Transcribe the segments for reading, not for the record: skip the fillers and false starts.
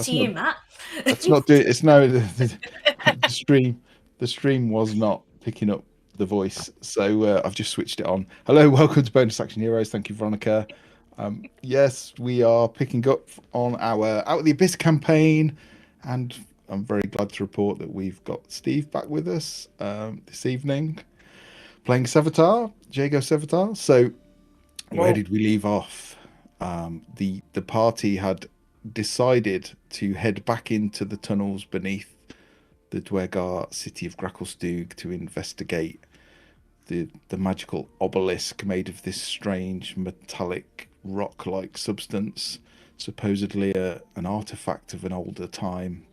to you, Matt. That's not doing. It's no. The stream. The stream was not picking up the voice, so I've just switched it on. Hello, welcome to Bonus Action Heroes. Thank you, Veronica. Yes, we are picking up on our Out of the Abyss campaign, and I'm very glad to report that we've got Steve back with us this evening, playing Sevatar, Jago Sevatar. So, where did we leave off? The party had decided to head back into the tunnels beneath the Duergar city of Gracklstugh to investigate the magical obelisk made of this strange metallic rock-like substance, supposedly an artifact of an older time.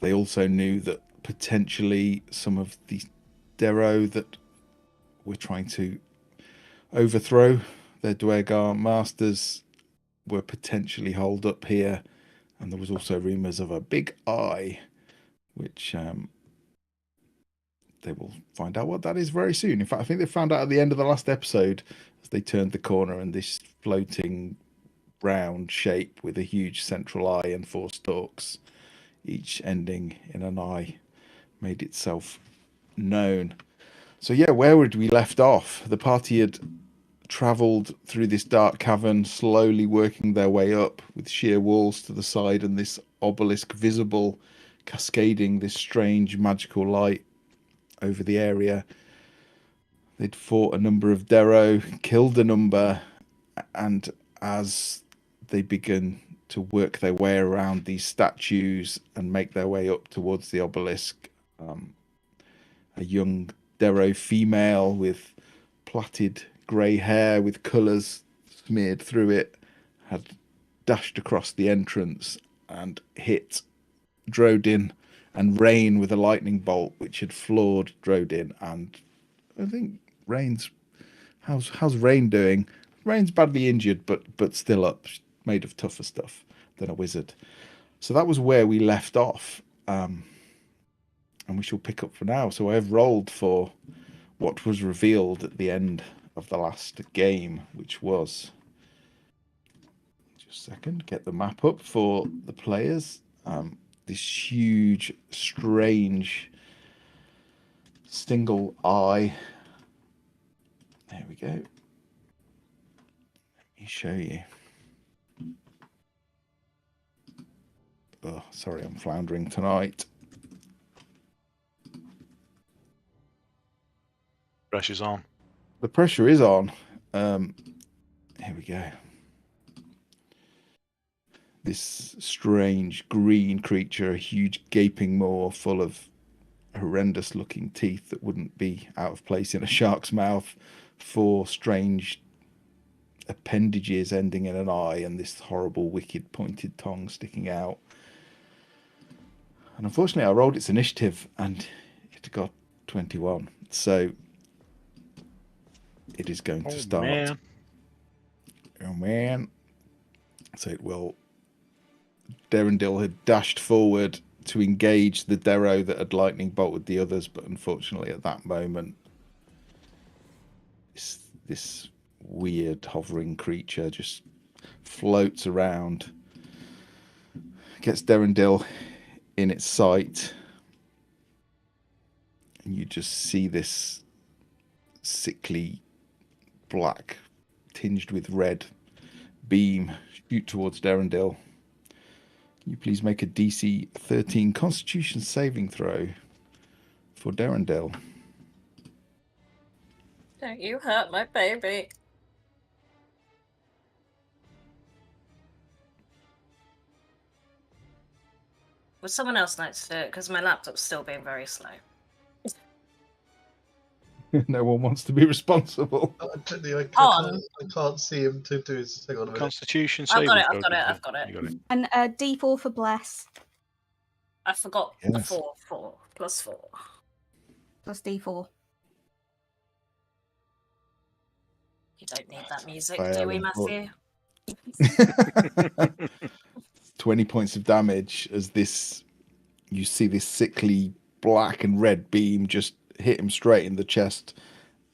They also knew that potentially some of the Dero that were trying to overthrow their Duergar masters were potentially holed up here, and there was also rumours of a big eye, which they will find out what that is very soon. In fact, I think they found out at the end of the last episode as they turned the corner, and this floating round shape with a huge central eye and four stalks, each ending in an eye, made itself known. So yeah, where would we left off? The party had travelled through this dark cavern, slowly working their way up with sheer walls to the side and this obelisk visible, cascading this strange magical light over the area. They'd fought a number of Dero, killed a number, and as they began to work their way around these statues and make their way up towards the obelisk, a young Dero female with plaited grey hair with colours smeared through it had dashed across the entrance and hit Drodin and Rain with a lightning bolt, which had floored Drodin. And I think Rain's how's Rain doing? Rain's badly injured, but still up, made of tougher stuff than a wizard. So that was where we left off, and we shall pick up for now. So I have rolled for what was revealed at the end of the last game, which was, just a second, get the map up for the players. This huge, strange single eye. There we go. Let me show you. Oh, sorry, I'm floundering tonight. Pressure's on. The pressure is on. Here we go. This strange green creature, a huge gaping maw full of horrendous looking teeth that wouldn't be out of place in a shark's mouth, four strange appendages ending in an eye, and this horrible wicked pointed tongue sticking out. And unfortunately I rolled its initiative and it got 21. So it is going to start. Man. Oh man. So it will. Derendil had dashed forward to engage the Dero that had lightning bolted the others, but unfortunately at that moment this weird hovering creature just floats around, gets Derendil in its sight, and you just see this sickly black tinged with red beam shoot towards Derendil. Can you please make a DC 13 Constitution saving throw for Derendil? Don't you hurt my baby. Would someone else like to do it? Because my laptop's still being very slow. No one wants to be responsible. I can't see him to do his thing on a minute. Constitution I've saving got it, throw, I've got it. You got it. And D4 for bless. I forgot the Yes. 4 plus 4. Plus D4. You don't need that music, Fail, do we, Matthew? 20 points of damage as you see this sickly black and red beam just hit him straight in the chest,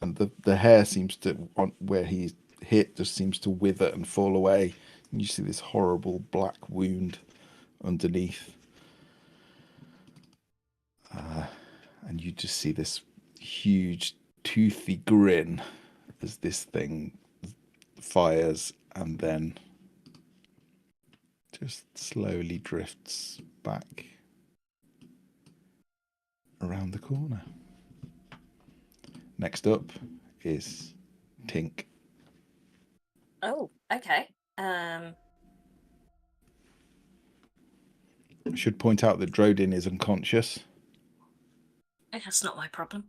and the hair seems to, where he's hit, just seems to wither and fall away. You see this horrible black wound underneath. And you just see this huge toothy grin as this thing fires and then just slowly drifts back around the corner. Next up is Tink. Oh, okay. I should point out that Drodin is unconscious. That's not my problem.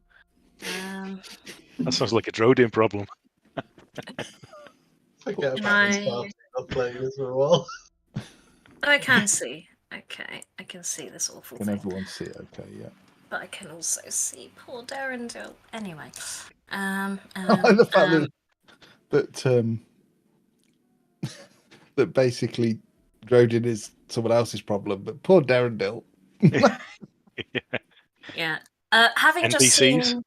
That sounds like a Drodin problem. Forget Can about I- this party. Not playing this for a while. I can see. Okay, I can see this awful Can thing. everyone see it? Okay, yeah. But I can also see poor Darendil. Anyway. The fact that that basically Drodin is someone else's problem, but poor Darendil. Yeah. Having just NPCs? seen.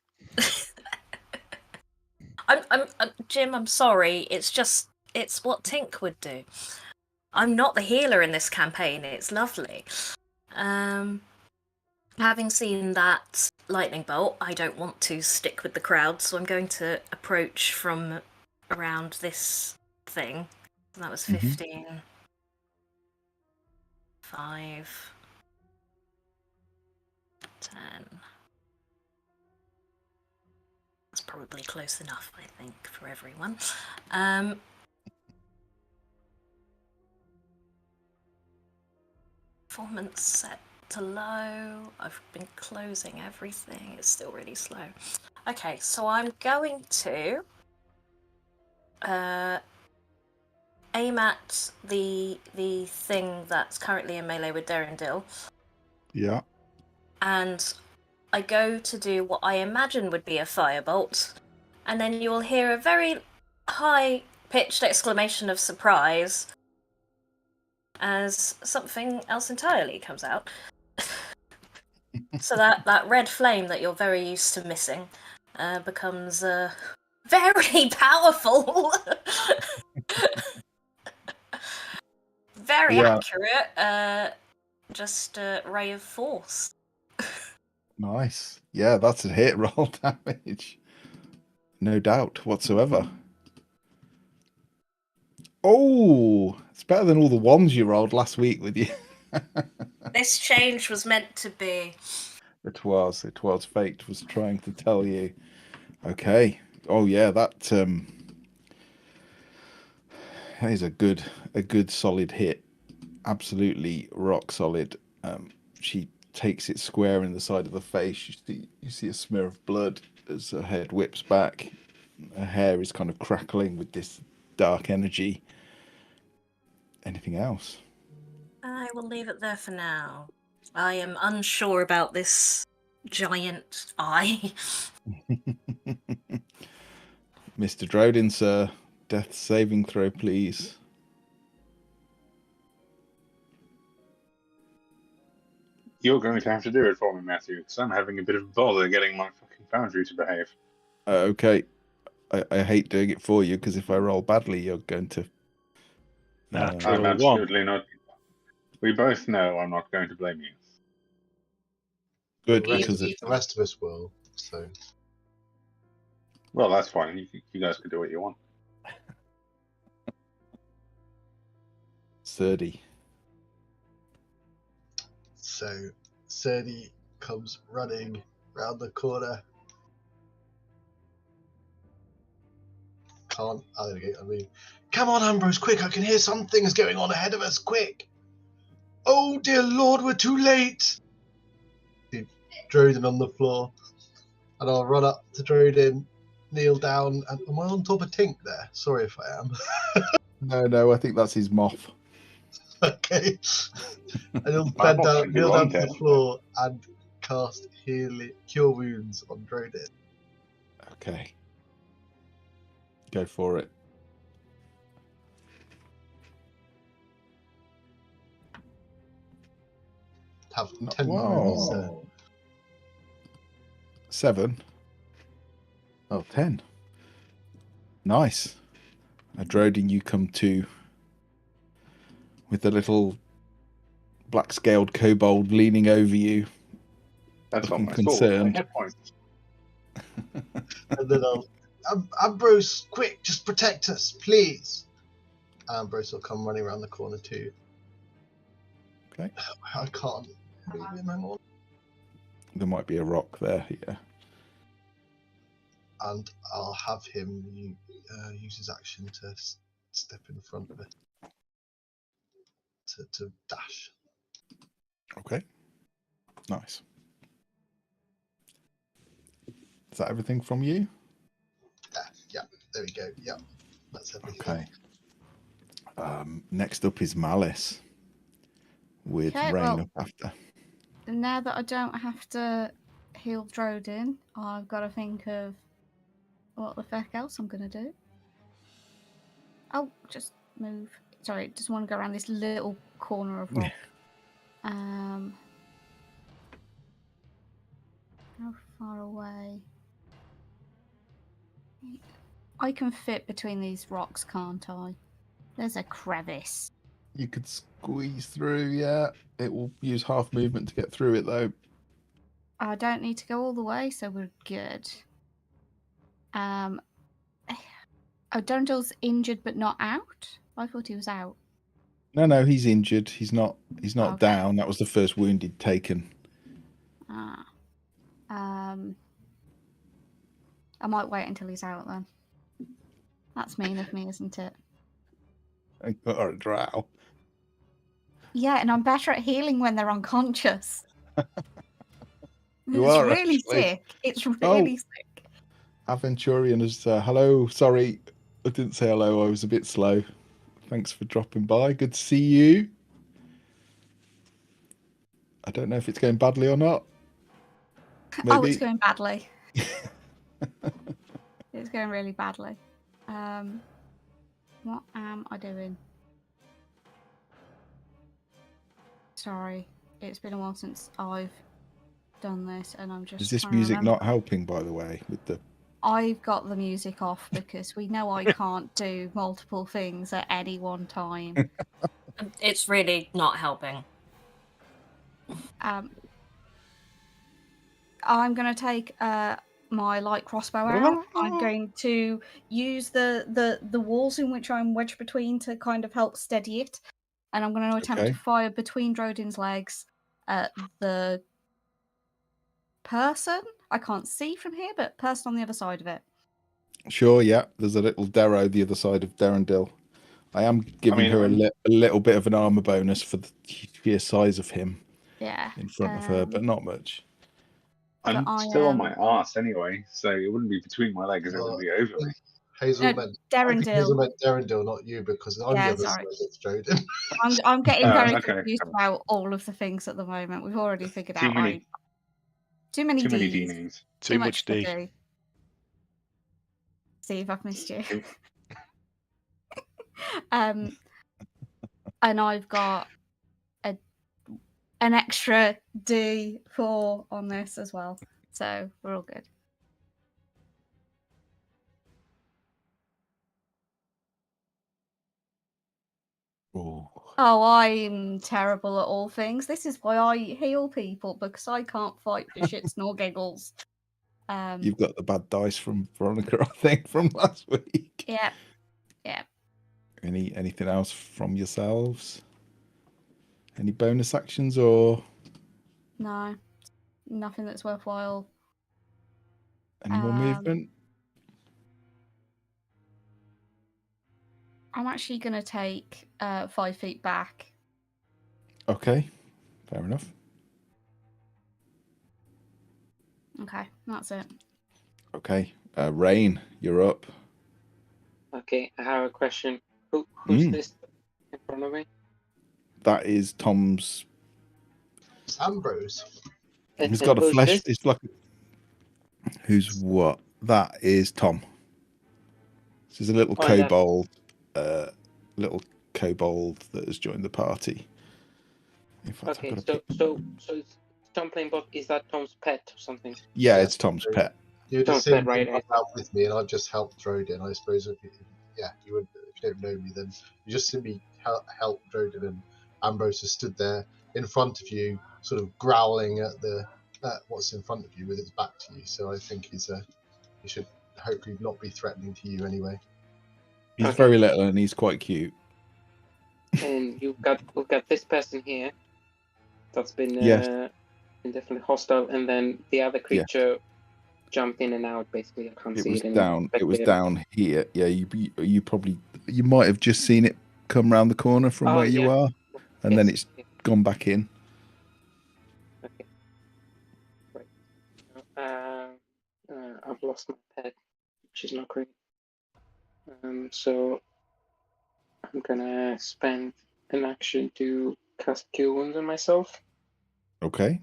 Jim, I'm sorry. It's what Tink would do. I'm not the healer in this campaign. It's lovely. Having seen that lightning bolt, I don't want to stick with the crowd, so I'm going to approach from around this thing. That was 15. 5. 10. That's probably close enough, I think, for everyone. Performance set to low. I've been closing everything. It's still really slow. Okay, so I'm going to aim at the thing that's currently in melee with Darendil, Yeah. and I go to do what I imagine would be a firebolt, and then you will hear a very high-pitched exclamation of surprise as something else entirely comes out. So that red flame that you're very used to missing becomes very powerful. Very Yeah. accurate. Just a ray of force. Nice. Yeah, that's a hit roll damage. No doubt whatsoever. Oh, it's better than all the ones you rolled last week with you. This change was meant to be. It was. Fate was trying to tell you. Okay. Oh yeah, that is a good solid hit. Absolutely rock solid. She takes it square in the side of the face. You see a smear of blood as her head whips back. Her hair is kind of crackling with this dark energy. Anything else? I will leave it there for now. I am unsure about this giant eye. Mr. Drodin, sir. Death saving throw, please. You're going to have to do it for me, Matthew, because I'm having a bit of bother getting my fucking foundry to behave. Okay. I hate doing it for you because if I roll badly, you're going to. Natural I'm one. absolutely not. We both know I'm not going to blame you. Good The rest, because the rest of us will. So Well, that's fine. You guys can do what you want. 30. So Serdi comes running round the corner. Can't. I mean, come on, Ambrose, quick! I can hear some things going on ahead of us. Quick! Oh dear Lord, we're too late. Drodin on the floor, and I'll run up to Drodin, kneel down, and am I on top of Tink there? Sorry if I am. No, I think that's his moth. Okay. And he'll My bend boss down, should be kneel wrong down to the there. floor and cast Cure Wounds on Drodin. Okay. Go for it. Have No- 10 Whoa. wounds, sir. 7. Oh, 10. Nice. Drodin, you come to with the little black-scaled kobold leaning over you, That's all looking my souls, my concerned. hit points. And then Ambrose, quick, just protect us, please. Ambrose will come running around the corner too. Okay. I can't leave him, hang on. There might be a rock there. Yeah. And I'll have him use his action to step in front of it. To dash. Okay. Nice. Is that everything from you? Yeah, there we go. Yeah, that's everything. Okay. Next up is Malice with Okay, Rain well- up after. Now that I don't have to heal Drodin, I've got to think of what the fuck else I'm going to do. Oh, just move. Sorry, just want to go around this little corner of rock. How far away? I can fit between these rocks, can't I? There's a crevice. You could squeeze through, yeah. It will use half movement to get through it, though. I don't need to go all the way, so we're good. O'Donnell's injured but not out? I thought he was out. No, he's injured. He's not Okay. down. That was the first wound he'd taken. I might wait until he's out then. That's mean of me, isn't it? Or a drow. Yeah, and I'm better at healing when they're unconscious. You It's are, really actually. sick. It's really sick. Aventurian is hello. Sorry, I didn't say hello. I was a bit slow. Thanks for dropping by. Good to see you. I don't know if it's going badly or not. Maybe. Oh, it's going badly. It's going really badly. What am I doing? Sorry, it's been a while since I've done this, and I'm just. Is this trying to music remember. not helping, by the way, with the? I've got the music off because we know I can't do multiple things at any one time. It's really not helping. I'm going to take my light crossbow out. I'm going to use the walls in which I'm wedged between to kind of help steady it. And I'm going to attempt Okay. to fire between Drodin's legs at the person. I can't see from here, but person on the other side of it. Sure, yeah. There's a little Darrow the other side of Darendil. I am giving her a little bit of an armor bonus for the sheer size of him. Yeah. In front of her, but not much. I'm still on my arse anyway, so it wouldn't be between my legs, it would be over me. Hazel No, meant Darendil. Darendil, not you, because I'm the other side of Drodin. I'm getting very okay. confused about all of the things at the moment. We've already figured Too out many. Too many Too many Ds. D names. Too much to D. do. Steve, I've missed you. And I've got an extra D4 on this as well, so we're all good. Ooh. Oh, I'm terrible at all things. This is why I heal people, because I can't fight for shits nor giggles. You've got the bad dice from Veronica, I think, from last week. Yeah. Anything else from yourselves? Any bonus actions or No, nothing that's worthwhile. any more movement? I'm actually going to take 5 feet back. Okay, fair enough. Okay, that's it. Okay, Rain, you're up. Okay, I have a question. Who's this in front of me? That is Tom's. It's Ambrose. He's got a who's flesh. this? It's like. Who's what? That is Tom. This is a little kobold. Little kobold that has joined the party. In fact, Okay, so it's Tom playing both. Is that Tom's pet or something? Yeah, it's Tom's pet. You'd Tom's assume pet, right? out with me, and I've just helped Drodin. I suppose if you would if you don't know me, then you just see me help Drodin, and Ambrose has stood there in front of you, sort of growling at what's in front of you with its back to you. So I think he should hopefully not be threatening to you anyway. He's Okay. very little and he's quite cute. And we've got this person here that's been Yes. been definitely hostile, and then the other creature jumped in and out. Basically, I can't It see was it. down. It was down here. Yeah, you probably might have just seen it come round the corner from where you are, and then it's gone back in. Okay. Right. I've lost my pet, which is not great. So I'm gonna spend an action to cast Cure Wounds on myself. Okay.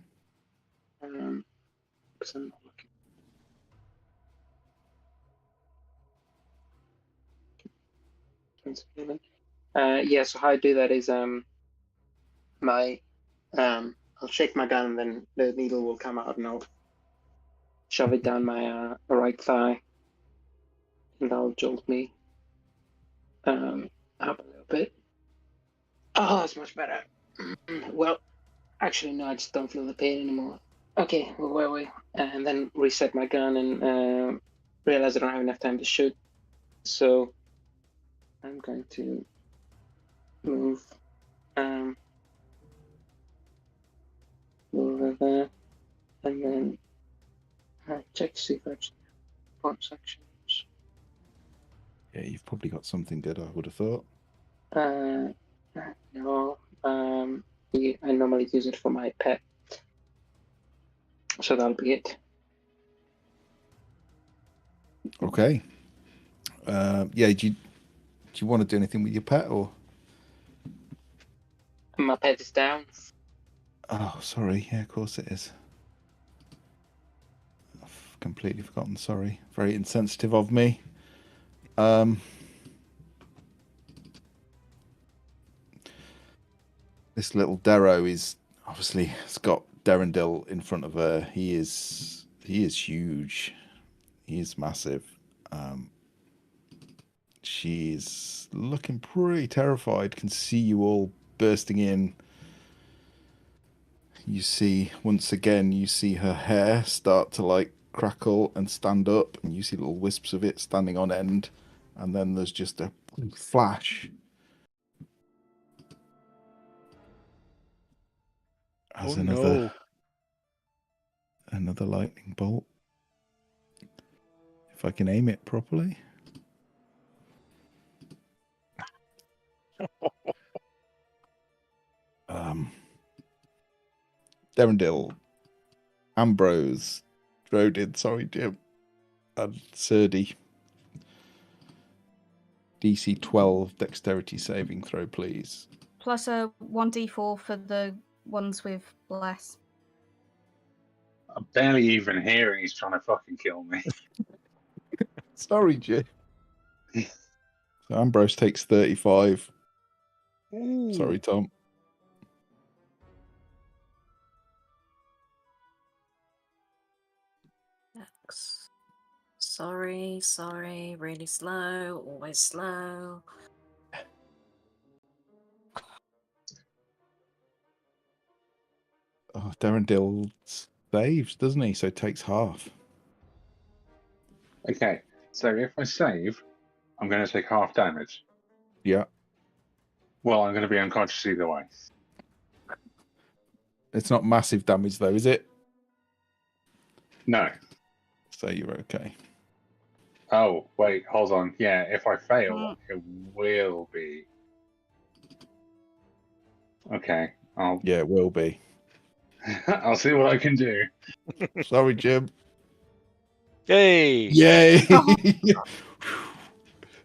Because I'm not looking. Yeah, so how I do that is I'll shake my gun, and then the needle will come out, and I'll shove it down my right thigh, and that'll jolt me up a little bit. Oh, that's much better. Well, actually, no, I just don't feel the pain anymore. Okay, well, where were we? And then reset my gun and realize I don't have enough time to shoot. So I'm going to move over there, and then check to see if I actually have bonus actions. Yeah, you've probably got something good, I would have thought. No, I normally use it for my pet, so that'll be it. Okay. Yeah, do you want to do anything with your pet, or? My pet is down. Oh, sorry. Yeah, of course it is. I've completely forgotten. Sorry. Very insensitive of me. This little Darrow is obviously, it's got Derendil in front of her. He is huge. He is massive. She's looking pretty terrified. Can see you all bursting in. You see, once again, you see her hair start to like crackle and stand up, and you see little wisps of it standing on end, and then there's just a flash. As another lightning bolt. If I can aim it properly. Derendil, Ambrose, Drodin, sorry, Jim, and Serdi. DC 12 dexterity saving throw, please. Plus a 1d4 for the ones with bless. I'm barely even hearing he's trying to fucking kill me. Sorry, Jim. So Ambrose takes 35. Ooh. Sorry, Tom. Sorry, really slow, always slow. Oh, Derendil saves, doesn't he? So takes half. Okay, so if I save, I'm going to take half damage. Yeah. Well, I'm going to be unconscious either way. It's not massive damage, though, is it? No. So you're okay. Oh, wait, hold on. Yeah, if I fail, it will be. Okay, Yeah, it will be. I'll see what I can do. Sorry, Jim. Yay! Yay!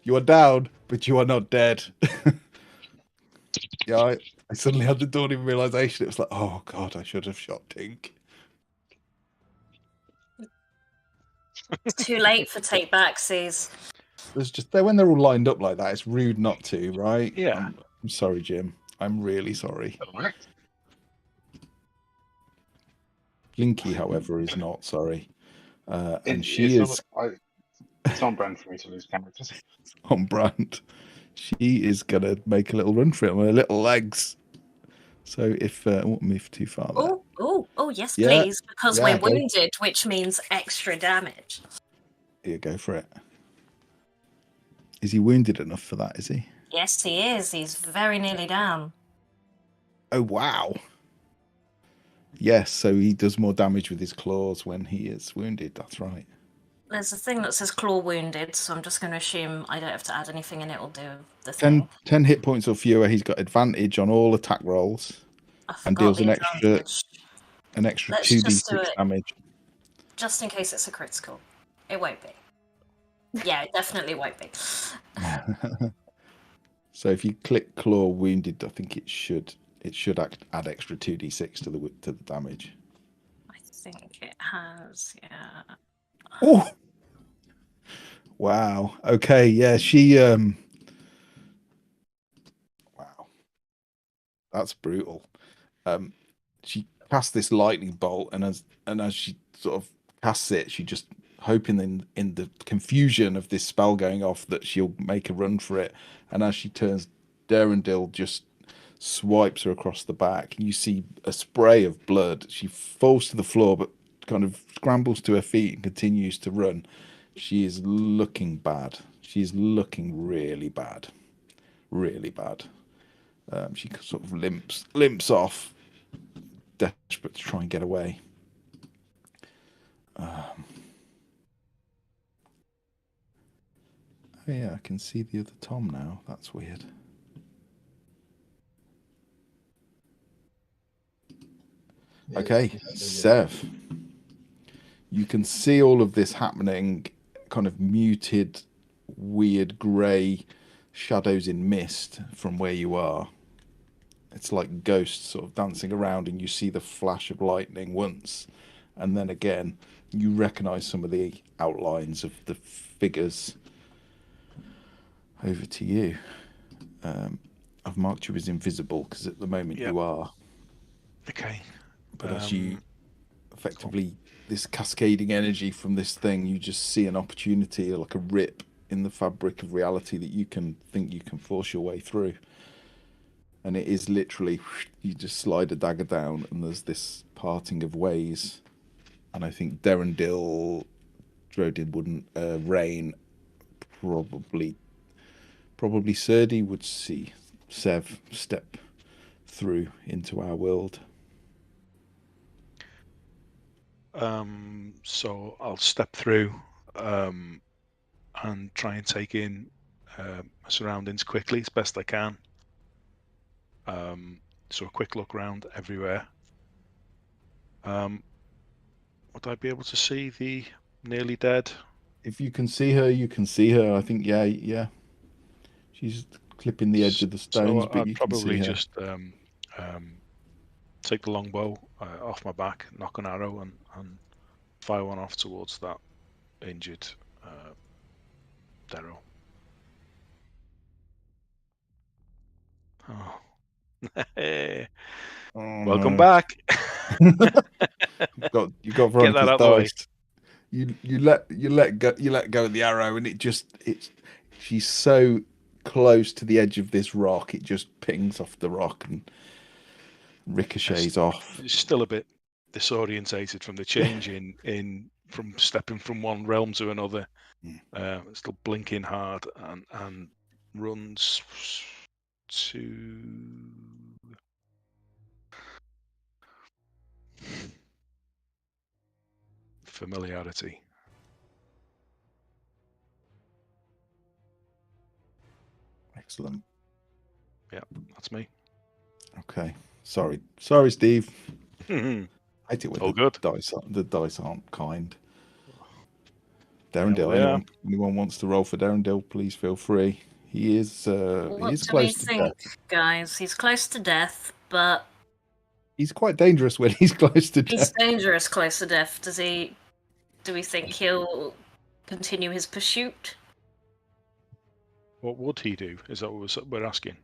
You are down, but you are not dead. Yeah, I suddenly had the dawning realization. It was like, oh god, I should have shot Tink. It's too late for take backsies. There's just when they're all lined up like that, it's rude not to, right? Yeah. I'm sorry, Jim. I'm really sorry. Alright. Blinky, however, is not sorry. And It's she is on brand for me to lose characters. on brand. She is gonna make a little run for it on her little legs. So if I won't move too far there. Oh, yes, Yeah, please, because yeah, we're go. wounded, which means extra damage. Here, go for it. Is he wounded enough for that? Is he? Yes, he is. He's very nearly down. Oh wow. Yes, so he does more damage with his claws when he is wounded. That's right. There's a thing that says claw wounded, so I'm just going to assume I don't have to add anything and it will do the thing. 10 hit points or fewer. He's got advantage on all attack rolls I and forgot deals the an advantage. extra Let's just do 2d6 it. damage. Just in case it's a critical. It won't be. Yeah, it definitely won't be. So if you click claw wounded, I think it should add extra 2d6 to the damage. I think it has, yeah. Oh. Wow. Okay, yeah, she wow. That's brutal. She casts this lightning bolt, and as she sort of casts it, she just hoping in the confusion of this spell going off that she'll make a run for it. And as she turns, Durandil just swipes her across the back, and you see a spray of blood. She falls to the floor, but kind of scrambles to her feet and continues to run. She is looking bad. She's looking really bad, really bad. She sort of limps off, desperate to try and get away. Oh yeah, I can see the other Tom now. That's weird. Okay, Sev. You can see all of this happening, kind of muted, weird grey shadows in mist from where you are. It's like ghosts sort of dancing around, and you see the flash of lightning once, and then again you recognise some of the outlines of the figures. Over to you. I've marked you as invisible because at the moment you are. Okay. But as you effectively, this cascading energy from this thing, you just see an opportunity, like a rip in the fabric of reality that you can force your way through. And it is literally, you just slide a dagger down and there's this parting of ways. And I think Durandil, Drodin wouldn't, Rain, probably Serdi would see Sev step through into our world. So I'll step through and try and take in my surroundings quickly as best I can. So a quick look around everywhere. Would I be able to see the nearly dead? If you can see her, you can see her. I think, yeah. She's clipping the edge of the stones, so but I'd you can see probably her. just take the longbow off my back, knock an arrow, and fire one off towards that injured Darrow. Oh. Welcome back. You got Veronica's that out the way. dice. You let go of the arrow, and she's so close to the edge of this rock, it just pings off the rock and ricochets off. It's still a bit disorientated from the change in from stepping from one realm to another. Still blinking hard and runs to familiarity. Excellent. Yeah, that's me. Okay. Sorry, Steve. I hate it when All good. The dice aren't kind. Durandil, anyone wants to roll for Durandil, please feel free. He is close to death. Guys? He's close to death, but he's quite dangerous when he's close to death. He's dangerous close to death. Do we think he'll continue his pursuit? What would he do? Is that what we're asking?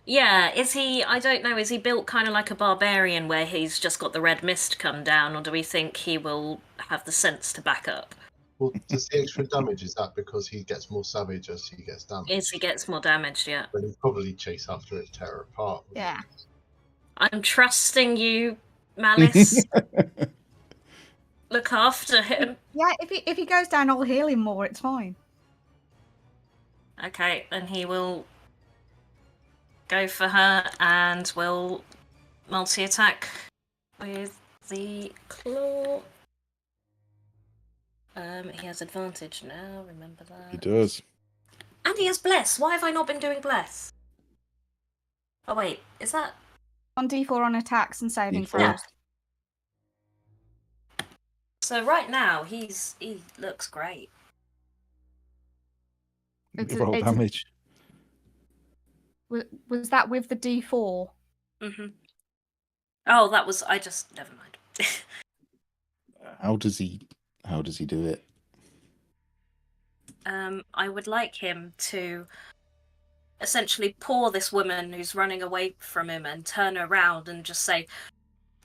Yeah, is he, I don't know, is he built kind of like a barbarian where he's just got the red mist come down, or do we think he will have the sense to back up? Well, does the extra damage, is that because he gets more savage as he gets damaged? Is he gets more damage, yeah. Then he'd probably chase after it, tear it apart. wouldn't Yeah. I'm trusting you, Malice. Look after him. Yeah, if he goes down, I'll heal him more. It's fine. Okay, and he will go for her and will multi-attack with the claw. He has advantage now, remember that. He does. And he has bless. Why have I not been doing bless? Oh wait, is that... On D4 on attacks and saving D4. throws. So right now, he looks great. It's Roll it's damage. was that with the D4? Mm-hmm. Oh, that was... never mind. How does he do it? I would like him to essentially paw this woman who's running away from him and turn around and just say,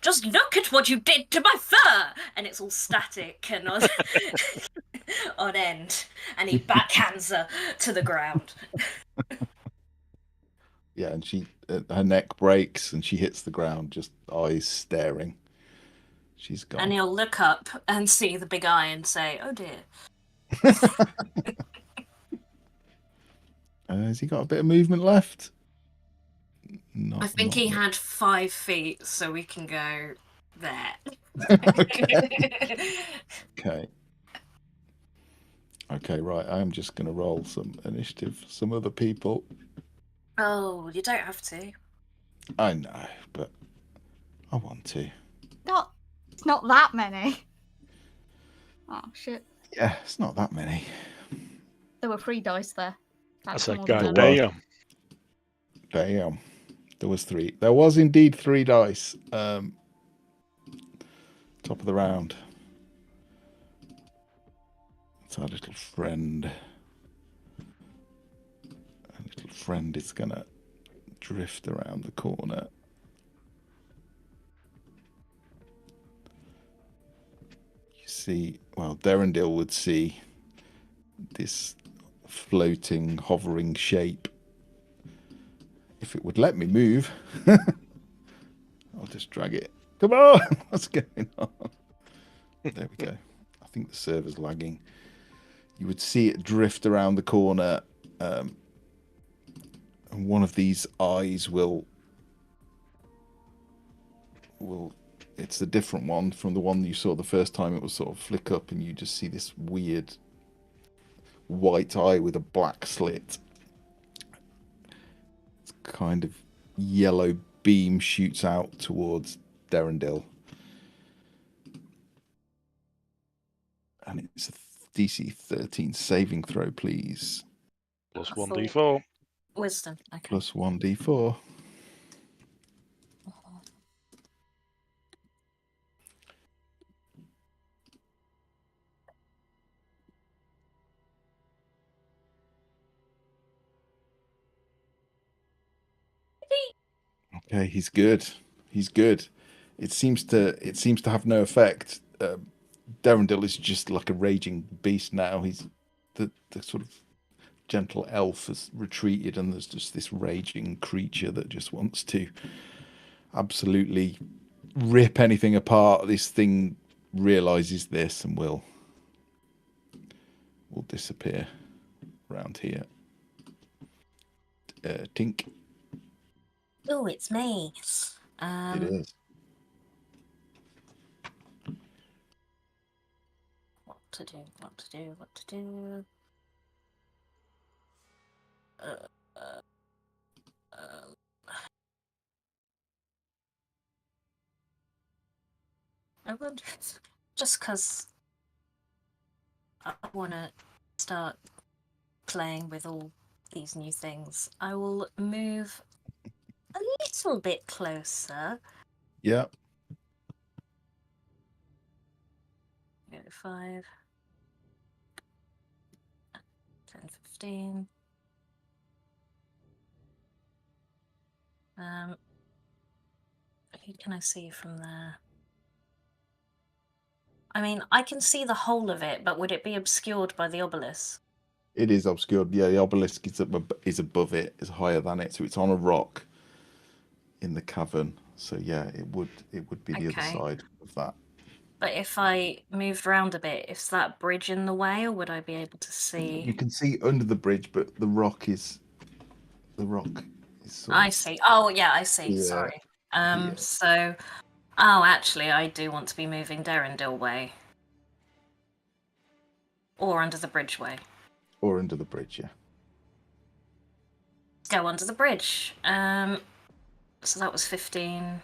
"Just look at what you did to my fur!" And it's all static and on end. And he backhands her to the ground. Yeah, and her neck breaks and she hits the ground, just eyes staring. She's gone. And he'll look up and see the big eye and say, "Oh dear." Has he got a bit of movement left? I think he had 5 feet, so we can go there. Okay. Okay, right. I'm just going to roll some initiative for some other people. Oh, you don't have to. I know, but I want to. It's not that many. Oh shit! Yeah, it's not that many. There were 3 dice there. That's more a than god enough. damn. Damn. There was 3. There was indeed 3 dice. Top of the round. It's our little friend. Our little friend is going to drift around the corner. You see, well, Derendil would see this floating, hovering shape. If it would let me move, I'll just drag it. Come on! What's going on? There we go. I think the server's lagging. You would see it drift around the corner, and one of these eyes will. It's a different one from the one you saw the first time. It will sort of flick up, and you just see this weird white eye with a black slit. It's kind of yellow beam shoots out towards Derendil. And it's a DC 13 saving throw, please. Plus I 1d4. Wisdom. Okay. Plus 1d4. Okay, he's good. He's good. It seems to have no effect. Derendil is just like a raging beast now. He's the sort of gentle elf has retreated, and there's just this raging creature that just wants to absolutely rip anything apart. This thing realizes this and will disappear around here. Tink. Oh, it's me. It is. What to do? I wonder, just because I want to start playing with all these new things, I will move a little bit closer. Yeah. Go 5, 10, 15. Who can I see from there? I mean, I can see the whole of it, but would it be obscured by the obelisk? It is obscured. Yeah, the obelisk is above it, is higher than it, so it's on a rock in the cavern. So yeah, it would be the other Okay. side of that. But if I moved round a bit, is that bridge in the way, or would I be able to You see? can see under the bridge, but the rock is sort I of see. Oh, yeah, I see. Yeah, Sorry. yeah. So, oh, actually, I do want to be moving Derendil way, or under the bridge way. Or under the bridge, yeah. Go under the bridge. So that was 15.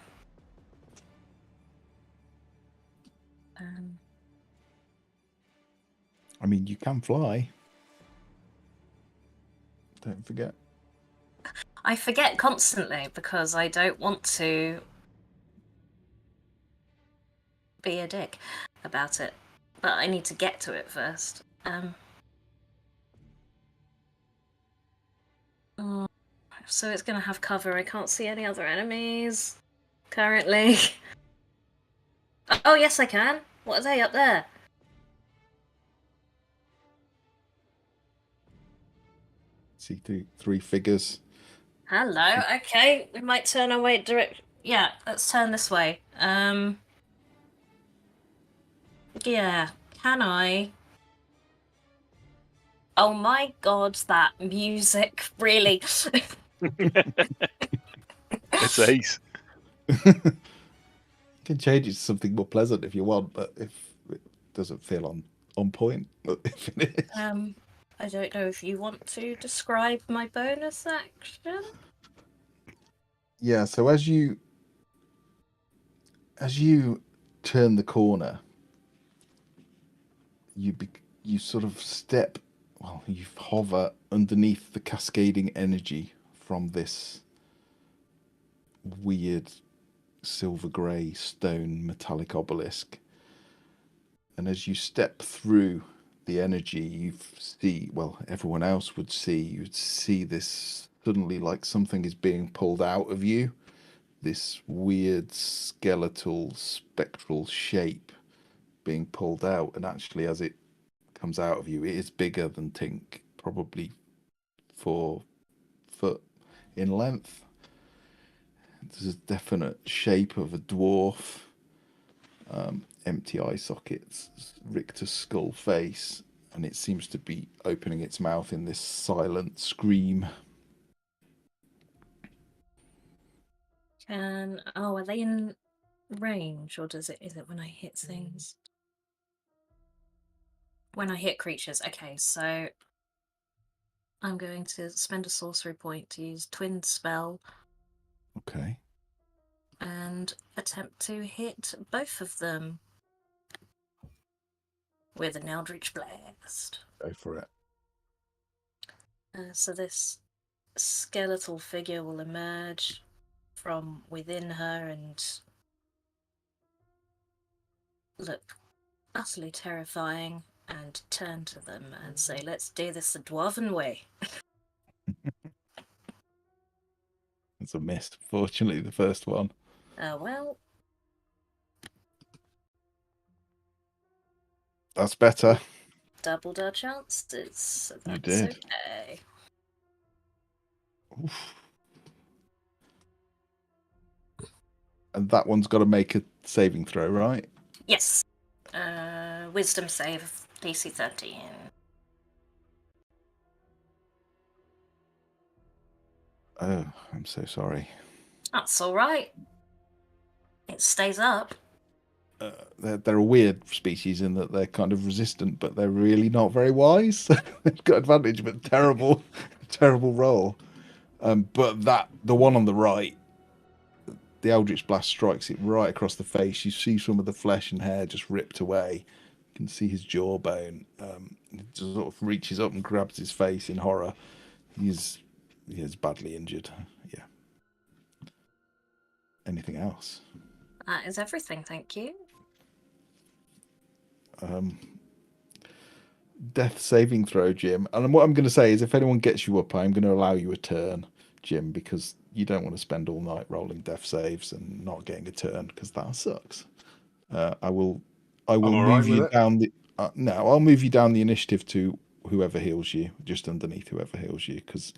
I mean, you can fly. Don't forget. I forget constantly because I don't want to be a dick about it, but I need to get to it first. So it's gonna have cover. I can't see any other enemies currently. Oh, yes, I can. What are they up there? See three figures. Hello. Okay, we might turn our way direct. Yeah, let's turn this way. Yeah. Can I? Oh my god, that music! Really. It's ace. You can change it to something more pleasant if you want, but if it doesn't feel on point, if it is. I don't know if you want to describe my bonus action. Yeah, so as you turn the corner, you sort of step, well, you hover underneath the cascading energy from this weird silver grey stone metallic obelisk. And as you step through the energy, everyone else would see, you'd see this suddenly like something is being pulled out of you. This weird skeletal spectral shape being pulled out, and actually as it comes out of you, it is bigger than Tink, probably 4 foot in length. There's a definite shape of a dwarf, empty eye sockets, Richter's skull face, and it seems to be opening its mouth in this silent scream. Are they in range, or is it when I hit things? When I hit creatures. Okay, so I'm going to spend a sorcery point to use Twin Spell. Okay. And attempt to hit both of them with an Eldritch Blast. Go for it. So this skeletal figure will emerge from within her and look utterly terrifying and turn to them and say, "Let's do this the dwarven way." It's a miss, fortunately, the first one. Well. That's better. Doubled our chances, so that's You did. okay. Oof. And that one's got to make a saving throw, right? Yes. Wisdom save, DC 13. Oh, I'm so sorry. That's alright. It stays up. They're a weird species in that they're kind of resistant, but they're really not very wise. They've got advantage, but terrible roll. But the one on the right, the Eldritch Blast strikes it right across the face. You see some of the flesh and hair just ripped away. You can see his jawbone. He just sort of reaches up and grabs his face in horror. He is badly injured. Yeah. Anything else? That is everything, thank you. Death saving throw, Jim. And what I'm going to say is, if anyone gets you up, I'm going to allow you a turn, Jim, because you don't want to spend all night rolling death saves and not getting a turn, because that sucks. I will I will all move right with you it. down the. No, I'll move you down the initiative to whoever heals you, just underneath whoever heals you, because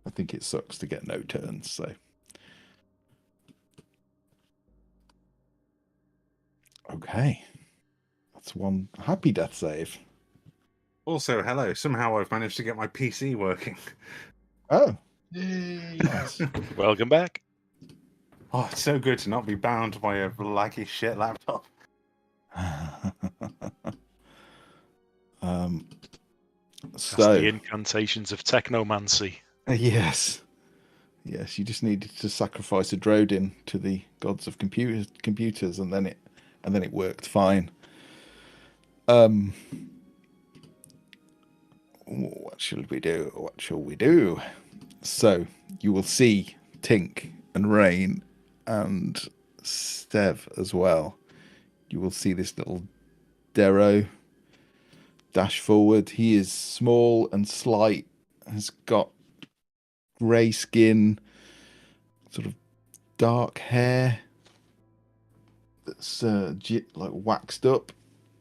I think it sucks to get no turns. So. Okay. That's one happy death save. Also, hello. Somehow I've managed to get my PC working. Oh, Yay. nice. Welcome back. Oh, it's so good to not be bound by a laggy shit laptop. That's So, the incantations of technomancy. yes. Yes, you just needed to sacrifice a Drodin to the gods of computers, and then it worked fine. What shall we do? What shall we do? So you will see Tink and Rain and Stev as well. You will see this little Darrow dash forward. He is small and slight, has got grey skin, sort of dark hair that's like waxed up.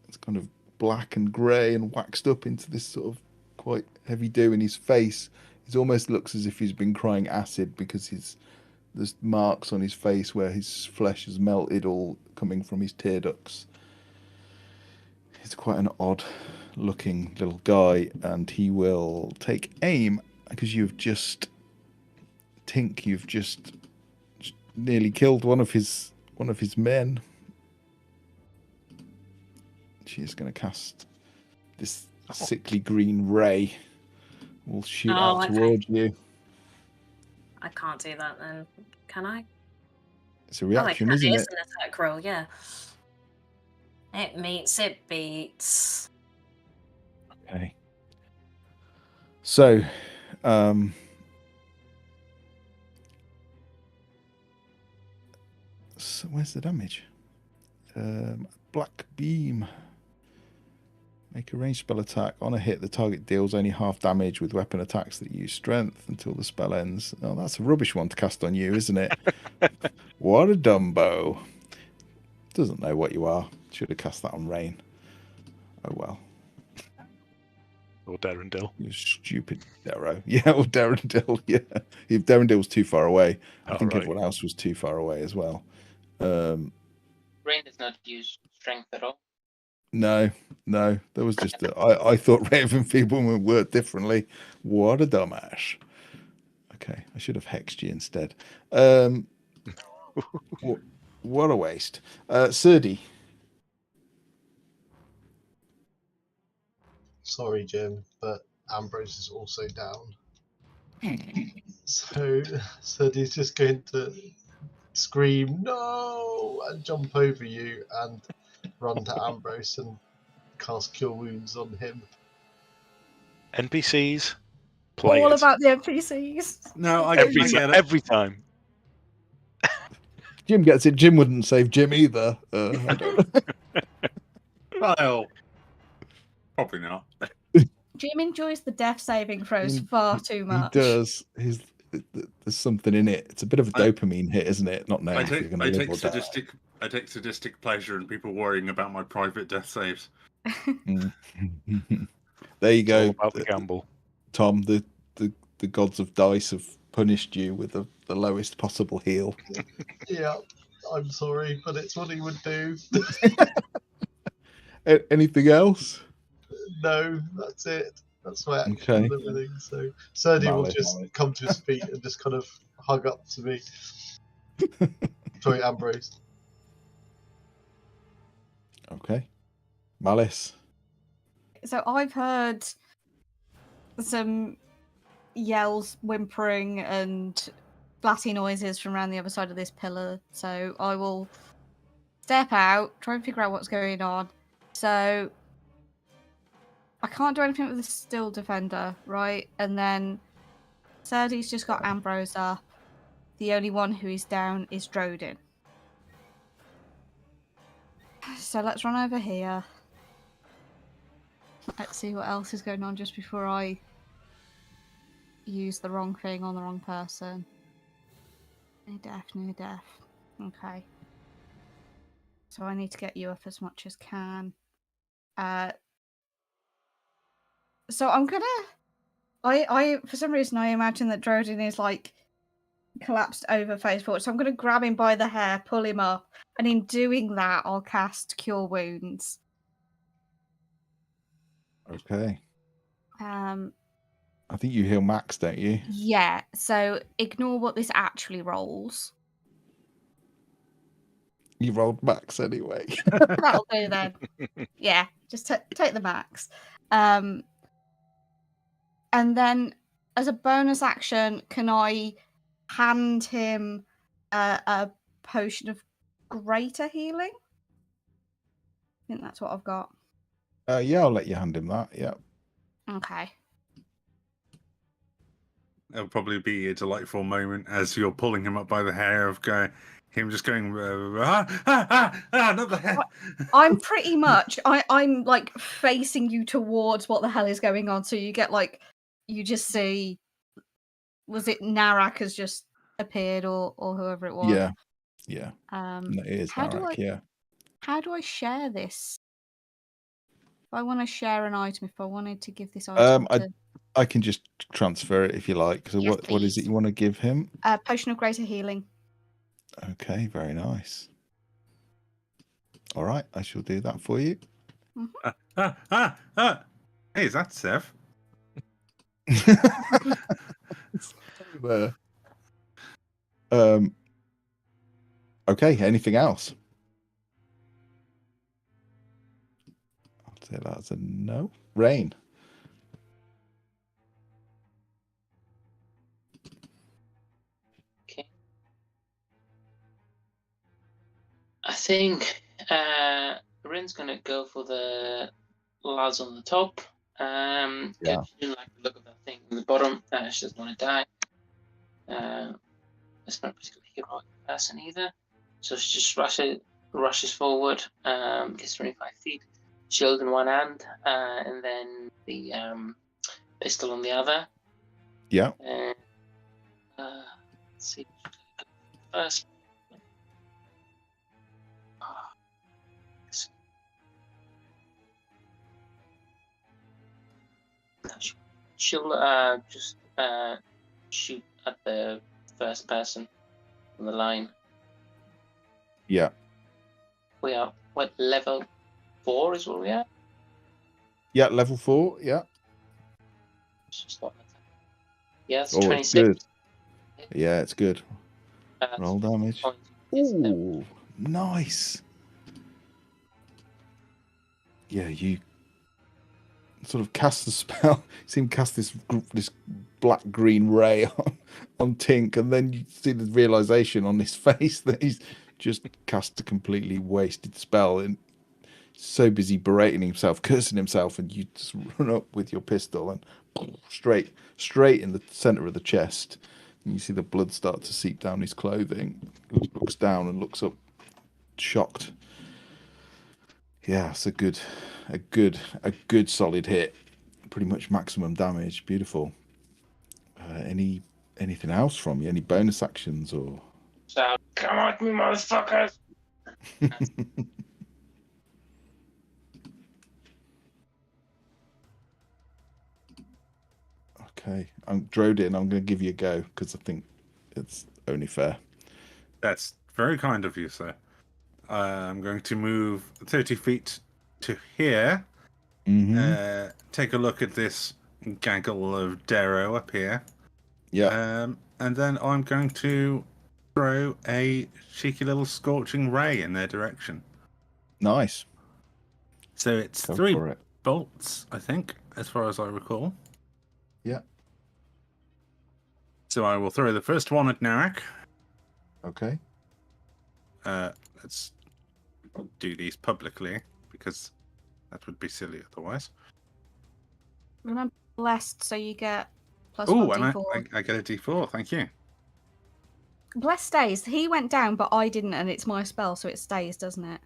It's kind of black and grey and waxed up into this sort of quite heavy dew in his face. It almost looks as if he's been crying acid because there's marks on his face where his flesh has melted, all coming from his tear ducts. He's quite an odd looking little guy, and he will take aim because you've just nearly killed one of his men. She's going to cast this sickly green ray. Will shoot out okay. towards you. I can't do that then. Can I? It's a reaction, it isn't is it? an attack roll, yeah. It meets, it beats. Okay. So, where's the damage? Black beam. Make a ranged spell attack. On a hit, the target deals only half damage with weapon attacks that use strength until the spell ends. Oh, that's a rubbish one to cast on you, isn't it? What a dumbo. Doesn't know what you are. Should have cast that on Rain. Oh well. Or Darendil. You stupid Darrow. Yeah, or Darendil. Yeah. If Darendil's too far away, I think right. everyone else was too far away as well. Rain does not use strength at all. No. There was just I thought Ray of Enfeeblement worked differently. What a dumbass. Okay, I should have hexed you instead. What a waste. Serdi. Sorry, Jim, but Ambrose is also down. So he's just going to scream no and jump over you and run to Ambrose and cast Cure Wounds on him. NPCs. All Players. about the NPCs. No, I Every get time. it. Every time. Jim gets it. Jim wouldn't save Jim either. I don't know. Well, probably not. Jim enjoys the death saving throws far too much. He does. There's something in it. It's a bit of a dopamine hit, isn't it? Not knowing if you're going to live or die. I take sadistic pleasure in people worrying about my private death saves. There you It's go. all about the gamble. Tom, the gods of dice have punished you with the lowest possible heal. Yeah, I'm sorry, but it's what he would do. Anything else? No, that's it. That's my action Okay. and everything. So Serdi will Malice. just come to his feet and just kind of hug up to me. Sorry, Ambrose. Okay. Malice. So I've heard some yells, whimpering, and blatty noises from around the other side of this pillar. So I will step out, try and figure out what's going on. So I can't do anything with the still defender, right? And then Serdi's just got Ambrose up. The only one who is down is Drodin. So let's run over here. Let's see what else is going on just before I use the wrong thing on the wrong person. Near death. Okay. So I need to get you up as much as can. So I'm gonna. I for some reason I imagine that Drodin is like collapsed over face forward. So I'm gonna grab him by the hair, pull him up, and in doing that, I'll cast Cure Wounds. Okay. I think you heal max, don't you? Yeah. So ignore what this actually rolls. You rolled max anyway. That'll do then. Yeah, just take the max. And then, as a bonus action, can I hand him a potion of greater healing? I think that's what I've got. Yeah, I'll let you hand him that. Yeah. Okay. It'll probably be a delightful moment as you're pulling him up by the hair of him just going, not the hair. I'm pretty much, I'm like facing you towards what the hell is going on. So you get like, you just see, was it Narak has just appeared or whoever it was? Yeah. Yeah. No, it is Narak, yeah. How do I share this? If I want to share an item, if I wanted to give this item I can just transfer it if you like. So Yes, what is it you want to give him? Potion of Greater Healing. Okay, very nice. All right, I shall do that for you. Hey, is that Sev? There. Okay, anything else? I'll say that's a no. Rain. Okay. I think Rin's gonna go for the lads on the top. Yeah. She didn't like the look of that thing in the bottom. She doesn't want to die. It's not a particularly heroic person either. So she just rushes forward, gets 25 feet, shield in one hand, and then the pistol on the other. Yeah. Let's see. First. She'll just shoot at the first person on the line. Yeah. We are what level 4 is what we are? Yeah, level 4, yeah. Yeah, it's 26. It's good. Yeah, it's good. Roll damage. Ooh, nice. Yeah, you sort of cast the spell. See him cast this black green ray on Tink, and then you see the realization on his face that he's just cast a completely wasted spell and so busy berating himself, cursing himself, and you just run up with your pistol and straight in the center of the chest. And you see the blood start to seep down his clothing. He looks down and looks up, shocked. Yeah, it's a good solid hit. Pretty much maximum damage. Beautiful. Anything else from you? Any bonus actions or? So come at me, motherfuckers! Okay, I'm Drodin. I'm going to give you a go because I think it's only fair. That's very kind of you, sir. I'm going to move 30 feet to here. Mm-hmm. Take a look at this gaggle of Darrow up here. Yeah. And then I'm going to throw a cheeky little scorching ray in their direction. Nice. So it's Go 3 for it. bolts, I think, as far as I recall. Yeah. So I will throw the first one at Narak. Okay. Let's do these publicly because that would be silly otherwise. Remember, blessed, so you get plus Oh, 1 and d4. I get a d4. Thank you. Blessed stays. He went down, but I didn't, and it's my spell, so it stays, doesn't it?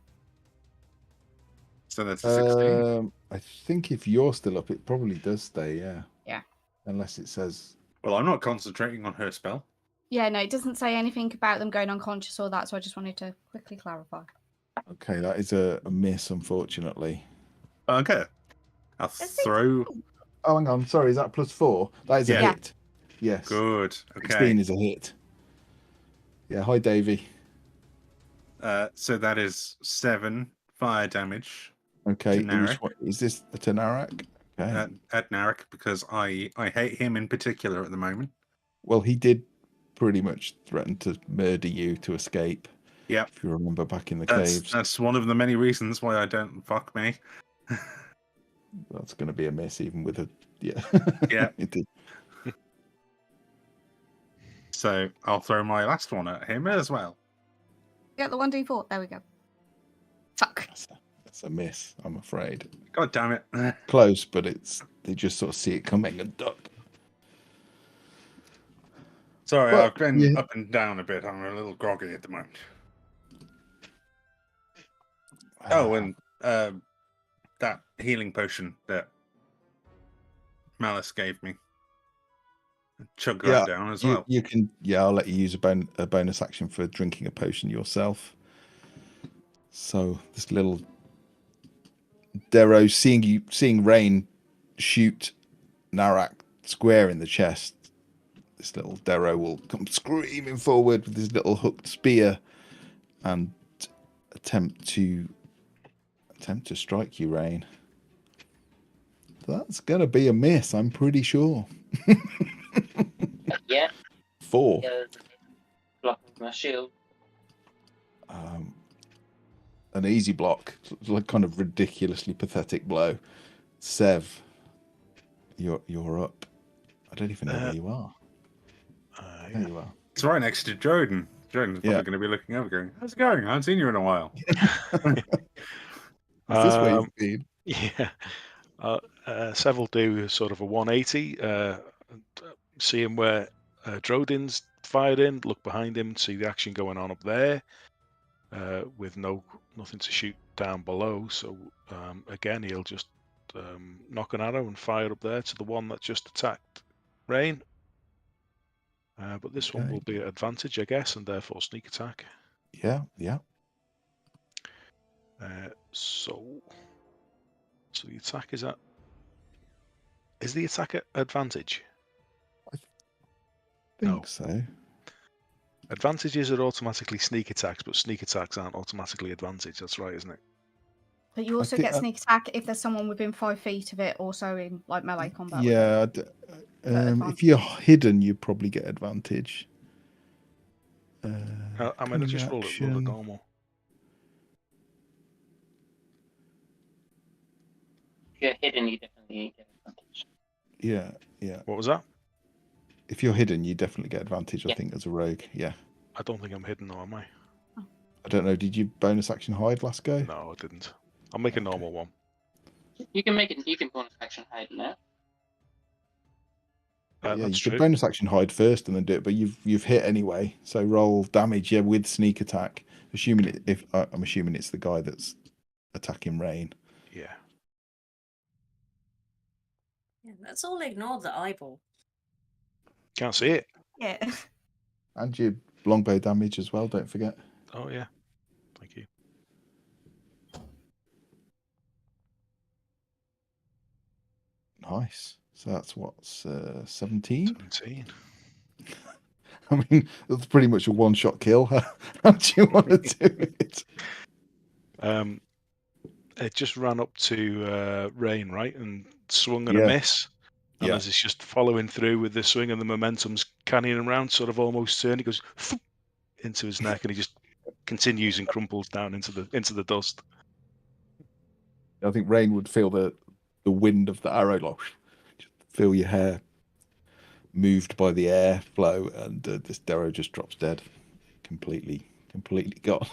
So that's a 16. I think if you're still up, it probably does stay. Yeah. Yeah. Unless it says. Well, I'm not concentrating on her spell. Yeah, no, it doesn't say anything about them going unconscious or that, so I just wanted to quickly clarify. Okay, that is a miss, unfortunately. Okay. I'll throw. Oh, hang on. Sorry, is that +4? That is a Yeah. hit. Yes. Good. Okay. 16 is a hit. Yeah, hi, Davey. So that is 7 fire damage Okay, to Narek. is this to Narek? Okay. At Narek, because I hate him in particular at the moment. Well, he did pretty much threaten to murder you to escape. Yep. If you remember back in the caves. That's one of the many reasons why I don't fuck me. That's going to be a miss, even with a... Yeah. Yeah. It did. So I'll throw my last one at him as well. Get the 1d4. There we go. Fuck. That's a miss, I'm afraid. God damn it. Close, but they just sort of see it coming and duck. Sorry, Well, I've been yeah. up and down a bit. I'm a little groggy at the moment. Oh, and that healing potion that Malice gave me. Chug that down as well. You can, I'll let you use a bonus action for drinking a potion yourself. So this little Darrow, seeing Rain shoot Narak square in the chest, this little Darrow will come screaming forward with his little hooked spear and attempt to strike you, Rain. That's gonna be a miss, I'm pretty sure. Yeah. 4. Blocking my shield. An easy block, like kind of ridiculously pathetic blow. Sev, you're up. I don't even know where you are. There you are. It's right next to Jordan. Jordan's probably going to be looking over going, how's it going? I haven't seen you in a while. Is this where you've been? Yeah. Sev will do sort of a 180, seeing where Drodin's fired in, look behind him, see the action going on up there, with nothing to shoot down below. So again, he'll just knock an arrow and fire up there to the one that just attacked Rain. But this one will be at advantage, I guess, and therefore sneak attack. Yeah. So the attack is at... Is the attack at advantage? I think so. Advantages are automatically sneak attacks, but sneak attacks aren't automatically advantage. That's right, isn't it? But you also get sneak attack if there's someone within 5 feet of it, also in like melee combat. Yeah. If you're hidden, you probably get advantage. I'm going to just roll the normal. If you're hidden, you definitely get advantage. Yeah. What was that? If you're hidden, you definitely get advantage, I think, as a rogue. Yeah. I don't think I'm hidden, though, am I? I don't know. Did you bonus action hide last go? No, I didn't. I'll make a normal one. You can make it. You can bonus action hide now. You could bonus action hide first and then do it, but you've hit anyway. So roll damage, with sneak attack. I'm assuming it's the guy that's attacking Rain. Yeah. Let's all ignore the eyeball. Can't see it. Yeah. And your longbow damage as well. Don't forget. Oh yeah. Thank you. Nice. So that's what's 17? 17. I mean, that's pretty much a one-shot kill. How do you want to do it? It just ran up to Rain, right, and swung and a miss. And as it's just following through with the swing and the momentum's canyoning around, sort of almost turn, he goes into his neck, and he just continues and crumples down into the dust. I think Rain would feel the wind of the arrow, like feel your hair moved by the air flow, and this arrow just drops dead, completely gone.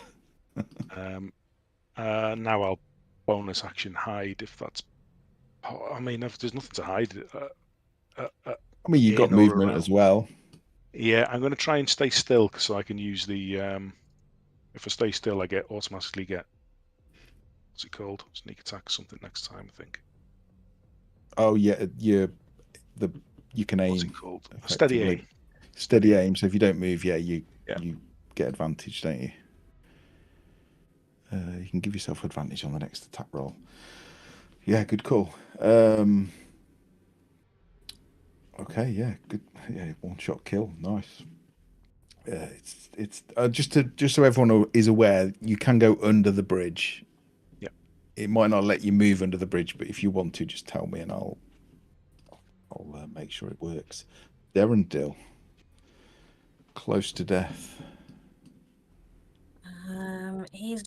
Now I'll bonus action hide if that's. I mean, if there's nothing to hide. I mean, you've got movement as well. Yeah, I'm going to try and stay still so I can use the. If I stay still, I automatically get. What's it called? Sneak attack or something next time, I think. Oh yeah, you can aim. What's it called? Steady aim. Steady aim. So if you don't move, you get advantage, don't you? You can give yourself advantage on the next attack roll. Yeah, good call. Okay, yeah, good. Yeah, one shot kill. Nice. It's just so everyone is aware, you can go under the bridge. Yeah. It might not let you move under the bridge, but if you want to, just tell me and I'll make sure it works. Derendil, close to death. He's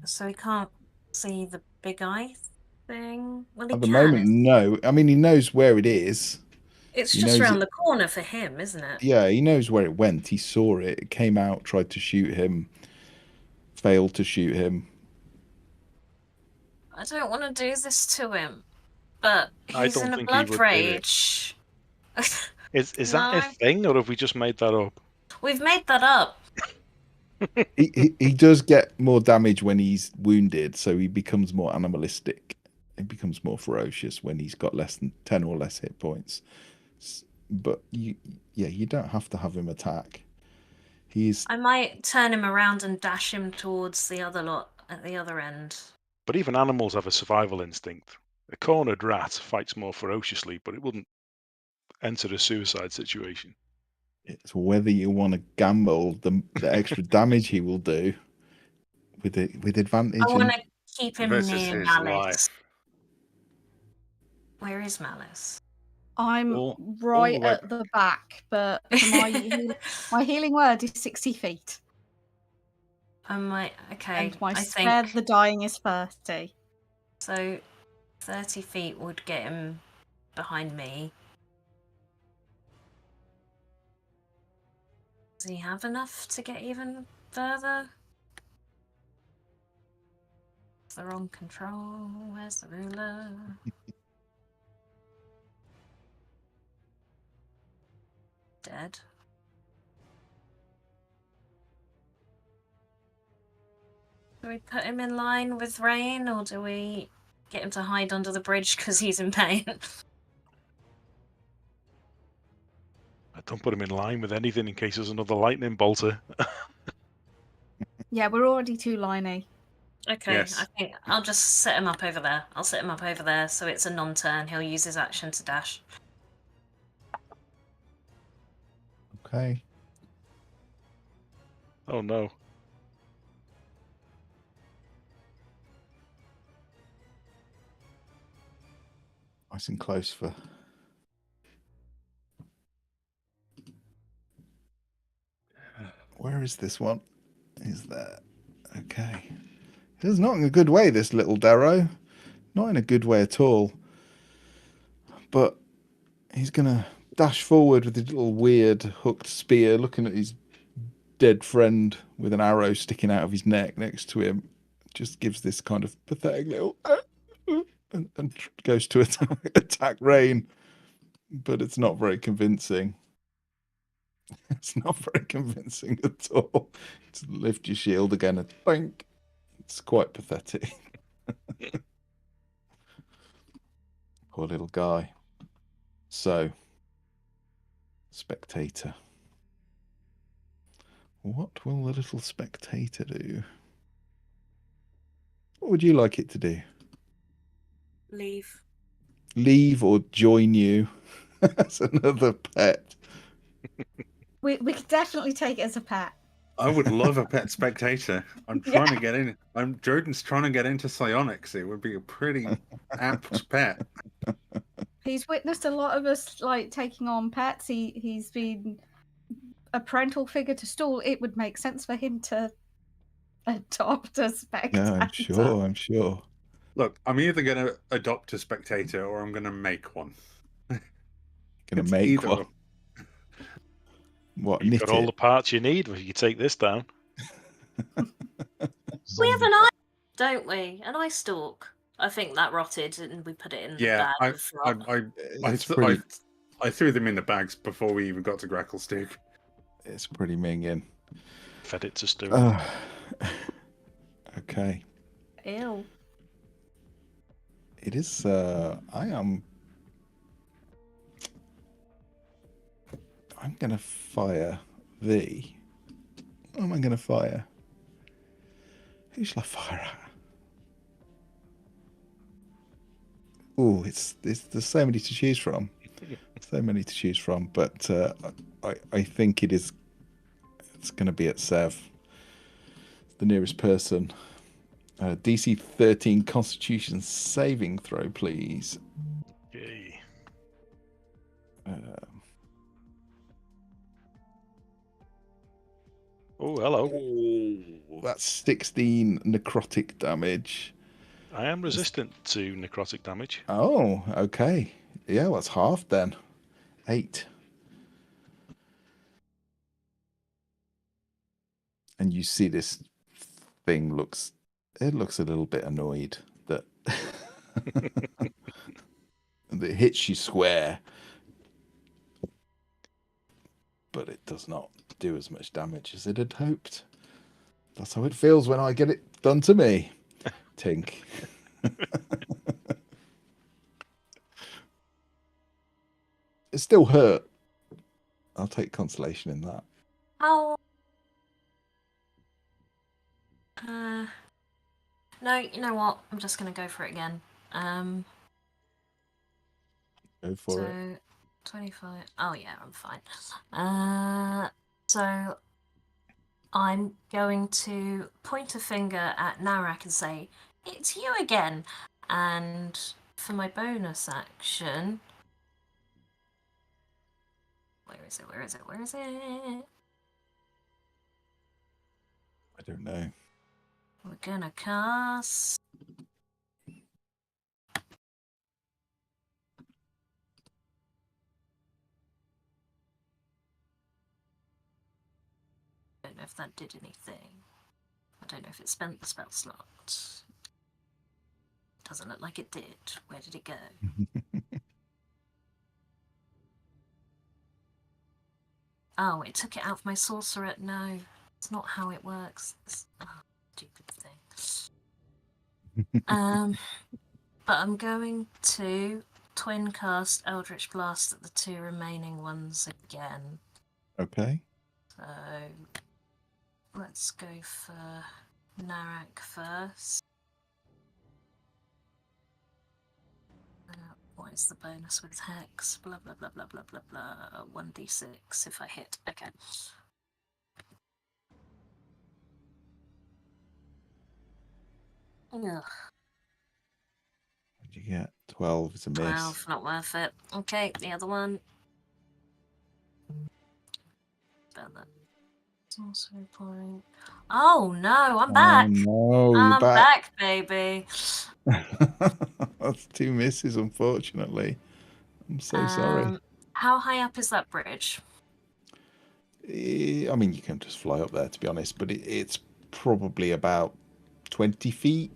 so he can't see the big eye thing. Well, he At the can. moment, no. I mean, he knows where it is. It's he just knows around it- the corner for him, isn't it? Yeah, he knows where it went. He saw it. It came out, tried to shoot him, failed to shoot him. I don't want to do this to him, but I he's don't in a think he blood would do it. rage. Is that a No. thing, or have we just made that up? We've made that up. He does get more damage when he's wounded, so he becomes more animalistic. He becomes more ferocious when he's got less than 10 or less hit points. But you don't have to have him attack. I might turn him around and dash him towards the other lot at the other end. But even animals have a survival instinct. A cornered rat fights more ferociously, but it wouldn't enter a suicide situation. It's whether you want to gamble the extra damage he will do with advantage. I want to keep him versus near his Malice. life. Where is Malice? I'm All right the way- at the back, but my healing word is 60 feet. Okay. And my I spare think the dying is 30. so. 30 feet would get him behind me. Does he have enough to get even further? It's the wrong control. Where's the ruler? Dead. Do we put him in line with Rain, or do we get him to hide under the bridge because he's in pain? I don't put him in line with anything in case there's another lightning bolter. Yeah, we're already too liney. Okay, Yes. I think I'll just set him up over there. I'll set him up over there so it's a non-turn. He'll use his action to dash. Okay. Oh no. Nice and close for. Where is this one? Is there? Okay. It's not in a good way, this little Darrow. Not in a good way at all. But he's going to dash forward with his little weird hooked spear, looking at his dead friend with an arrow sticking out of his neck next to him. Just gives this kind of pathetic little... and goes to attack Rain. But it's not very convincing. It's not very convincing at all. Just lift your shield again and bang. It's quite pathetic. Poor little guy. So, spectator. What will the little spectator do? What would you like it to do? Leave. Leave or join you as another pet? We could definitely take it as a pet. I would love a pet spectator. I'm trying to get in. Jordan's trying to get into psionics. It would be a pretty apt pet. He's witnessed a lot of us like taking on pets. He's been a parental figure to Stool. It would make sense for him to adopt a spectator. Yeah, I'm sure. Look, I'm either going to adopt a spectator or I'm going to make one. Gonna make either one. What, You've knit got all it? the parts you need if you take this down. We have an eye, don't we? An eye stalk. I think that rotted and we put it in the Yeah, bag with Rock. I threw them in the bags before we even got to Gracklstugh. It's pretty minging. Fed it to Stu. Okay. Ew. It is. I'm gonna fire thee. What am I gonna fire? Who shall I fire at? Oh, there's so many to choose from. So many to choose from, but I think it's going to be at Sev, the nearest person. DC 13 Constitution saving throw, please. Yay. Oh, hello. Oh, that's 16 necrotic damage. I am resistant to necrotic damage. Oh, okay. Yeah, well, it's half then. 8. And you see this thing looks a little bit annoyed that that hits you square, but it does not do as much damage as it had hoped. That's how it feels when I get it done to me. Tink. It still hurt. I'll take consolation in that. How? No, you know what? I'm just gonna go for it again. Go for it. 25. Oh yeah, I'm fine. So I'm going to point a finger at Narak and say, "It's you again." And for my bonus action, where is it? Where is it? Where is it? I don't know. We're gonna cast. I don't know if that did anything. I don't know if it spent the spell slot. Doesn't look like it did. Where did it go? Oh, it took it out of my sorcerer. No, it's not how it works. Stupid thing. But I'm going to twin cast Eldritch Blast at the 2 remaining ones again. Okay. So let's go for Narak first. What is the bonus with Hex? Blah, blah, blah, blah, blah, blah, blah. 1d6 if I hit. Okay. Ugh, What did you get? 12 is a miss. 12, not worth it. Okay, the other one. Spell that. Sorcery point. Oh no, I'm back. Oh no, you're I'm back, baby. That's 2 misses, unfortunately. I'm so sorry. How high up is that bridge? I mean, you can just fly up there, to be honest, but it's probably about 20 feet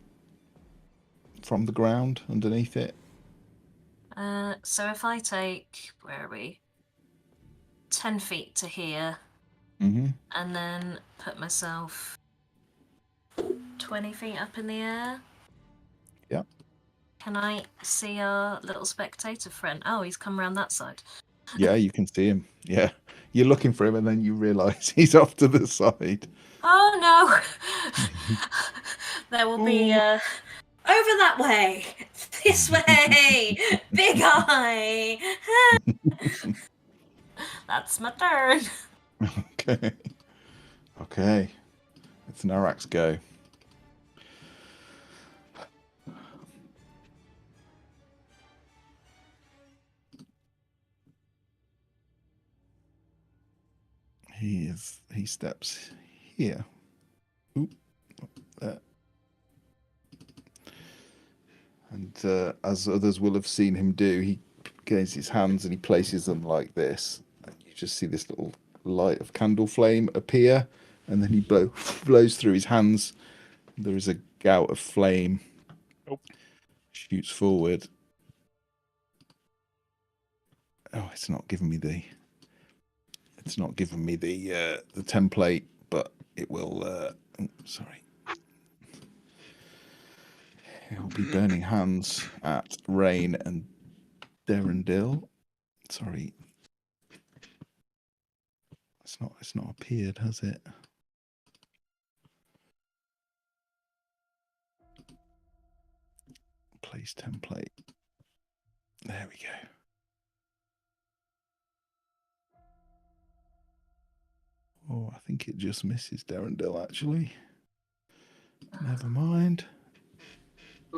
from the ground underneath it. So if I take, where are we? 10 feet to here, Mm-hmm. and then put myself 20 feet up in the air. Yep. Can I see our little spectator friend? Oh, he's come around that side. Yeah, you can see him. Yeah. You're looking for him, and then you realise he's off to the side. Oh no! There will be over that way, this way, big eye. That's my turn. Okay. Okay. It's Narak's go. He steps here. Oop. There. And as others will have seen him do, he gains his hands and he places them like this. And you just see this little light of candle flame appear, and then he blows through his hands. There is a gout of flame. Shoots forward. Oh, it's not giving me the template, but it will. Sorry. It will be burning hands at Rain and Derendil. Sorry. It's not appeared, has it? Place template. There we go. Oh, I think it just misses Derendil, actually. Never mind.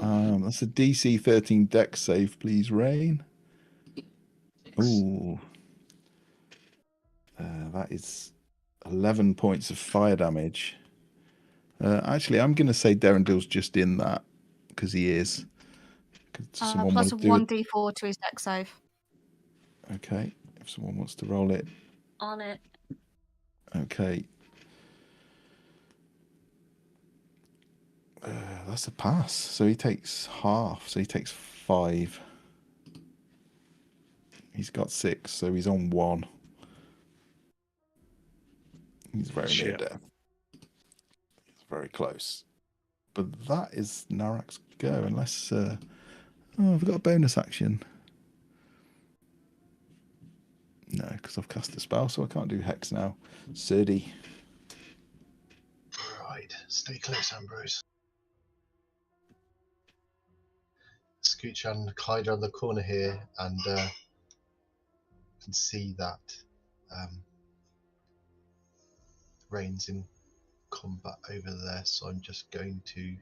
That's a DC 13 dex save, please, Rain. Ooh. That is 11 points of fire damage. Actually, I'm going to say Derendil's just in that, because he is. Someone Plus a want to do 1d4 to his dex save. Okay, if someone wants to roll it. On it. Okay. That's a pass. So he takes half. So he takes 5. He's got 6, so he's on 1. He's very near Shit. death. It's very close. But that is Narak's go, unless... oh, I've got a bonus action. No, because I've cast a spell, so I can't do Hex now. Surdy. Right, stay close, Ambrose. Scooch and Clyde around the corner here, and can see that Rain's in combat over there. So I'm just going to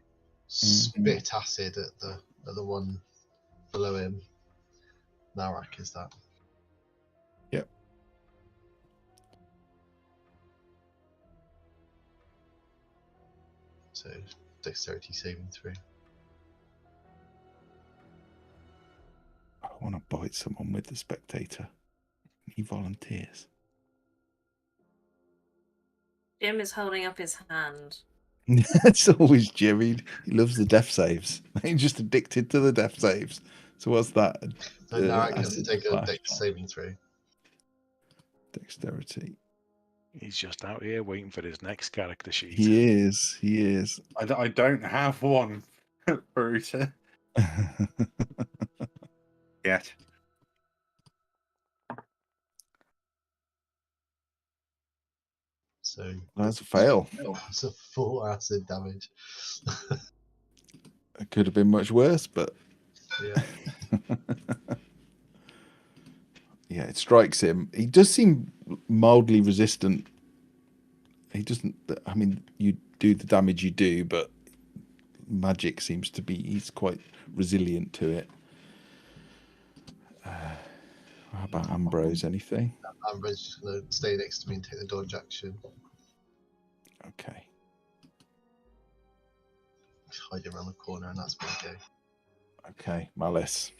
spit acid at the one below him. Narak, is that? Yep. So dexterity saving throw. I want to bite someone with the spectator. He volunteers. Jim is holding up his hand. It's always Jimmy. He loves the death saves. He's just addicted to the death saves. So what's that? So Narak has to acid take a splash. dex saving throw. Dexterity. He's just out here waiting for his next character sheet. He is. He is. I don't have one, Bruta, yet. So That's a fail. it's a 4 acid damage. It could have been much worse, but Yeah. yeah, it strikes him. He does seem mildly resistant. He doesn't. I mean, you do the damage you do, but magic seems to be. He's quite resilient to it. How about Ambrose? Anything? Ambrose is just going to stay next to me and take the dodge action. Okay. Hide around the corner, and that's my go. Okay, Malice.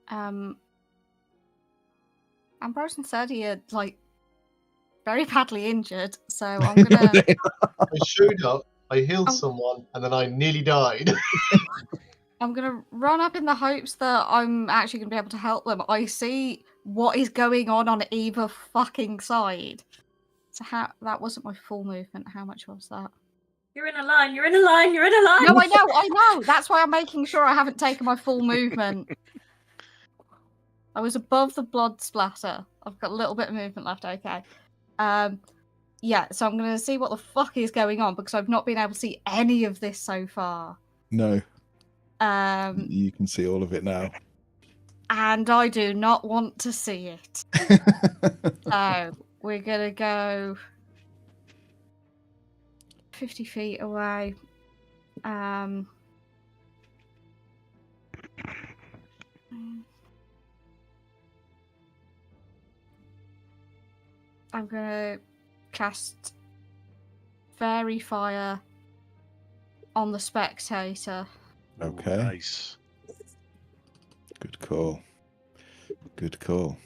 Ambrose and Sadie are like very badly injured, so I'm gonna. I showed up, I healed someone, and then I nearly died. I'm gonna run up in the hopes that I'm actually gonna be able to help them. I see what is going on either fucking side. So that wasn't my full movement. How much was that? You're in a line, you're in a line, you're in a line! No, I know. That's why I'm making sure I haven't taken my full movement. I was above the blood splatter. I've got a little bit of movement left, okay. Yeah, so I'm going to see what the fuck is going on because I've not been able to see any of this so far. No. Um, You can see all of it now. And I do not want to see it. So we're going to go 50 feet away. I'm going to cast Fairy Fire on the spectator. Okay. Nice. Good call. Good call.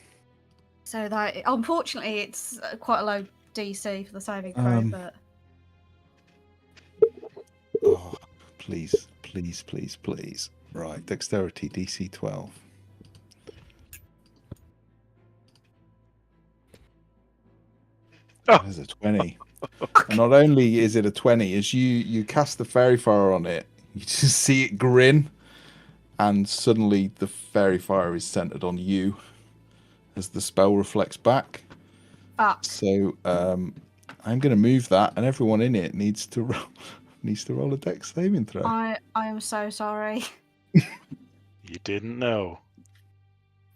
So that, unfortunately, it's quite a low DC for the saving throw, but... Oh, please, please, please, please. Right, dexterity, DC 12. There's a 20. And not only is it a 20, as you cast the fairy fire on it, you just see it grin, and suddenly the fairy fire is centered on you as the spell reflects back. So I'm going to move that, and everyone in it needs to roll a dex saving throw. I am so sorry. You didn't know.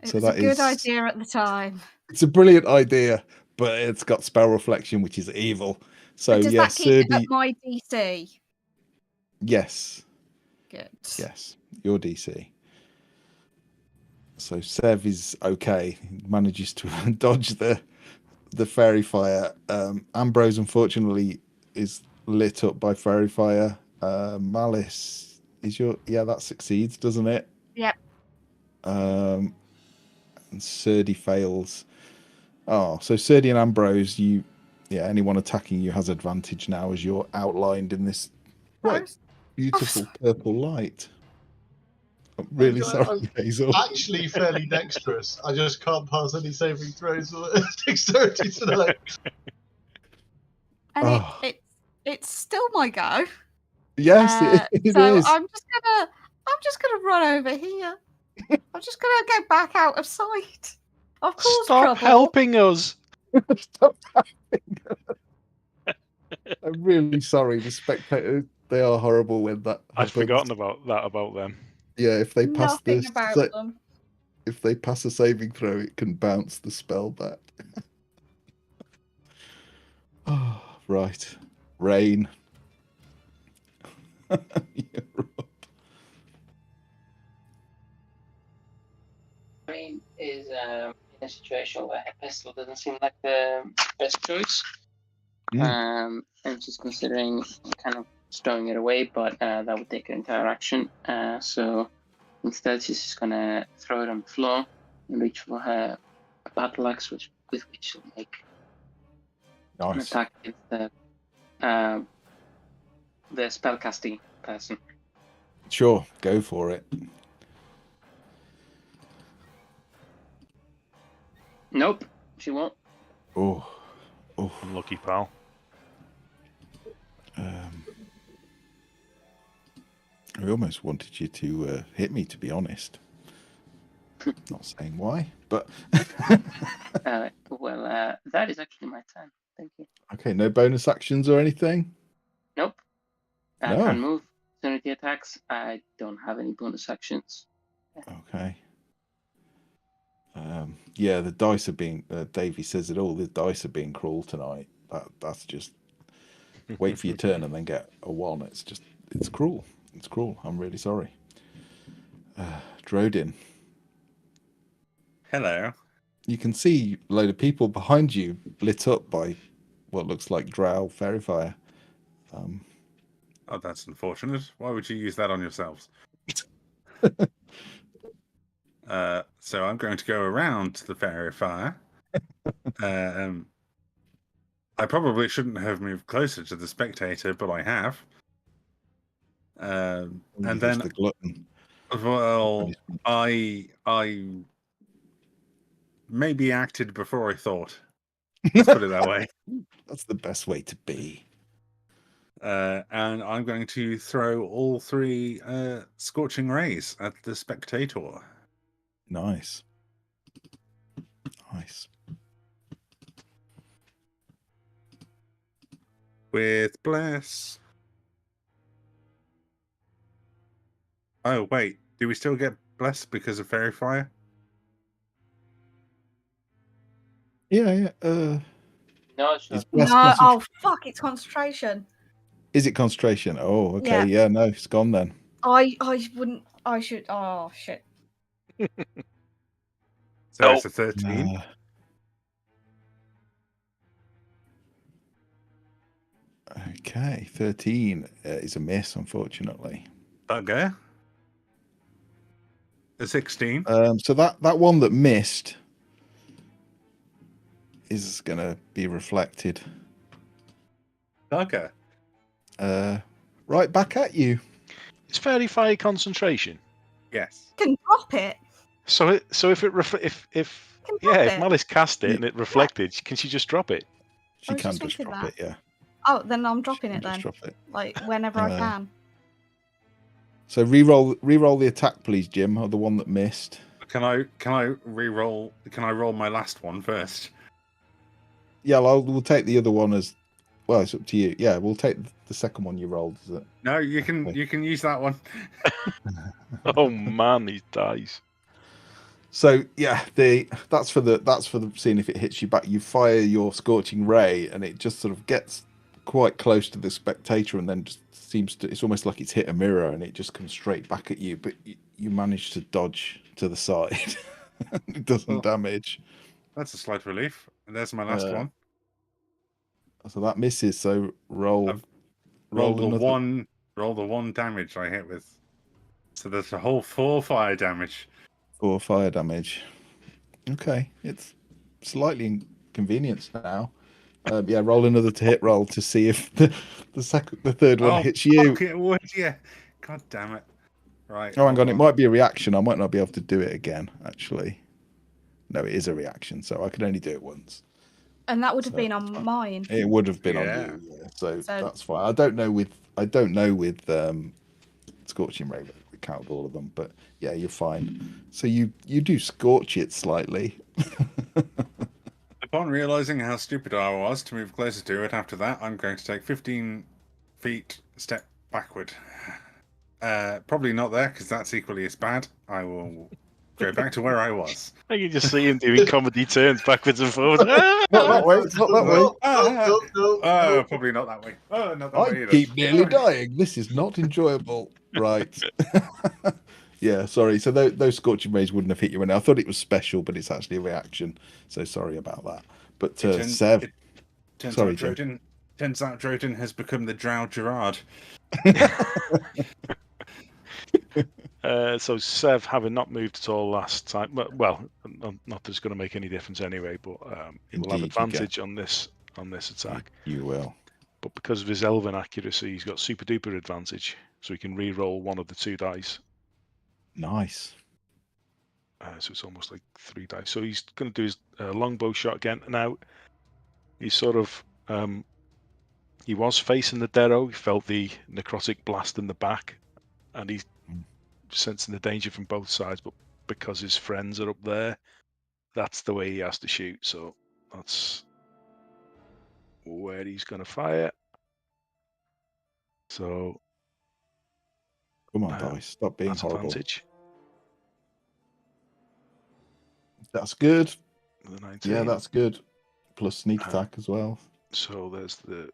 It So was that a good is- idea at the time. It's a brilliant idea, but it's got spell reflection, which is evil. So Does yes, that keep it Serdi, at my DC? yes, Good. yes, your DC. So Sev is okay. He manages to dodge the fairy fire. Ambrose, unfortunately, is lit up by fairy fire. Malice is that succeeds, doesn't it? Yep. And Serdi fails. Oh, so Serdi and Ambrose, anyone attacking you has advantage now as you're outlined in this quite Rose. beautiful purple light. I'm really sorry, Hazel. Actually fairly dexterous. I just can't pass any saving throws or dexterity tonight. And Oh. it's still my go. Yes, it so is. I'm just gonna run over here. I'm just gonna go back out of sight. Of course, Stop trouble. helping us. Stop laughing. I'm really sorry. The spectators, they are horrible when that I'd happens. forgotten about them. Yeah, if they pass Nothing about them. if they pass a saving throw, it can bounce the spell back. Oh, right. Rain. You're up. Rain is in a situation where her pistol doesn't seem like the best choice. And she's considering kind of throwing it away, but that would take her entire action. So instead, she's just gonna throw it on the floor and reach for her battle axe, with which she'll make an Nice. attack against the spellcasting person. Sure, go for it. Nope, she won't. Oh. Unlucky pal. I almost wanted you to hit me, to be honest. Not saying why, but That is actually my turn. Thank you. okay. No bonus actions or anything. Nope. I No. can't move. Opportunity attacks. I don't have any bonus actions. Okay. Yeah, the dice are being. Davey says it all. The dice are being cruel tonight. That's just wait for your turn and then get a 1. It's cruel. It's cruel. I'm really sorry. Drodin. Hello. You can see a load of people behind you lit up by what looks like drow fairy fire. Oh, that's unfortunate. Why would you use that on yourselves? So I'm going to go around the fairy fire. I probably shouldn't have moved closer to the spectator, but I have. And then the glutton. Well, I maybe acted before I thought. Let's put it that way. That's the best way to be. And I'm going to throw all 3 scorching rays at the spectator. Nice. Nice. With bless. Oh wait, do we still get blessed because of fairy fire? Yeah. No, it's Is not. bless No, concentration? oh fuck! It's concentration. Is it concentration? Oh, okay. Yeah. Yeah, no, it's gone then. I wouldn't. I should. Oh shit. So it's a 13. Okay, 13 is a miss, unfortunately. Bugger. A 16. So that one that missed is going to be reflected. Bugger. Right back at you. It's fairy fire concentration. Yes. You can drop it. So if if Malice cast it and it reflected, can she just drop it? She I was can just just thinking drop that. it, yeah. Oh, then I'm dropping She it can then. just drop it. Like whenever I can. So re-roll the attack, please, Jim, or the one that missed. Can I re-roll? Can I roll my last one first? Yeah, we'll take the other one as Well, it's up to you. Yeah, we'll take the second one you rolled. Is it? No, you can use that one. Oh man, he dies. So yeah, that's for the seeing if it hits you back. You fire your scorching ray, and it just sort of gets quite close to the spectator, and then just seems to. It's almost like it's hit a mirror, and it just comes straight back at you. But you manage to dodge to the side. It doesn't damage. That's a slight relief. And there's my last one. So that misses. So roll the another. Roll the one damage I hit with. So there's a whole 4 fire damage. 4 fire damage. Okay, it's slightly inconvenienced now. Yeah, roll another to hit roll to see if the third one hits you. Fuck, it would, yeah. God damn it. Right. Oh, hang on, it might be a reaction. I might not be able to do it again, actually. No, it is a reaction, so I can only do it once. And that would have been on mine. It would have been on you, yeah. So that's fine. I don't know with Scorching Ray, we count all of them, but yeah, you're fine. So you do scorch it slightly. Upon realizing how stupid I was to move closer to it after that, I'm going to take 15 feet step backward. Probably not there, because that's equally as bad. I will go back to where I was. I can just see him doing comedy turns backwards and forwards. Not that way. Not that way. Probably not that way. Oh, not that way I either. keep nearly dying. This is not enjoyable. Right. Yeah, sorry. So those scorching rays wouldn't have hit you. And I thought it was special, but it's actually a reaction. So sorry about that. But Sev, turns sorry, out Drodin has become the Drow Gerard. So Sev, having not moved at all last time, well, not that it's going to make any difference anyway, but he will have advantage on this attack. You will. But because of his elven accuracy, he's got super duper advantage, so he can re-roll one of the 2 dice. Nice. So it's almost like 3 dice. So he's going to do his longbow shot again. Now, he's sort of he was facing the Derro. He felt the necrotic blast in the back, and he's sensing the danger from both sides. But because his friends are up there, that's the way he has to shoot. So that's where he's going to fire. So come on, dice, stop being horrible. Advantage. That's good. The 19. Yeah, that's good. Plus sneak attack as well. So there's the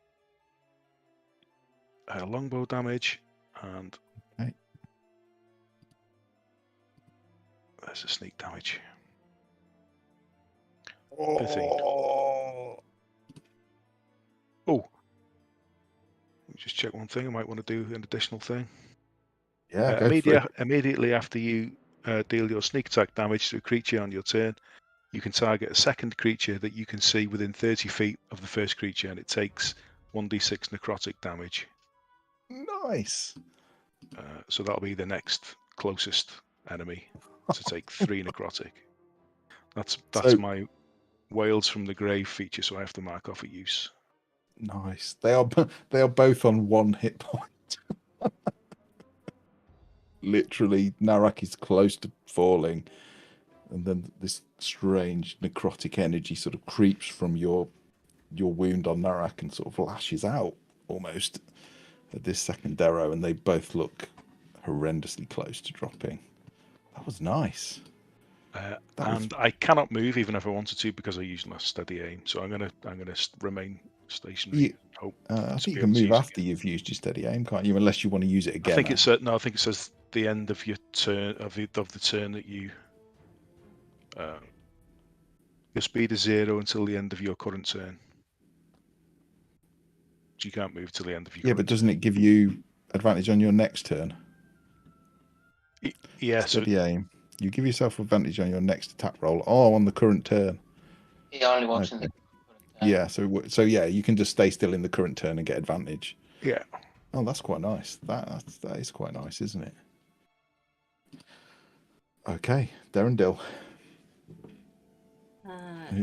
longbow damage, and there's the sneak damage. 13. Oh, let me just check one thing. I might want to do an additional thing. Yeah, immediately after you deal your sneak attack damage to a creature on your turn, you can target a second creature that you can see within 30 feet of the first creature, and it takes 1d6 necrotic damage. Nice. So that'll be the next closest enemy to take 3 necrotic. That's my Whales from the Grave feature, so I have to mark off a use. Nice. They are both on 1 hit point. Literally, Narak is close to falling, and then this strange necrotic energy sort of creeps from your wound on Narak and sort of lashes out almost at this second Derro, and they both look horrendously close to dropping. That was nice. I cannot move even if I wanted to because I use my steady aim. So I'm gonna remain stationary. I think you can move after you've used your steady aim, can't you? Unless you want to use it again. I think it says the end of your turn of the turn that you. Your speed is 0 until the end of your current turn. So you can't move till the end of your. Yeah, but doesn't it give you advantage on your next turn? Yeah. Steady aim. You give yourself advantage on your next attack roll. Oh, on the current turn. It only works in the current turn. Yeah, so yeah, you can just stay still in the current turn and get advantage. Yeah. Oh, that's quite nice. That is quite nice, isn't it? Okay, Derendil.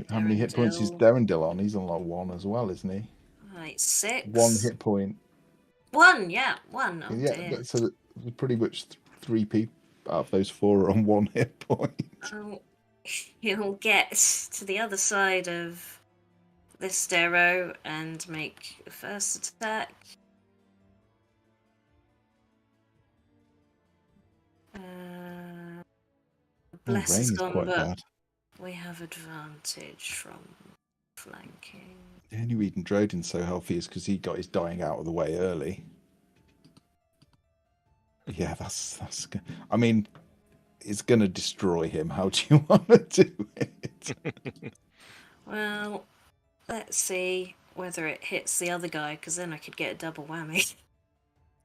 How many hit points is Derendil on? He's on like 1 as well, isn't he? Right, 6. 1 hit point. 1, yeah, 1. Oh, yeah, dear. so pretty much 3 people out of those 4 are on 1 hit point. He'll get to the other side of this arrow and make the first attack. Bless rain is is gone, quite but bad. we have advantage from flanking. The only reason Drodin's so healthy is because he got his dying out of the way early. Yeah, that's good. I mean, it's going to destroy him. How do you want to do it? Well, let's see whether it hits the other guy, because then I could get a double whammy.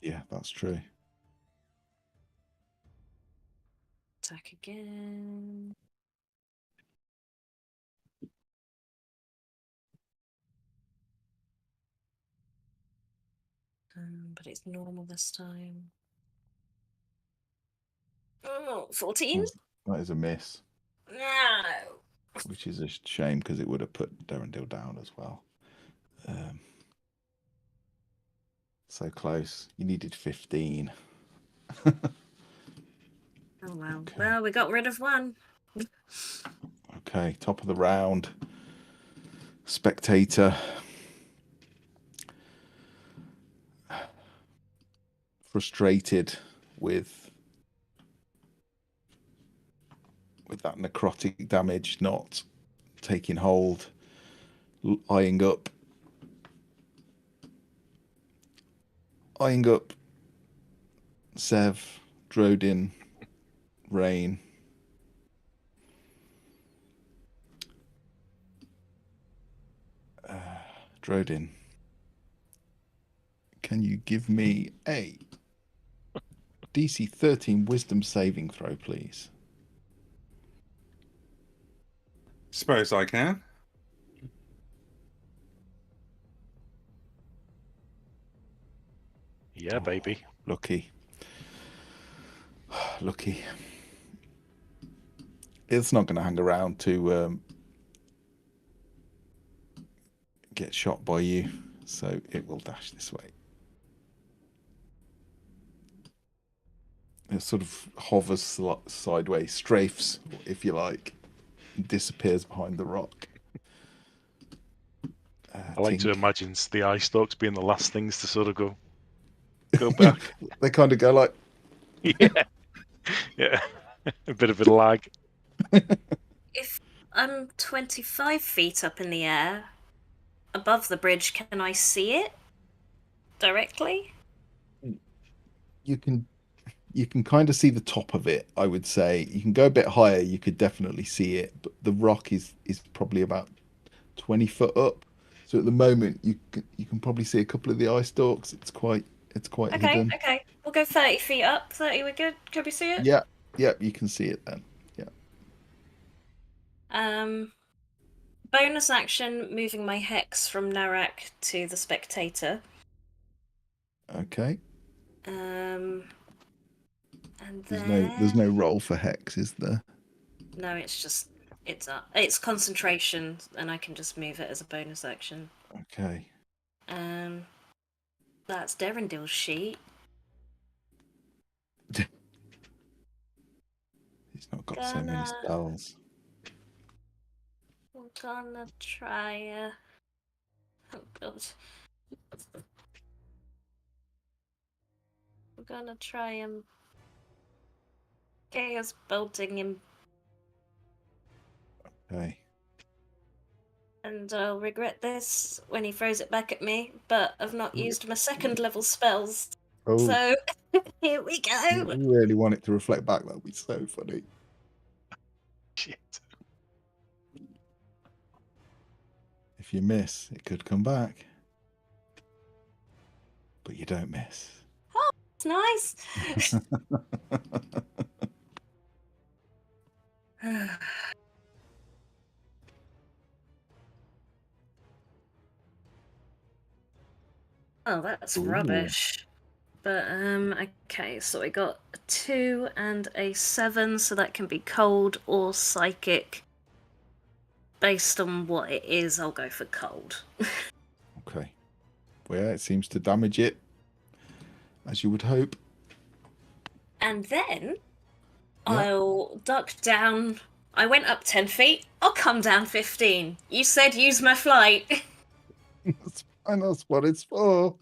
Yeah, that's true. Attack again. But it's normal this time. Oh, 14? That is a miss, No! which is a shame because it would have put Durandil down as well. So close. You needed 15. Oh well. Okay. Well, we got rid of one. Okay, top of the round. Spectator. Frustrated with that necrotic damage not taking hold, eyeing up Sev, Drodin, Rain. Drodin, can you give me a DC 13 Wisdom saving throw, please? Suppose I can. Yeah, baby. Lucky. Lucky. It's not going to hang around to get shot by you, so it will dash this way. It sort of hovers sideways, strafes, if you like, and disappears behind the rock. I like to Tink. imagine the eye stalks being the last things to sort of go back. They kind of go like, Yeah. Yeah. A bit of a lag. If I'm 25 feet up in the air, above the bridge, can I see it directly? you can kind of see the top of it. I would say you can go a bit higher. You could definitely see it, but the rock is probably about 20 foot up. So at the moment, you can probably see a couple of the eye stalks. It's quite Okay, hidden. okay. We'll go 30 feet up. 30, we're good? Can we see it? Yeah, you can see it then. Yeah. Bonus action, moving my hex from Narak to the spectator. Okay. And There's then... no roll for hex, is there? No, it's concentration, and I can just move it as a bonus action. Okay. That's Derendil's sheet. He's not got so many spells. I'm gonna try oh god. I'm gonna try and chaos bolting him, Okay. and I'll regret this when he throws it back at me, but I've not used my second level spells. Oh, So here we I go. really want it to reflect back. That would be so funny. Shit. If you miss, it could come back. But you don't miss. Oh, it's nice. Oh, that's Ooh. rubbish. But okay, so I got a 2 and a 7, so that can be cold or psychic. Based on what it is, I'll go for cold. Okay. Well, yeah, it seems to damage it, as you would hope. And then Yeah. I'll duck down I went up 10 feet. I'll come down 15. You said use my flight. That's fine. That's what it's for.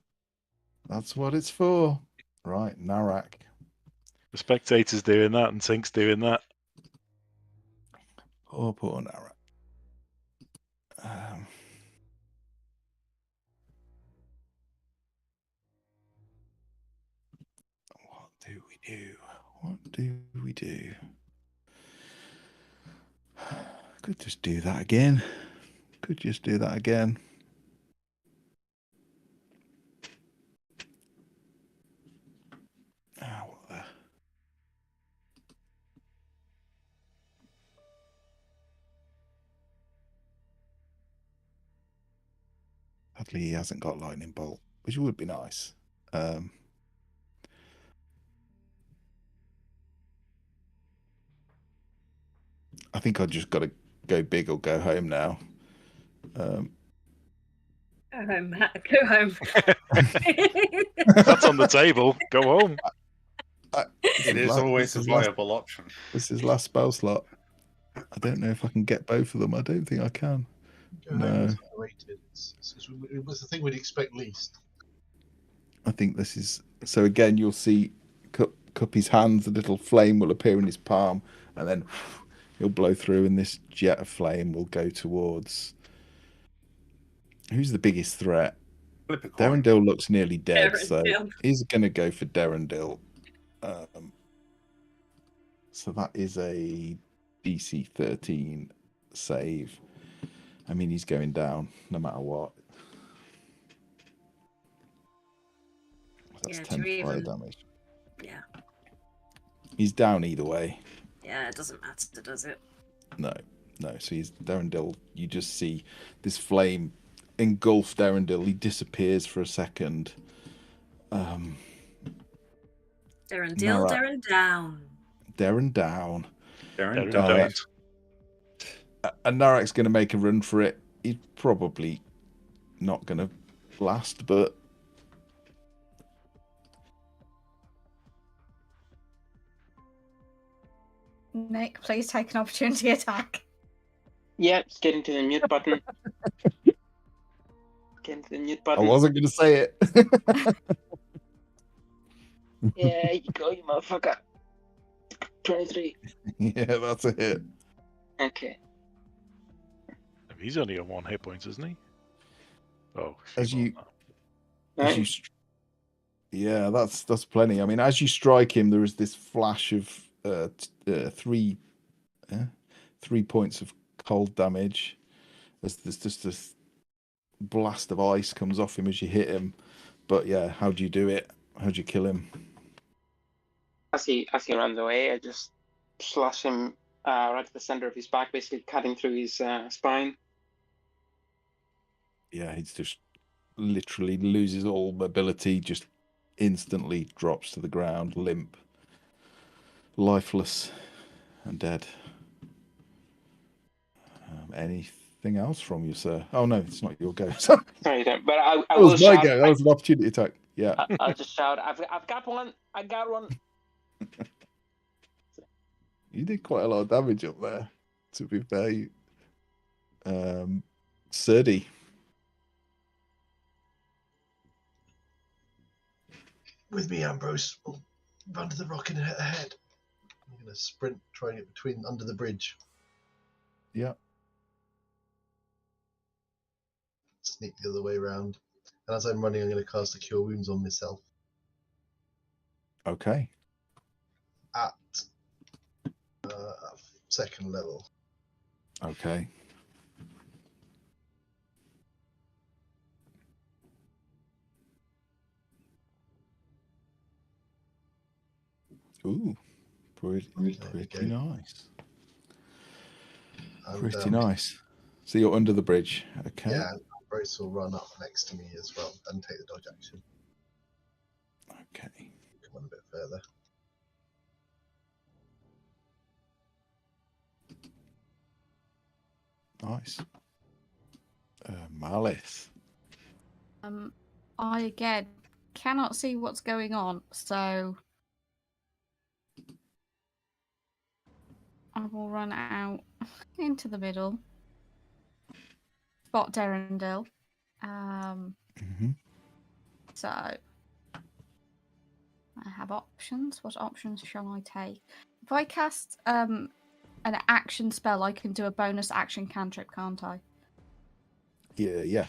That's what it's for. Right, Narak. The spectator's doing that and Sink's doing that. Poor Narak. What do we do? What do we do? Could just do that again. Could just do that again. Oh, sadly, he hasn't got lightning bolt, which would be nice. I think I've just got to go big or go home now. Go home, Matt. Go home. That's on the table. Go home. It is always a viable option. This is last spell slot. I don't know if I can get both of them. I don't think I can. No. It was the thing we'd expect least. I think this is... So again, you'll see Cuppy's hands, a little flame will appear in his palm, and then he'll blow through, and this jet of flame will go towards... Who's the biggest threat? Derendil looks nearly dead, so he's going to go for Derendil. So that is a DC 13 save. I mean, he's going down no matter what. That's 10 fire damage. Yeah. He's down either way. Yeah, it doesn't matter, does it? No. So he's Derendil. You just see this flame engulf Derendil. He disappears for a second. Derendil, Narak. Deren down. And Narak's going to make a run for it. He's probably not going to last, but... Nick, please take an opportunity attack. Yeah, just get into the mute button. Get into the mute button. I wasn't going to say it. Yeah, you go, you motherfucker. 23. Yeah, that's a hit. Okay. He's only on 1 hit point, isn't he? Oh, yeah, that's plenty. I mean, as you strike him, there is this flash of 3 points of cold damage. There's just this blast of ice comes off him as you hit him. But yeah, how do you do it? How do you kill him? As he runs away, I just slash him right at the center of his back, basically cutting through his spine. Yeah, he's just literally loses all mobility, just instantly drops to the ground, limp, lifeless, and dead. Anything else from you, sir? Oh no, it's not your go. Sorry, but I that will was my shout. go. That was an opportunity attack. Yeah. I'll just shout. I've got one. I got one. You did quite a lot of damage up there. To be fair, Surdy. With me, Ambrose. We'll run to the rock and ahead. I'm going to sprint, trying it under the bridge. Yeah. Sneak the other way around. And as I'm running, I'm going to cast a Cure Wounds on myself. Okay. At 2nd level. Okay. Ooh, pretty nice. And, pretty nice. So you're under the bridge. Okay. Yeah, Ambrose will run up next to me as well and take the dodge action. Okay. Come on a bit further. Nice. Malice. I again cannot see what's going on, so I will run out into the middle. Spot Derendil. So I have options. What options shall I take? If I cast an action spell, I can do a bonus action cantrip, can't I? Yeah.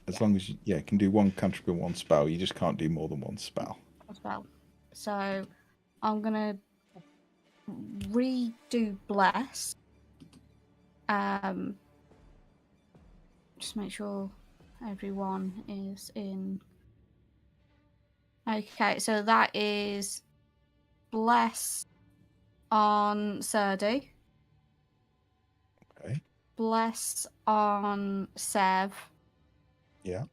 As long as you can do one cantrip and one spell. You just can't do more than one spell. So I'm gonna redo bless. Just make sure everyone is in. Okay, so that is bless on Serdi. Okay. Bless on Sev. Yeah.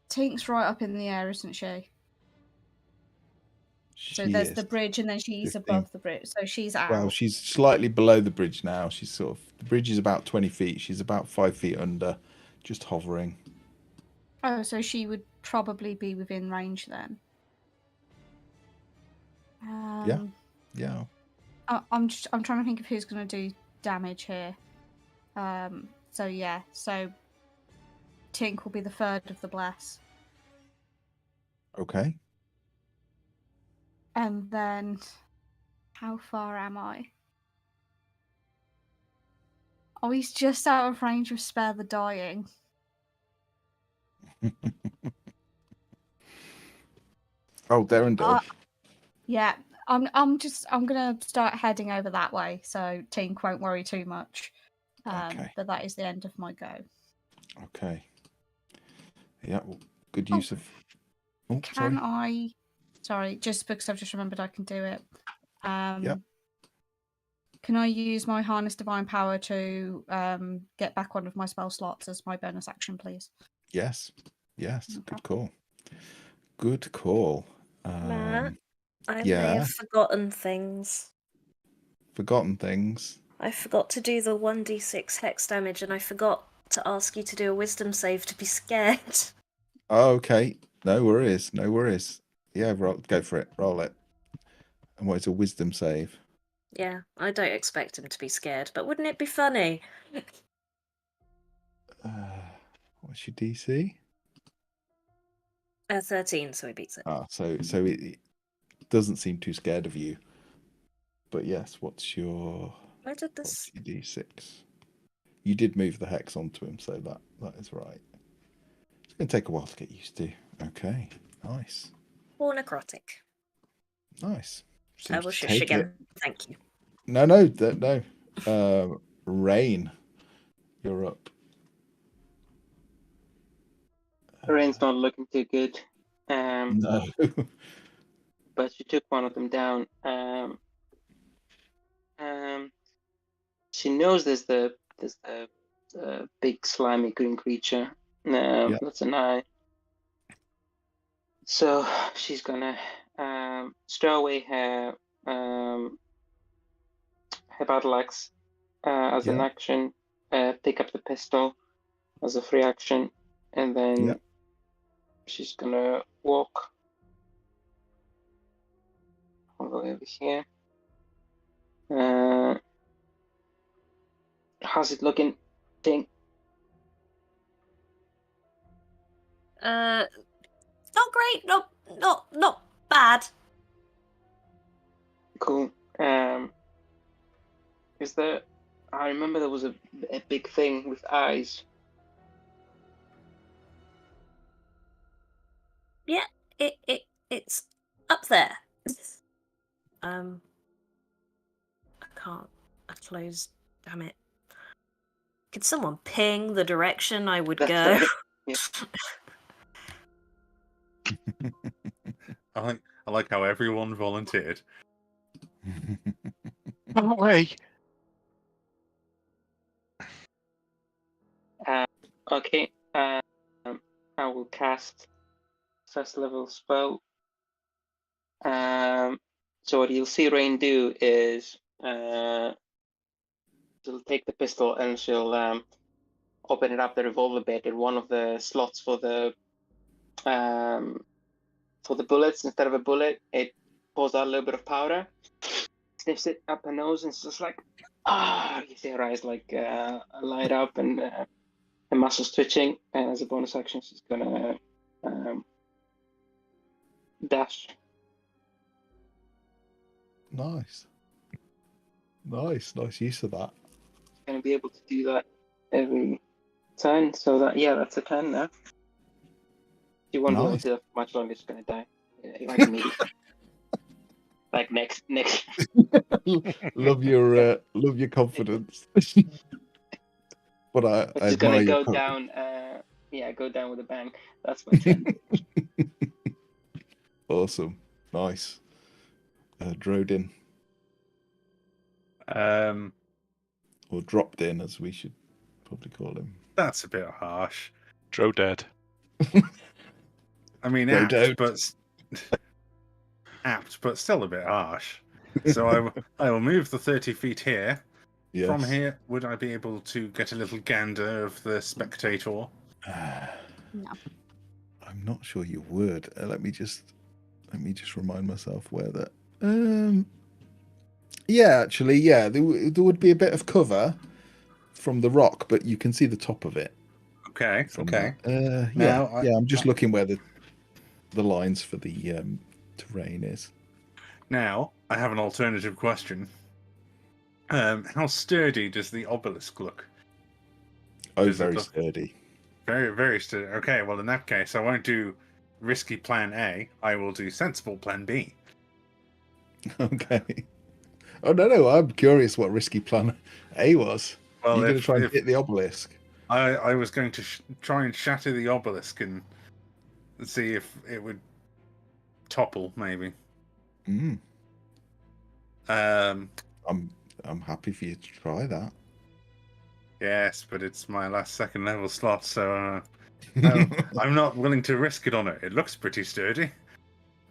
Tink's right up in the air, isn't she? So She there's is. the bridge, and then she's 15. above the bridge. So she's out. Well, she's slightly below the bridge now. She's the bridge is about 20 feet. She's about 5 feet under, just hovering. Oh, so she would probably be within range then. Yeah. I'm trying to think of who's going to do damage here. So Tink will be the third of the bless. Okay. And then, how far am I? Oh, he's just out of range of Spare the Dying. Oh, Derendil. Yeah, I'm gonna start heading over that way, so Tink won't worry too much. Okay. But that is the end of my go. Okay. Yeah, well, good use of. Oh, Can I? Sorry, just because I've just remembered I can do it. Yep. Can I use my Harness Divine Power to get back one of my spell slots as my bonus action, please? Yes. Yes. Okay. Good call. Good call. Matt, I may yeah. have forgotten things. Forgotten things. I forgot to do the 1d6 hex damage, and I forgot to ask you to do a wisdom save to be scared. Oh, okay. No worries. No worries. Yeah, go for it. Roll it. And what is a wisdom save? Yeah, I don't expect him to be scared, but wouldn't it be funny? What's your DC? 13, so he beats it. So it doesn't seem too scared of you. But yes, what's your D6? You did move the hex onto him, so that is right. It's going to take a while to get used to. Okay, nice. Or necrotic. Nice. I will shush again. Thank you. No. Rain, you're up. Rain's not looking too good. No. But she took one of them down. She knows there's the big slimy green creature. That's an eye. So she's gonna stow away her battle axe as an action, pick up the pistol as a free action, and then she's gonna walk all the way over here. How's it looking, Tink? Not great. Not bad. Cool. Is there? I remember there was a big thing with eyes. Yeah, it's up there. I can't. I closed. Damn it. Could someone ping the direction I would go? Yeah. I like how everyone volunteered. Come away. Okay. I will cast first level spell. So what you'll see Rain do is she'll take the pistol and she'll open it up the revolver bit in one of the slots for the bullets. Instead of a bullet, it pours out a little bit of powder. sniffs it up her nose, and it's just like, you see her eyes like light up, and her muscles twitching. And as a bonus action, she's gonna dash. Nice use of that. Gonna be able to do that every turn. So that's a turn now. She won't be able to do that for much longer. She's gonna die. Like immediately. Like next. love your confidence. But She's gonna go down. Go down with a bang. That's my turn. Awesome, nice. Drodin. Or dropped in, as we should probably call him. That's a bit harsh. Dro dead. I mean, apt, but still a bit harsh. So I will move the 30 feet here. Yes. From here, would I be able to get a little gander of the spectator? No. I'm not sure you would. Let me just remind myself where that. There would be a bit of cover from the rock, but you can see the top of it. Okay. I'm just looking where the lines for the terrain is. Now, I have an alternative question. How sturdy does the obelisk look? Oh, very sturdy. Very, very sturdy. Okay, well, in that case, I won't do risky plan A. I will do sensible plan B. Okay. Oh, no, I'm curious what risky plan A was. Well, you're going to try and hit the obelisk? I was going to try and shatter the obelisk and see if it would topple, maybe. I'm happy for you to try that. Yes, but it's my last second level slot, so I'm not willing to risk it on it. It looks pretty sturdy.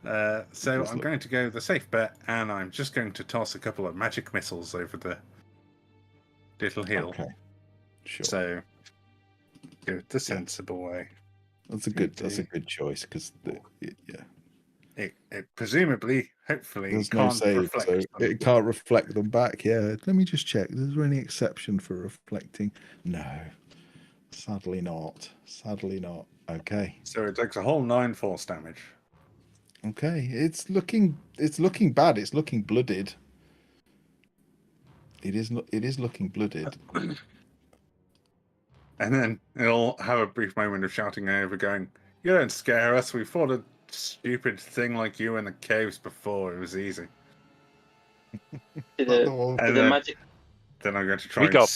So I'm going to go the safe bet, and I'm just going to toss a couple of magic missiles over the little hill. Okay, sure. So go the sensible way. That's a good choice, because it presumably, hopefully, there's can't no save, reflect so them. it can't reflect them back. Yeah, let me just check. Is there any exception for reflecting? No, sadly not. Okay. So it takes a whole 9 force damage. Okay, it's looking bad. It's looking blooded. It is looking blooded. And then it'll have a brief moment of shouting over, going, "You don't scare us. We fought a stupid thing like you in the caves before. It was easy." The magic. Then I'm going to try and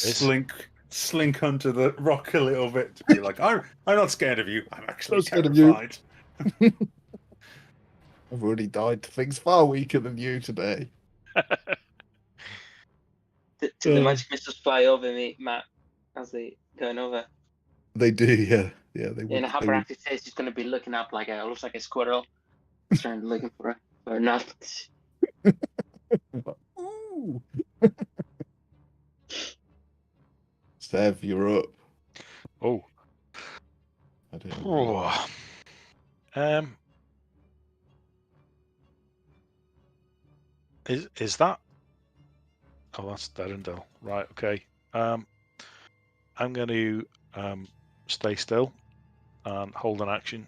slink onto the rock a little bit to be like, I'm not scared of you. I'm actually terrified. I've already died to things far weaker than you today. The magic missiles fly over me, Matt, as they going over. They do, yeah. They would. In a hyperactive state, she's going to be looking up like looks like a squirrel, trying to looking for a nut. Ooh. Sev, you're up. Oh. I don't know. Is that? Oh, that's Derendil. Right. Okay. I'm going to stay still and hold an action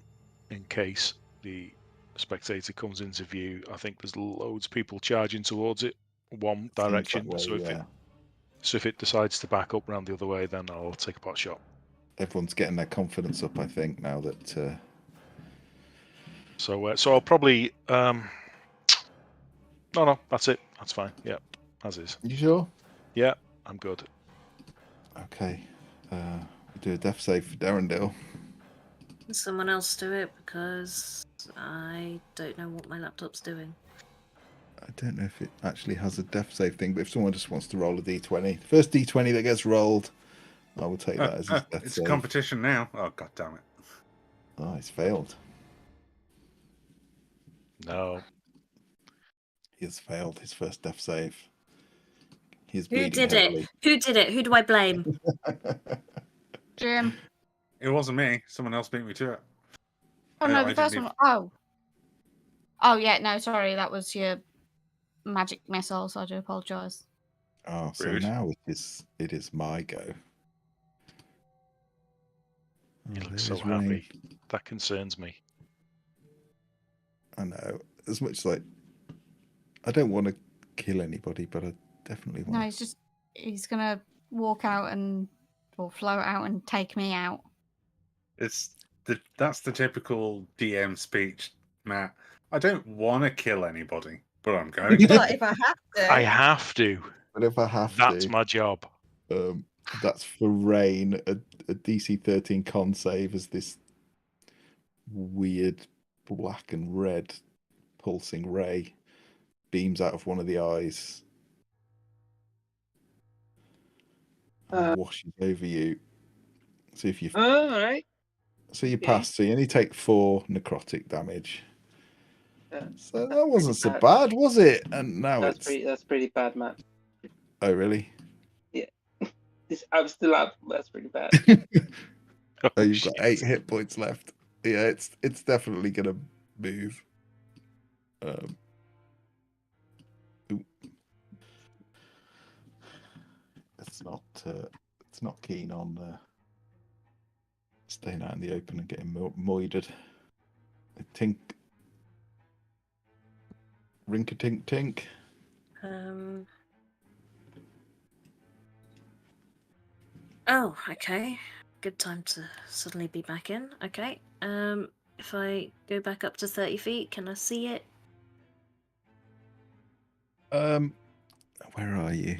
in case the spectator comes into view. I think there's loads of people charging towards it, one direction. Way, so if it decides to back up round the other way, then I'll take a pot shot. Everyone's getting their confidence up, I think, now that. So I'll probably. No, that's it. That's fine. Yeah, as is. You sure? Yeah, I'm good. Okay. We'll do a death save for Derendil. Can someone else do it, because I don't know what my laptop's doing. I don't know if it actually has a death save thing, but if someone just wants to roll a d20, the first d20 that gets rolled, I will take that as his death it's save. a competition now. Oh, god damn it. Oh, he's failed. No. He has failed his first death save. He's Who did it? Who did it? Who do I blame? Jim. It wasn't me. Someone else beat me to it. Oh, no, the first one. Oh, yeah, no, sorry. That was your magic missile, so I do apologise. Oh, so Rude. now it is my go. You Oh, look there so is rain. happy. That concerns me. I know. As much like I don't want to kill anybody, but I definitely No, want. he's gonna walk out or float out and take me out. That's the typical DM speech, Matt. I don't want to kill anybody, but I'm going to. But if I have to, I have to. But if I have That's to, my job. that's for rain. A DC 13 con save as this weird black and red pulsing ray beams out of one of the eyes and washes over you. So if you All right. so you okay. pass, so you only take 4 necrotic damage. Yeah. So that wasn't so bad. bad, was it? And now That's pretty bad, Matt. Oh really? I'm still up. That's pretty bad. Oh, you've got shit. 8 hit points left. Yeah, it's definitely gonna move. Ooh. It's not keen on staying out in the open and getting moided. Tink, rinka tink. Oh, okay. Good time to suddenly be back in. Okay. If I go back up to 30 feet, can I see it? Where are you?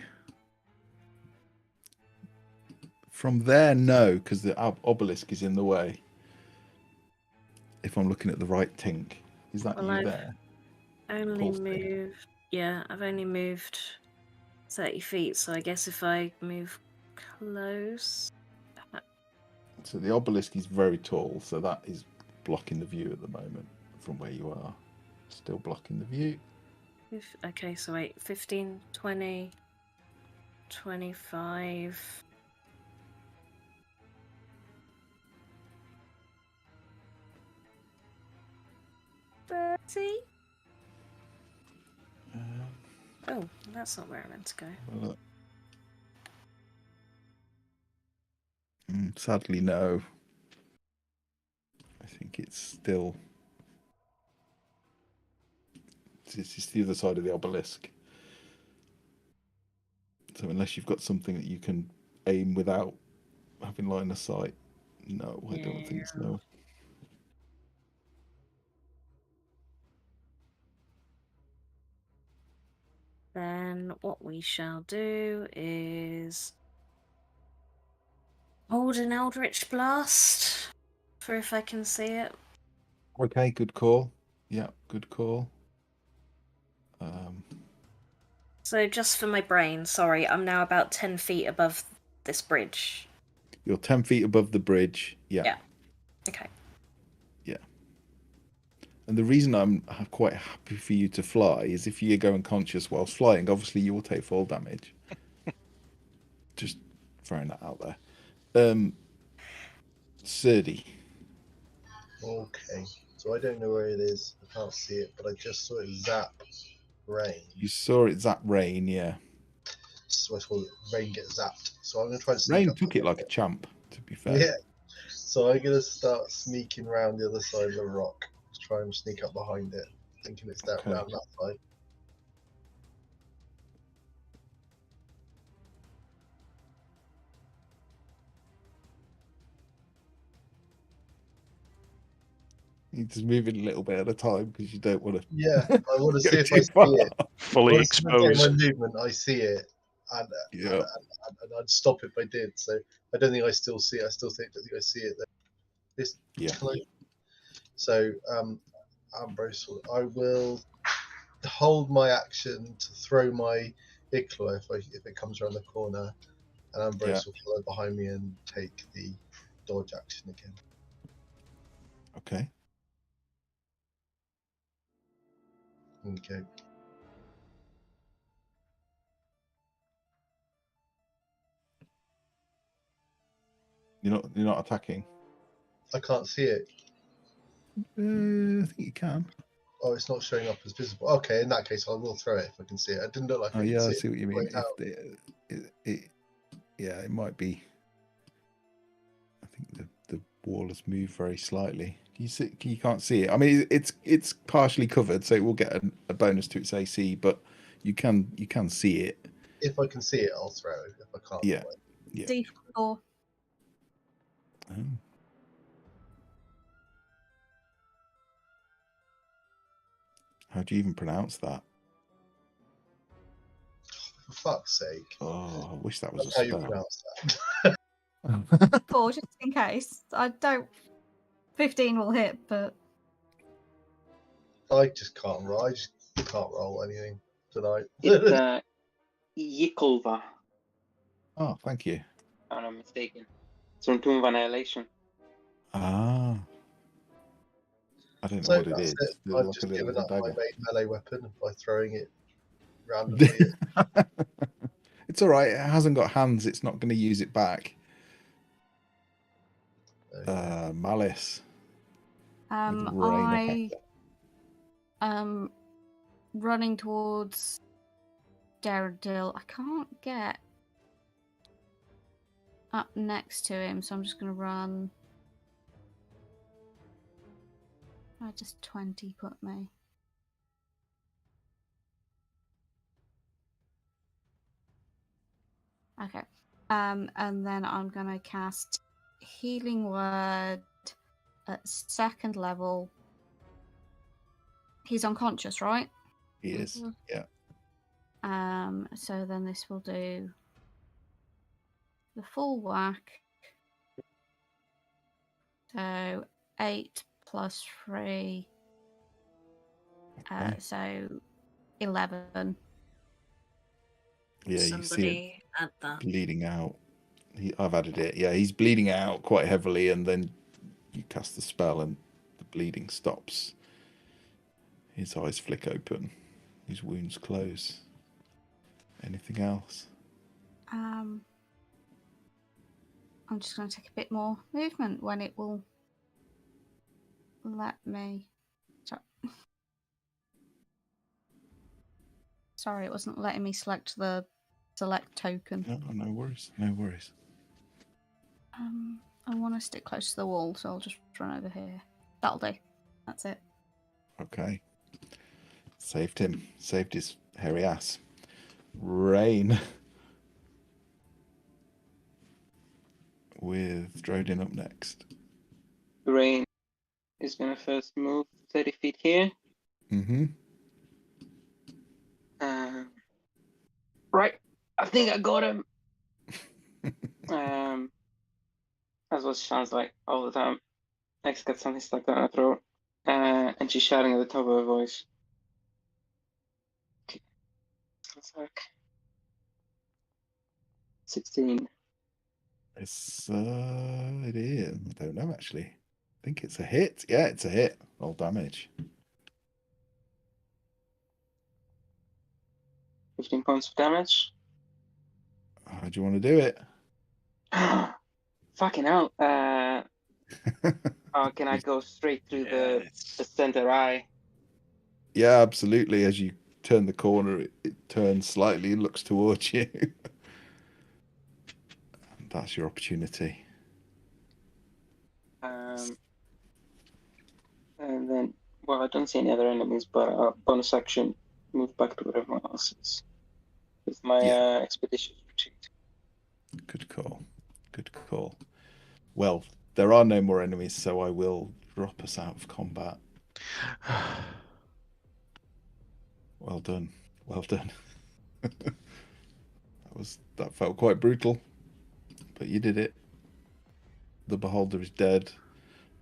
From there, no, because the obelisk is in the way. If I'm looking at the right tink, is that Well, you I've there? only Pulsing. moved. Yeah, I've only moved 30 feet, so I guess if I move close. So the obelisk is very tall, so that is blocking the view at the moment from where you are. Still blocking the view. Okay, so wait, 15, 20, 25. Oh, that's not where I meant to go. Well, sadly, no. I think it's still. It's just the other side of the obelisk. So unless you've got something that you can aim without having line of sight, no, I don't think so. Then what we shall do is hold an Eldritch Blast for if I can see it. Okay, good call. Yeah, good call. So just for my brain, sorry, I'm now about 10 feet above this bridge. You're 10 feet above the bridge. Yeah. Okay. Yeah. And the reason I'm quite happy for you to fly is if you go unconscious whilst flying, obviously you will take fall damage. Just throwing that out there. Serdi. Okay, so I don't know where it is. I can't see it, but I just saw it zap rain. You saw it zap rain, yeah. So I saw rain get zapped. So I'm gonna try and sneak Rain up took it like a champ, to be fair. Yeah. So I'm gonna start sneaking around the other side of the rock to try and sneak up behind it, thinking it's that Okay. round that side. You just move it a little bit at a time because you don't want to. Yeah, I want to Go see if too I see far. it. Fully Once I get exposed. my movement, I see it, and Yeah. I'd stop if I did. So I don't think I still see it. I still think I see it there. This Yeah. So Ambrose, I will hold my action to throw my Ichlo if it comes around the corner, and Ambrose will follow behind me and take the dodge action again. Okay. Okay. You're not attacking. I can't see it. I think you can. Oh, it's not showing up as visible. Okay, in that case, I will throw it if I can see it. It didn't look like Oh I could yeah, I see see what you mean. it. Out. Yeah, it might be. I think the wall has moved very slightly. You can't see it. I mean, it's partially covered, so it will get a bonus to its AC, but you can see it. If I can see it, I'll throw it. If I can't, Yeah. I won't. Yeah. D4. Oh. How do you even pronounce that? For fuck's sake. Oh, I wish that was That's a how you spell. pronounce that. 4, just in case. I don't. 15 will hit, but I just can't roll. I just can't roll anything tonight. It's Yikulva, Oh, thank you. if I'm not mistaken. It's from Tomb of Annihilation. Ah. I don't know So what it that's is. it. It's I've like just a given little up my dagger. main melee weapon by throwing it randomly. It's all right. It hasn't got hands. It's not going to use it back. Malice. with rain effect. Running towards Daredil. I can't get up next to him, so I'm just going to run. Just 20 put me. Okay. And then I'm going to cast Healing Word at 2nd level. He's unconscious, right? He is. Yeah. So then this will do the full whack. So 8 plus 3. Okay. So 11. Yeah, you see Somebody add that. bleeding out. I've added it. Yeah, he's bleeding out quite heavily, and then you cast the spell, and the bleeding stops. His eyes flick open. His wounds close. Anything else? I'm just going to take a bit more movement when it will let me. Sorry, it wasn't letting me select the select token. No worries. No worries. I want to stick close to the wall, so I'll just run over here. That'll do. That's it. Okay. Saved him. Saved his hairy ass. Rain. With Drodin up next. Rain is going to first move 30 feet here. Mm-hmm. Right. I think I got him. That's what she sounds like all the time. X got something stuck down her throat. And she's shouting at the top of her voice. It's like 16. It is. I don't know actually. I think it's a hit. Yeah, it's a hit. Roll damage. 15 points of damage. How do you want to do it? Fucking hell. Can I go straight through the center eye? Yeah, absolutely. As you turn the corner, it turns slightly and looks towards you. And that's your opportunity. And then, well, I don't see any other enemies, but bonus action, move back to where everyone else is. With my expedition retreat. Good call. Good call. Well, there are no more enemies, so I will drop us out of combat. Well done. Well done. That felt quite brutal, but you did it. The Beholder is dead.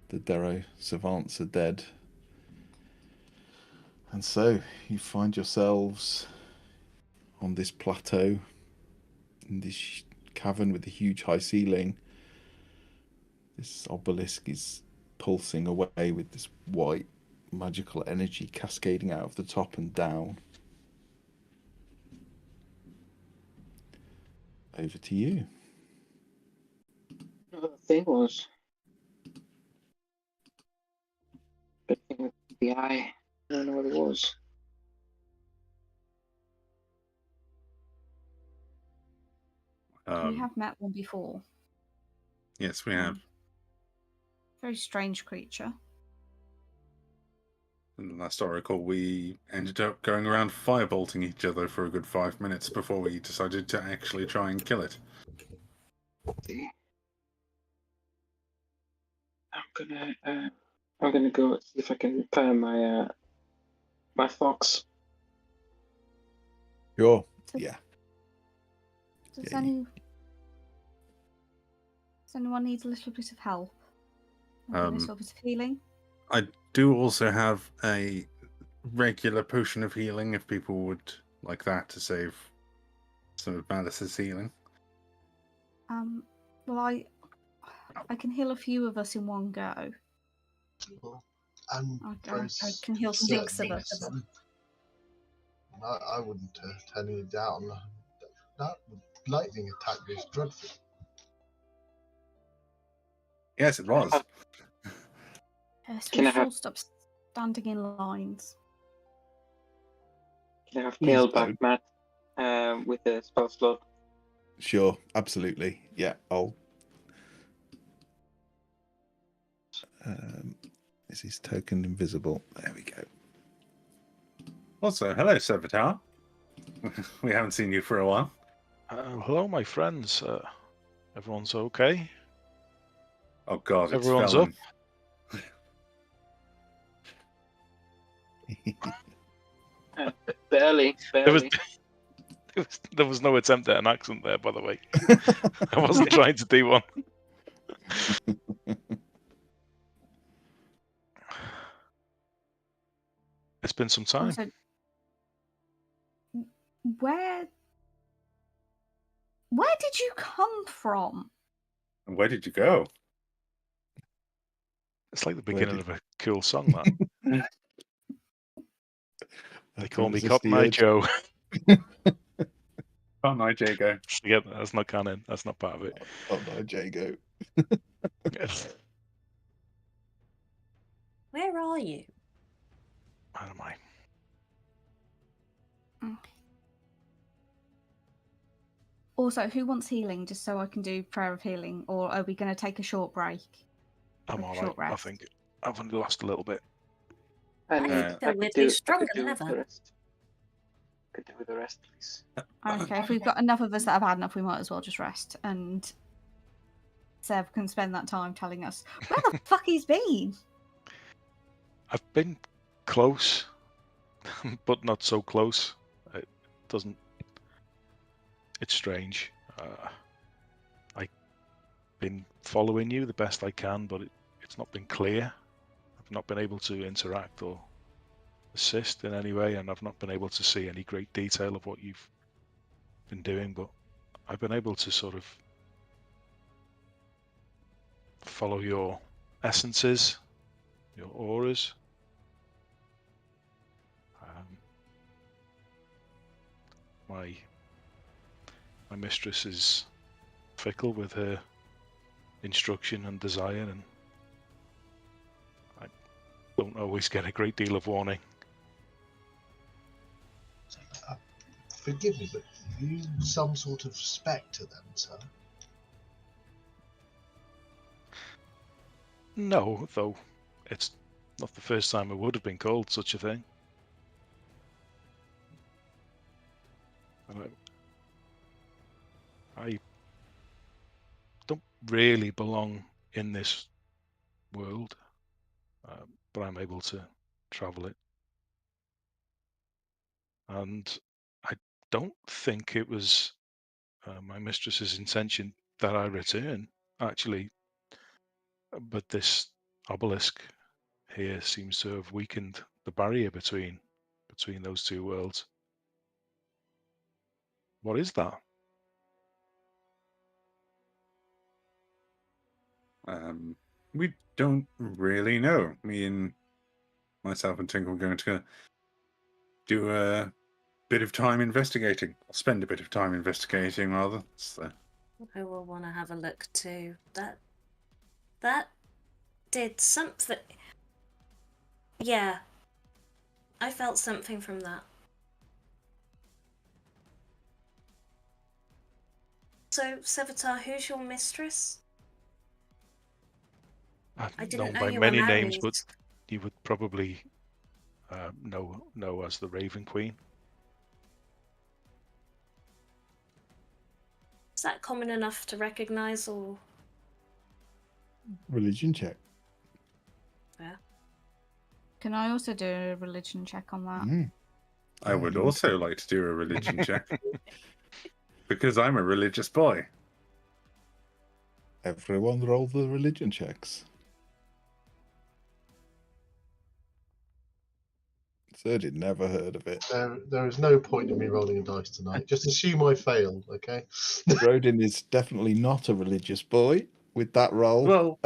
The Darrow Savants are dead. And so you find yourselves on this plateau, in this cavern with a huge high ceiling. This obelisk is pulsing away with this white magical energy cascading out of the top and down. Over to you. The thing was, the eye. I don't know what it was. We have met one before. Yes, we have. Very strange creature. And last I recall, we ended up going around firebolting each other for a good 5 minutes before we decided to actually try and kill it. I'm gonna go see if I can repair my my fox. Sure. Does- Yeah. Does Yeah, anyone need a little bit of help? A little bit of healing? I do also have a regular potion of healing if people would like that to save some of Malice's healing. Well, I can heal a few of us in one go. And I can heal 6 of us. I wouldn't turn you down. That lightning attack was dreadful. Yes, it was. Yes, Can we I should all have- stop standing in lines. Can I have Please tail don't. back, Matt, with the spell slot? Sure. Absolutely. Yeah. I'll. Is his token invisible? There we go. Also, hello, Servitor. We haven't seen you for a while. Hello, my friends. Everyone's okay? Oh God, it's Everyone's Felon. Barely. There was no attempt at an accent there, by the way. I wasn't trying to do one. It's been some time. Also, where did you come from? And where did you go? It's like the Where beginning did- of a cool song, that. They call me Cotton Irresistible Eye urge. Joe. Oh, no, Jago. Forget that. That's not canon. That's not part of it. Oh no, Jago. Yes. Where are you? Where am I? Also, who wants healing, just so I can do prayer of healing, or are we going to take a short break? I'm Like a all short right. I rest? think I've only lost a little bit. I feel weirdly stronger than ever. Could do with the rest, please. Okay, if we've got enough of us that have had enough, we might as well just rest. And Seb can spend that time telling us where the fuck he's been. I've been close, but not so close. It doesn't. It's strange. I've been following you the best I can, but it's not been clear. I've not been able to interact or assist in any way, and I've not been able to see any great detail of what you've been doing, but I've been able to sort of follow your essences, your auras. My mistress is fickle with her instruction and desire, and I don't always get a great deal of warning. Forgive me, but are you some sort of spectre then, sir? No, though it's not the first time I would have been called such a thing. I don't really belong in this world, but I'm able to travel it. And I don't think it was my mistress's intention that I return, actually, but this obelisk here seems to have weakened the barrier between those two worlds. What is that? We don't really know. Me and myself and Tinkle are going to do a bit of time investigating. I'll spend a bit of time investigating, rather. So. I will want to have a look too. That did something. Yeah. I felt something from that. So, Sevatar, who's your mistress? I didn't know by you were many married. names, but you would probably know as the Raven Queen. Is that common enough to recognise, or...? Religion check. Yeah. Can I also do a religion check on that? Mm. I would also like to do a religion check. Because I'm a religious boy. Everyone roll the religion checks. 30, never heard of it. There is no point in me rolling a dice tonight. Just assume I fail, okay? Rodin is definitely not a religious boy with that roll. Well,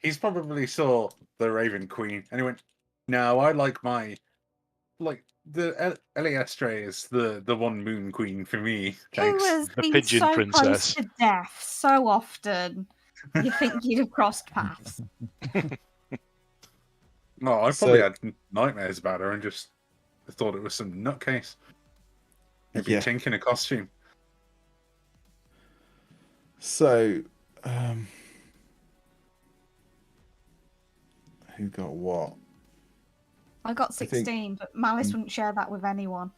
he's probably saw the Raven Queen and he went, "No, I like the Eliestre is the one moon queen for me. Who Thanks." has A been pigeon so princess. close to death so often? You think you'd have crossed paths? No, I So- probably had nightmares about her and just thought it was some nutcase. Maybe Yeah. Tink in a costume. So, who got what? I got think- 16, but Malice wouldn't share that with anyone.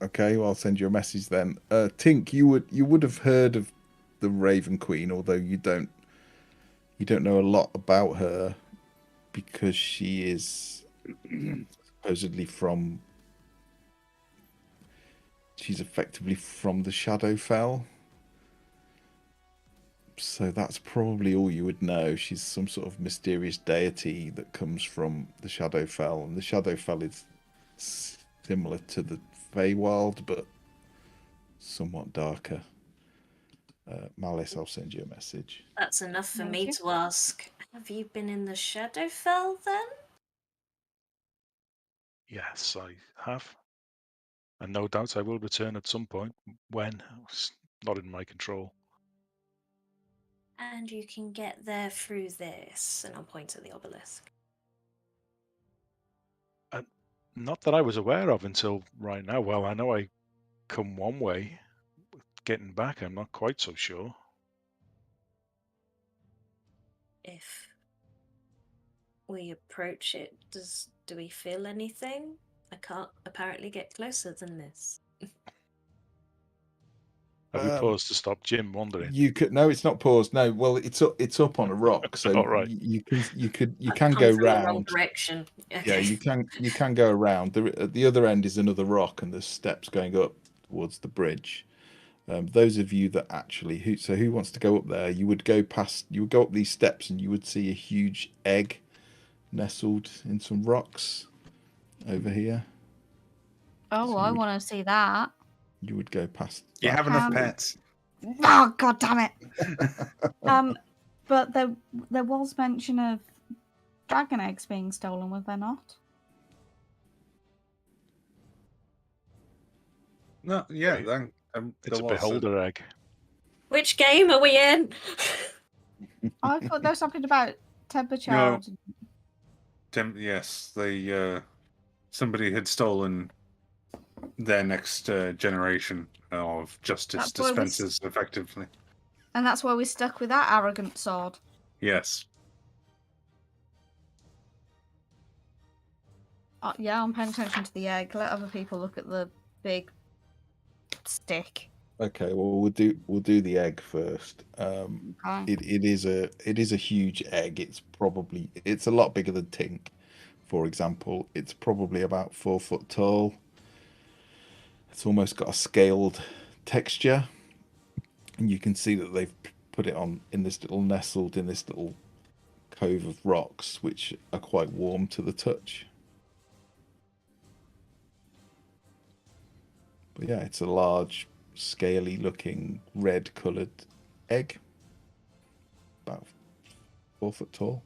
Okay, well, I'll send you a message then. Tink, you would have heard of the Raven Queen, although you don't know a lot about her because she is supposedly she's effectively from the Shadowfell. So that's probably all you would know. She's some sort of mysterious deity that comes from the Shadowfell, and the Shadowfell is similar to the Feywild, but somewhat darker. Malice, I'll send you a message. That's enough for Thank me you. to ask. Have you been in the Shadowfell then? Yes, I have. And no doubt I will return at some point. When? It's not in my control. And you can get there through this, and I'll point at the obelisk. Not that I was aware of until right now. Well, I know I come one way. Getting back, I'm not quite so sure. If we approach it, do we feel anything? I can't apparently get closer than this. Have we paused to stop Jim wandering? You could no, it's not paused. No, well, it's up on a rock, so All right. you can I've can come go from the wrong round. direction. Yeah, Okay. you can go around. At the other end is another rock, and there's steps going up towards the bridge. Those of you that actually who wants to go up there, you would go up these steps, and you would see a huge egg nestled in some rocks over here. Oh, So I you would- want to see that. You would go past. You that. have enough Um, pets. Oh, god damn it! But there was mention of dragon eggs being stolen, was there not? No, yeah, Right. then It's a there was beholder egg. Which game are we in? I thought there was something about temperature. No. Yes, somebody had stolen their next generation of justice That's why we dispensers, effectively. And that's why we're stuck with that arrogant sword. Yes. Yeah, I'm paying attention to the egg. Let other people look at the big stick. Okay, well we'll do the egg first. Okay. It is a huge egg. It's a lot bigger than Tink, for example. It's probably about 4 foot tall. It's almost got a scaled texture, and you can see that they've put it nestled in this little cove of rocks, which are quite warm to the touch. But yeah, it's a large, scaly looking, red coloured egg. About 4 foot tall.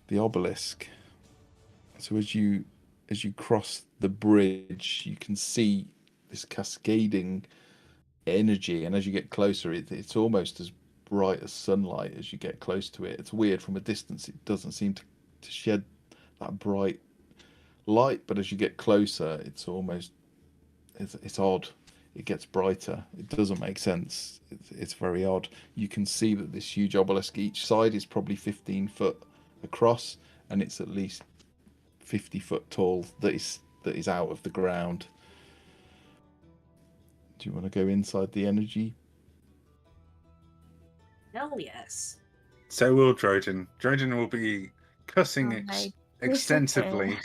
The obelisk. So as you cross the bridge, you can see this cascading energy, and as you get closer, it's almost as bright as sunlight as you get close to it. It's weird from a distance; it doesn't seem to shed that bright light, but as you get closer, it's odd. It gets brighter. It doesn't make sense. It's very odd. You can see that this huge obelisk, each side is probably 15 foot across, and it's at least 50 foot tall. That is out of the ground. Do you want to go inside the energy? Hell yes. So will Droden. Droden will be cussing Oh, extensively.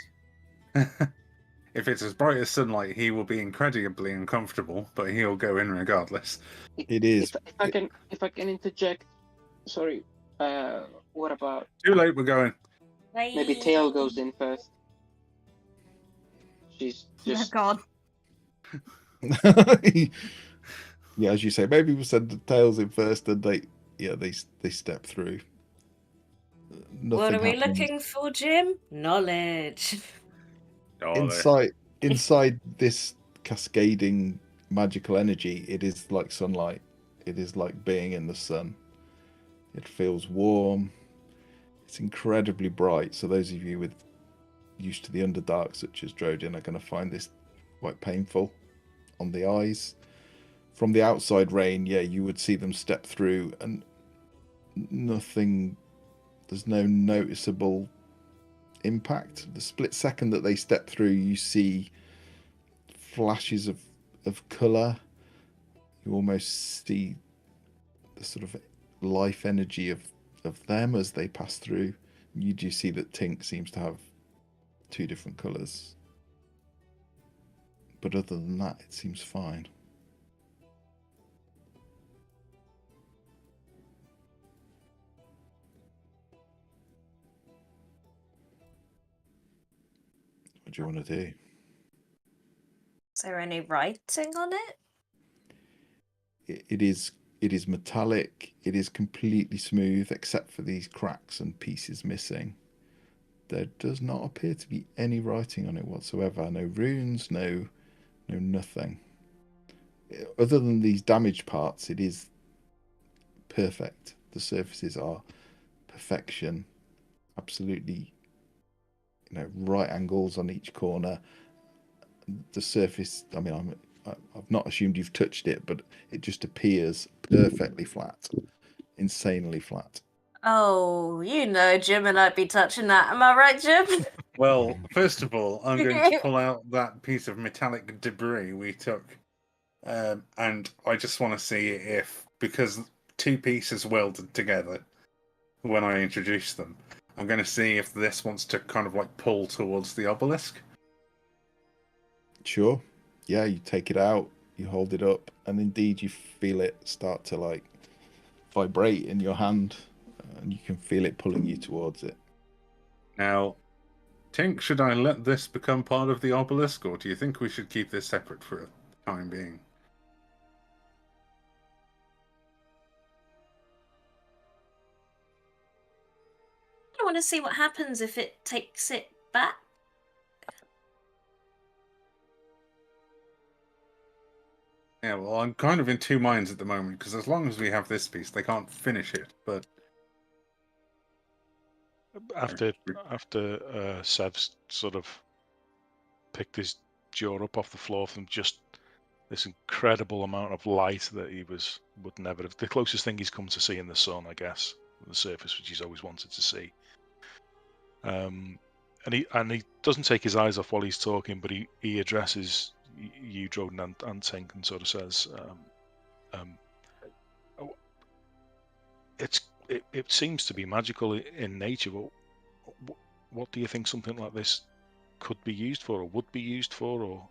If it's as bright as sunlight, he will be incredibly uncomfortable, but he'll go in regardless. It is. If I can interject, sorry. What about Too late, we're going. maybe Tail goes in first? She's Oh just God. Yeah, as you say, maybe we'll send the tails in first, and they step through. What Nothing are we happens. looking for, Jim? Knowledge. Inside this cascading magical energy, it is like sunlight. It is like being in the sun. It feels warm. It's incredibly bright. So those of you used to the Underdark, such as Droden, are going to find this quite painful on the eyes. From the outside rain, yeah, you would see them step through, and nothing. There's no noticeable impact. The split second that they step through, you see flashes of colour. You almost see the sort of life energy of them as they pass through. You do see that Tink seems to have 2 different colours. But other than that, it seems fine. What do you want to do? Is there any writing on it? It is metallic. It is completely smooth, except for these cracks and pieces missing. There does not appear to be any writing on it whatsoever. No runes, no nothing. Other than these damaged parts, it is perfect. The surfaces are perfection. Absolutely, right angles on each corner. The surface, I mean, I've not assumed you've touched it, but it just appears perfectly flat. Insanely flat. Oh, Jim and I'd be touching that. Am I right, Jim? Well, first of all, I'm going to pull out that piece of metallic debris we took. And I just want to see if, because 2 pieces welded together when I introduce them, I'm going to see if this wants to kind of like pull towards the obelisk. Sure. Yeah, you take it out, you hold it up, and indeed you feel it start to like vibrate in your hand, and you can feel it pulling you towards it. Now, Tink, should I let this become part of the obelisk, or do you think we should keep this separate for a time being? I want to see what happens if it takes it back. Yeah, well, I'm kind of in 2 minds at the moment, because as long as we have this piece, they can't finish it, but... After Sev's sort of picked his jaw up off the floor from just this incredible amount of light that he would never have... The closest thing he's come to seeing the sun, I guess, the surface, which he's always wanted to see. And he doesn't take his eyes off while he's talking, but he addresses you, Droden, and Tink, and sort of says, it seems to be magical in nature, but what do you think something like this could be used for, or would be used for, or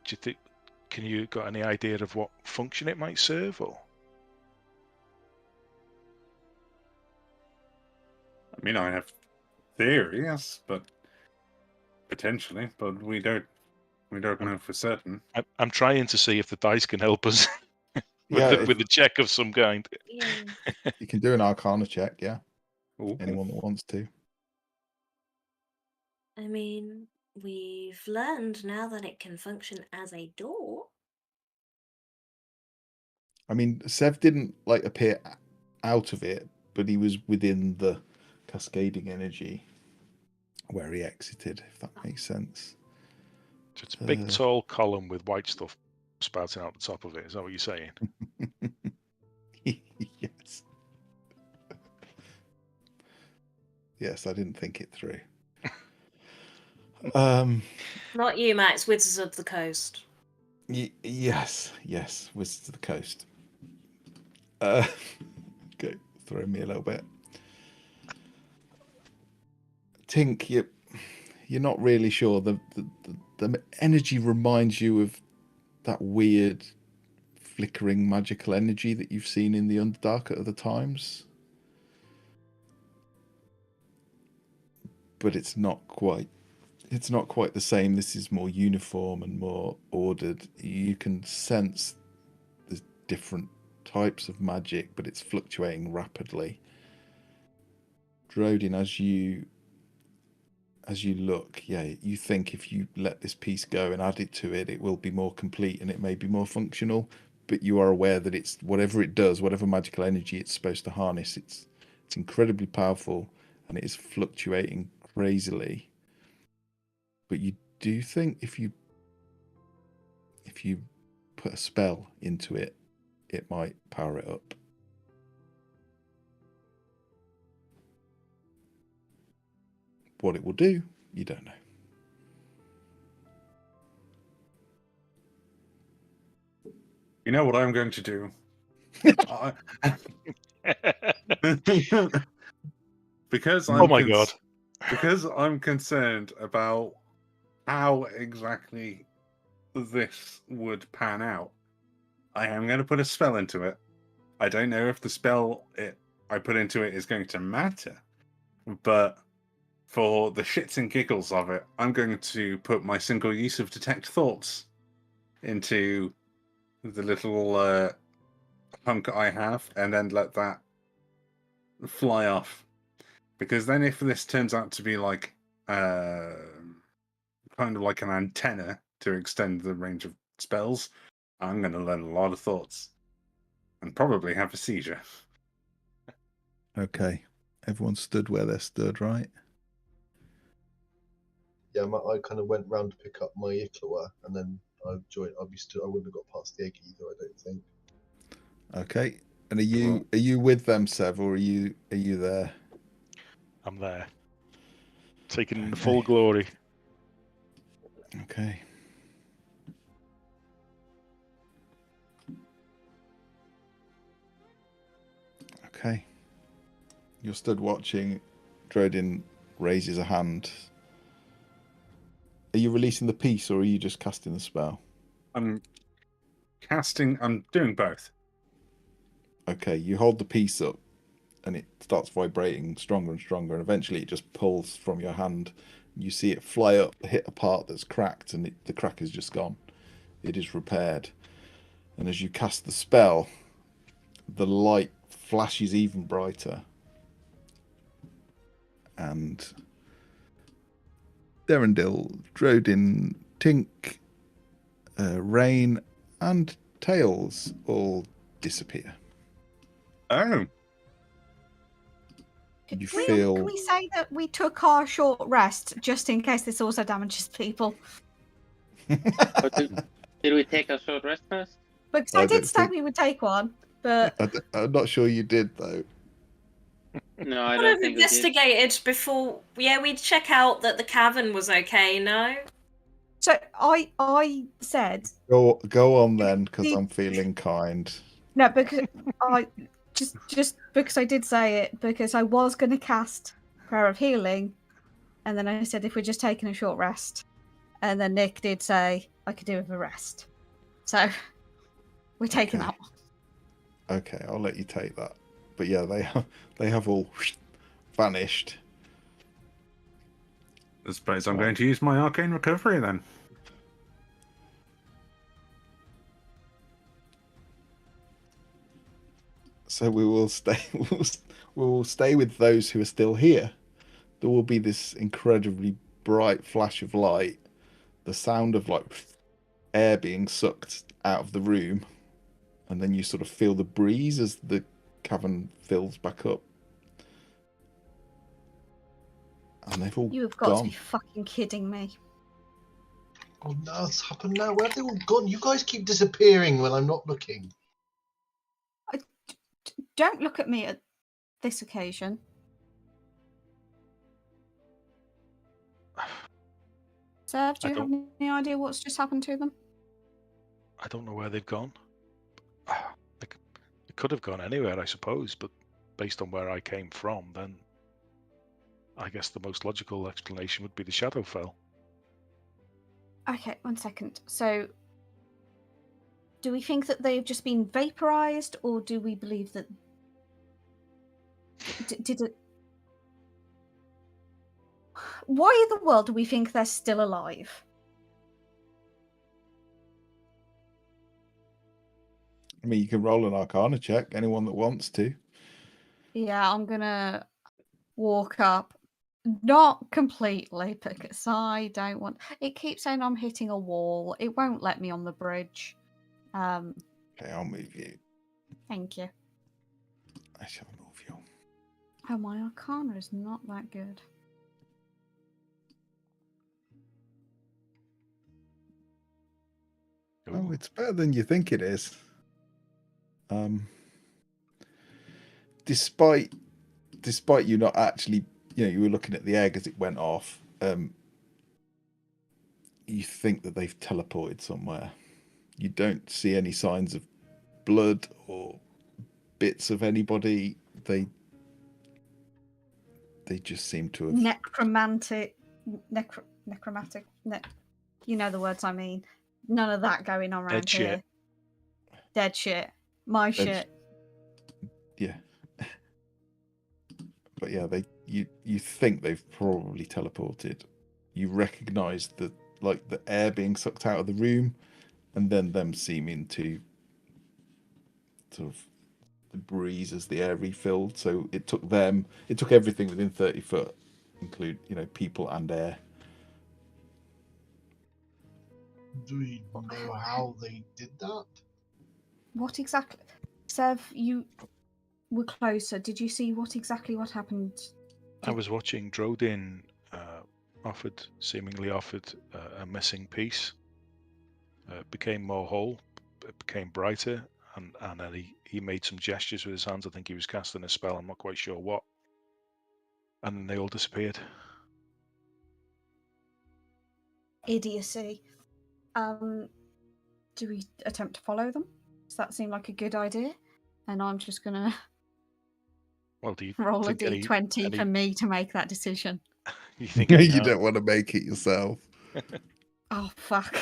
do you think? Can you got any idea of what function it might serve, or? I mean, I have theories, but potentially, but we don't know for certain. I'm trying to see if the dice can help us with a check of some kind. Yeah. You can do an Arcana check, yeah. Ooh. Anyone that wants to. I mean, we've learned now that it can function as a door. I mean, Sev didn't appear out of it, but he was within the cascading energy where he exited, if that makes sense. So it's a big, tall column with white stuff spouting out the top of it. Is that what you're saying? Yes. Yes, I didn't think it through. Not you, Max. Wizards of the Coast. Yes, Wizards of the Coast. Okay, throwing me a little bit. Tink, you're not really sure. The energy reminds you of that weird flickering magical energy that you've seen in the Underdark at other times. But it's not quite the same. This is more uniform and more ordered. You can sense there's different types of magic, but it's fluctuating rapidly. Drodin, as you look, you think if you let this piece go and add it to it, it will be more complete and it may be more functional. But you are aware that it's whatever it does, whatever magical energy it's supposed to harness, it's incredibly powerful and it is fluctuating crazily. But you do think if you put a spell into it, it might power it up. What it will do, you don't know. You know what I'm going to do? Because I'm Oh my God. Because I'm concerned about how exactly this would pan out, I am going to put a spell into it. I don't know if the spell I put into it is going to matter, but for the shits and giggles of it, I'm going to put my single use of detect thoughts into the little hunk I have, and then let that fly off. Because then if this turns out to be like kind of like an antenna to extend the range of spells, I'm going to learn a lot of thoughts and probably have a seizure. Okay. Everyone stood where they're stood, right? Yeah, I kind of went round to pick up my Iklawa, and then I joined. I wouldn't have got past the egg either, I don't think. Okay. And are you with them, Sev, or are you there? I'm there. Taking the full glory. Okay. Okay. You're stood watching. Drodin raises a hand. Are you releasing the piece or are you just casting the spell? I'm doing both. Okay, you hold the piece up and it starts vibrating stronger and stronger, and eventually it just pulls from your hand. You see it fly up, hit a part that's cracked, and the crack is just gone. It is repaired. And as you cast the spell, the light flashes even brighter. And Derendil, Drodin, Tink, Rain, and Tails all disappear. Oh. Can feel... we say that we took our short rest just in case this also damages people? Did we take a short rest first? Because I did say we would take one, but I'm not sure you did, though. No, I I've don't think we did. investigated before. Yeah, we'd check out that the cavern was okay, no? so I said Go on then, because I'm feeling kind. no, because I just because I did say it, because I was going to cast Prayer of Healing, and then I said if we're just taking a short rest, and then Nick did say I could do with a rest, so we're taking that one. Okay, I'll let you take that. But yeah, they have all vanished. I suppose I'm going to use my arcane recovery then. So we will stay. We will stay with those who are still here. There will be this incredibly bright flash of light, the sound of like air being sucked out of the room, and then you sort of feel the breeze as the cavern fills back up. And they've all You have got to gone. be fucking kidding me. Oh no, what's happened now? Where have they all gone? You guys keep disappearing when I'm not looking. Don't look at me at this occasion. Serv, do you have any idea what's just happened to them? I don't know where they've gone. They could have gone anywhere, I suppose, but based on where I came from, then I guess the most logical explanation would be the Shadowfell. Okay, 1 second. So, do we think that they've just been vaporized, or do we believe that... Did it... Why in the world do we think they're still alive? I mean, you can roll an Arcana check, anyone that wants to. Yeah, I'm gonna walk up. Not completely, because I don't want... It keeps saying I'm hitting a wall. It won't let me on the bridge. Okay, I'll move you. Thank you. I shall move you. Oh, my Arcana is not that good. Oh, it's better than you think it is. Despite you not actually, you were looking at the egg as it went off. You think that they've teleported somewhere. You don't see any signs of blood or bits of anybody. They just seem to have Necromantic. You know the words I mean. None of that going on around Dead here. shit. Dead shit. My shit. Yeah. But yeah, you think they've probably teleported. You recognise the air being sucked out of the room, and then them seeming to sort of the breeze as the air refilled. So it took everything within 30 foot, include people and air. Do we know how they did that? What exactly? Sev, you were closer. Did you see what happened? I was watching Drodin seemingly offered a missing piece. It became more whole, it became brighter, and then he made some gestures with his hands. I think he was casting a spell, I'm not quite sure what. And then they all disappeared. Idiocy. Do we attempt to follow them? Does that seem like a good idea? And I'm just gonna Do you roll a think d20 for me to make that decision. You think you don't want to make it yourself. Oh fuck.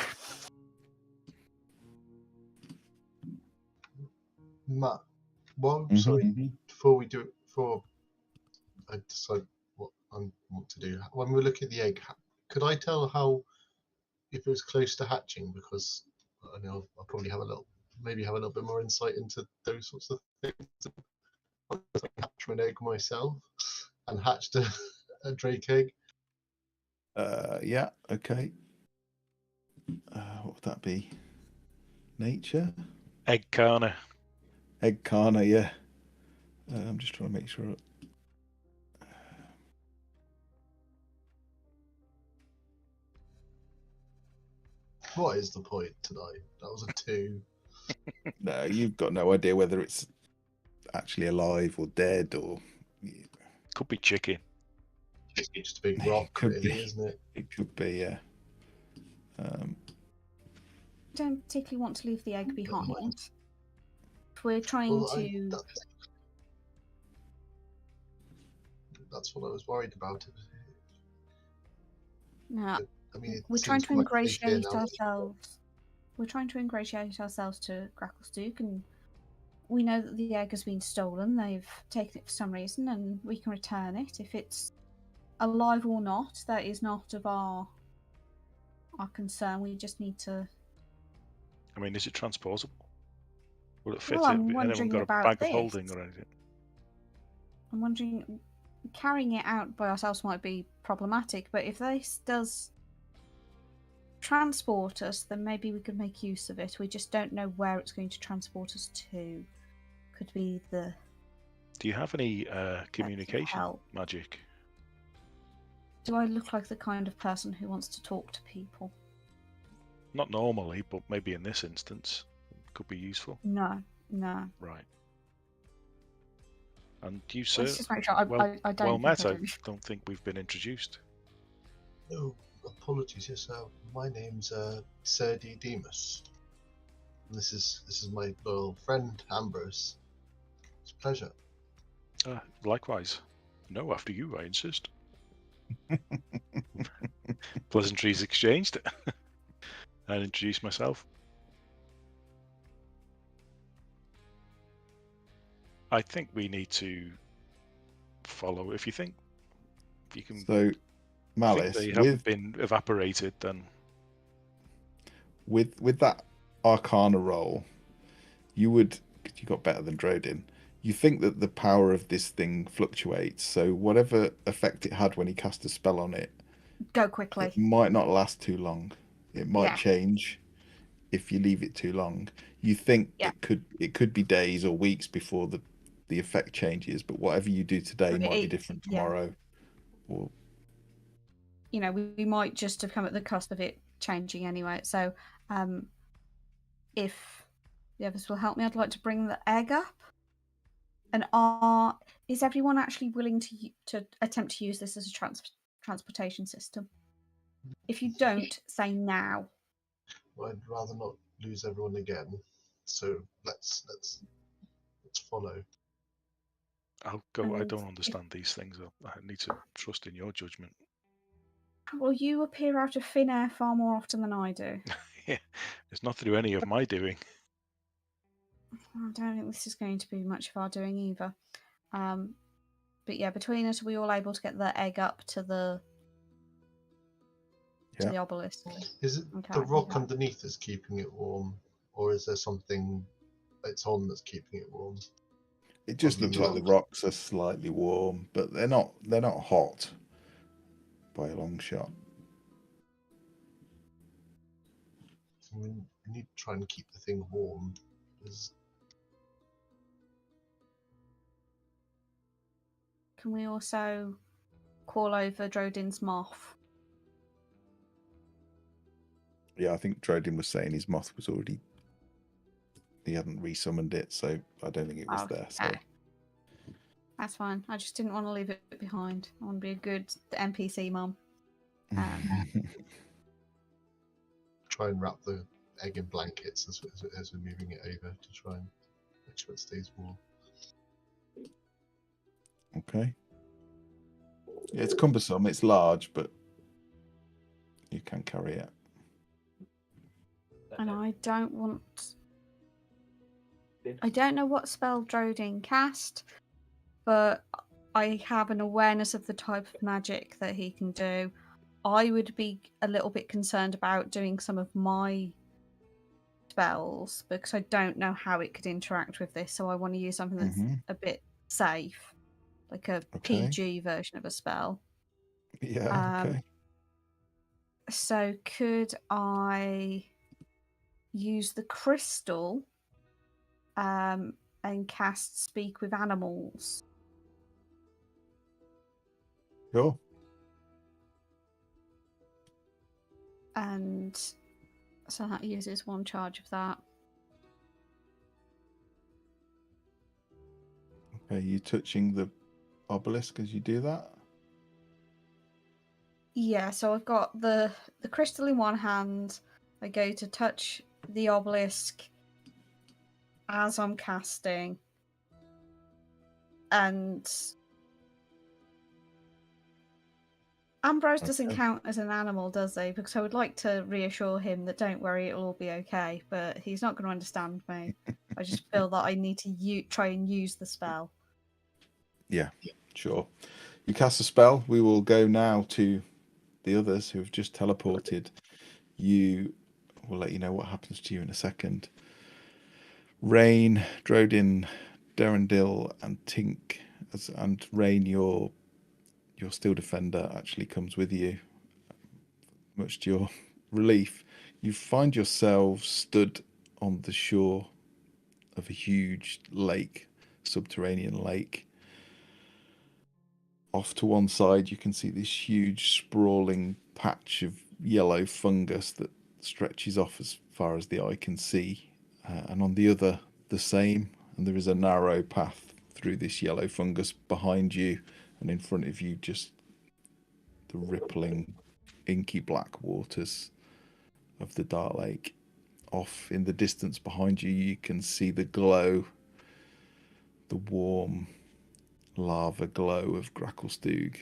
Matt, sorry, before I decide what I want to do, when we look at the egg, could I tell if it was close to hatching? Because I know I'll probably have a little bit more insight into those sorts of things. I hatched an egg myself and hatched a drake egg. Yeah, okay. What would that be? Nature? Egg Carner. Egg Carner, yeah. I'm just trying to make sure. What is the point tonight? That was a 2. No, you've got no idea whether it's actually alive or dead or. Could be chicken. It's just a big rock, could really, be. isn't it? It could be, yeah. Don't particularly want to leave the egg behind. If we're trying to. That's what I was worried about. No, I mean, we're trying to ingratiate ourselves. We're trying to ingratiate ourselves to Gracklstugh, and we know that the egg has been stolen. They've taken it for some reason, and we can return it. If it's alive or not, that is not of our concern. We just need to. I mean, is it transportable? Will it fit? Well, I'm anyone wondering got a about bag this. of holding or anything? I'm wondering, carrying it out by ourselves might be problematic, but if this does transport us, then maybe we could make use of it. We just don't know where it's going to transport us to. Could be the Do you have any communication help. magic? Do I look like the kind of person who wants to talk to people? Not normally, but maybe in this instance, could be useful. No. Right. And you, sir? Let's just make sure I don't. Well think met. I I do. don't think we've been introduced. Oh, apologies. Yes, my name's Sir D. Demas. And this is my loyal friend Ambrose. It's a pleasure. Likewise. No, after you, I insist. Pleasantries exchanged. I'll introduce myself. I think we need to follow. If you can, So, Malice, they haven't been evaporated, then with that Arcana roll, you would, because you got better than Drodin, you think that the power of this thing fluctuates. So whatever effect it had when he cast a spell on it, Go quickly. it might not last too long. It might Yeah. change if you leave it too long. You think Yeah. it could be days or weeks before the effect changes, but whatever you do today might be different tomorrow. Or You know, we might just have come at the cusp of it changing anyway. So, if the others will help me, I'd like to bring the egg up. And is everyone actually willing to attempt to use this as a transportation system? If you don't, say now. Well, I'd rather not lose everyone again. So let's follow. I'll go. I And don't understand these things. I need to trust in your judgment. Well, you appear out of thin air far more often than I do. Yeah, it's not through any of my doing. I don't think this is going to be much of our doing either. But yeah, between us, are we all able to get the egg up to the obelisk? Is it the rock underneath that's keeping it warm, or is there something that's on that's keeping it warm? it just looks like the rocks are slightly warm, but they're not hot by a long shot. I mean, we need to try and keep the thing warm. Can we also call over Drodin's moth? Yeah, I think Drodin was saying his moth was already. He hadn't resummoned it, so I don't think it was there. So that's fine. I just didn't want to leave it behind. I want to be a good NPC mum. Try and wrap the egg in blankets as we're moving it over to try and make sure it stays warm. Okay. Yeah, it's cumbersome. It's large, but you can carry it. And I don't know what spell Drodin cast, but I have an awareness of the type of magic that he can do. I would be a little bit concerned about doing some of my spells because I don't know how it could interact with this, so I want to use something that's a bit safe, like a PG version of a spell. Yeah, okay. So could I use the crystal and cast Speak with Animals? Sure. And so that uses one charge of that. Okay, you touching the obelisk as you do that? Yeah, so I've got the crystal in one hand. I go to touch the obelisk as I'm casting. And Ambrose doesn't count as an animal, does he? Because I would like to reassure him that don't worry, it'll all be okay. But he's not going to understand me. I just feel that I need to try and use the spell. Yeah, sure. You cast a spell. We will go now to the others who have just teleported. You will let you know what happens to you in a second. Rain, Drodin, Derendil, and Tink, and Rain, your Steel Defender actually comes with you. Much to your relief, you find yourselves stood on the shore of a huge lake, subterranean lake. off to one side, you can see this huge sprawling patch of yellow fungus that stretches off as far as the eye can see. And on the other, the same. And there is a narrow path through this yellow fungus behind you, and in front of you, just the rippling, inky black waters of the Dark Lake. Off in the distance behind you, you can see the glow, the warm lava glow of Gracklstugh.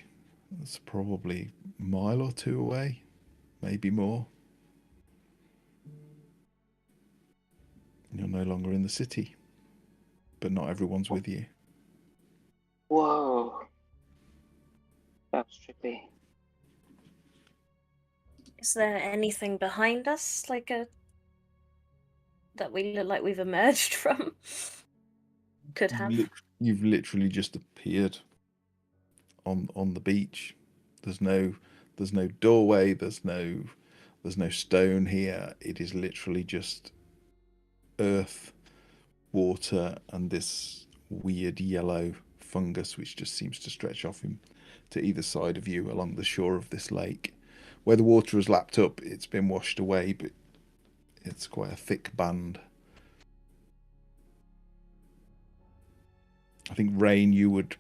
It's probably a mile or two away, maybe more. You're no longer in the city, but not everyone's with you. Whoa. That was trippy. Is there anything behind us, that we look like we've emerged from? Could have. You've literally just appeared on the beach. There's no doorway. There's no stone here. It is literally just earth, water, and this weird yellow fungus which just seems to stretch off to either side of you along the shore of this lake. Where the water has lapped up, it's been washed away, but it's quite a thick band. I think Rain, you would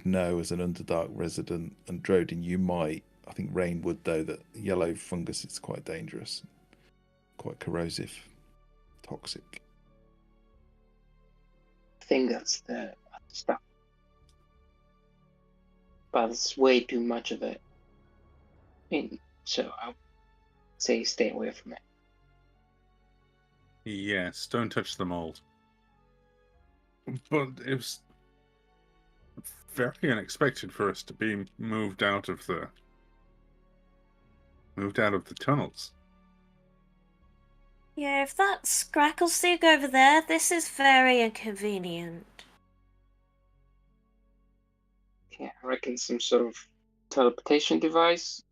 know as an Underdark resident, and Drodin, you might. I think Rain would, though, that yellow fungus is quite dangerous, quite corrosive, toxic. I think that's the stuff. But it's way too much of it. So I would say stay away from it. Yes, don't touch the mold. But it was very unexpected for us to be moved out of the tunnels. Yeah, if that's Gracklstugh over there, this is very inconvenient. Yeah, I reckon some sort of teleportation device.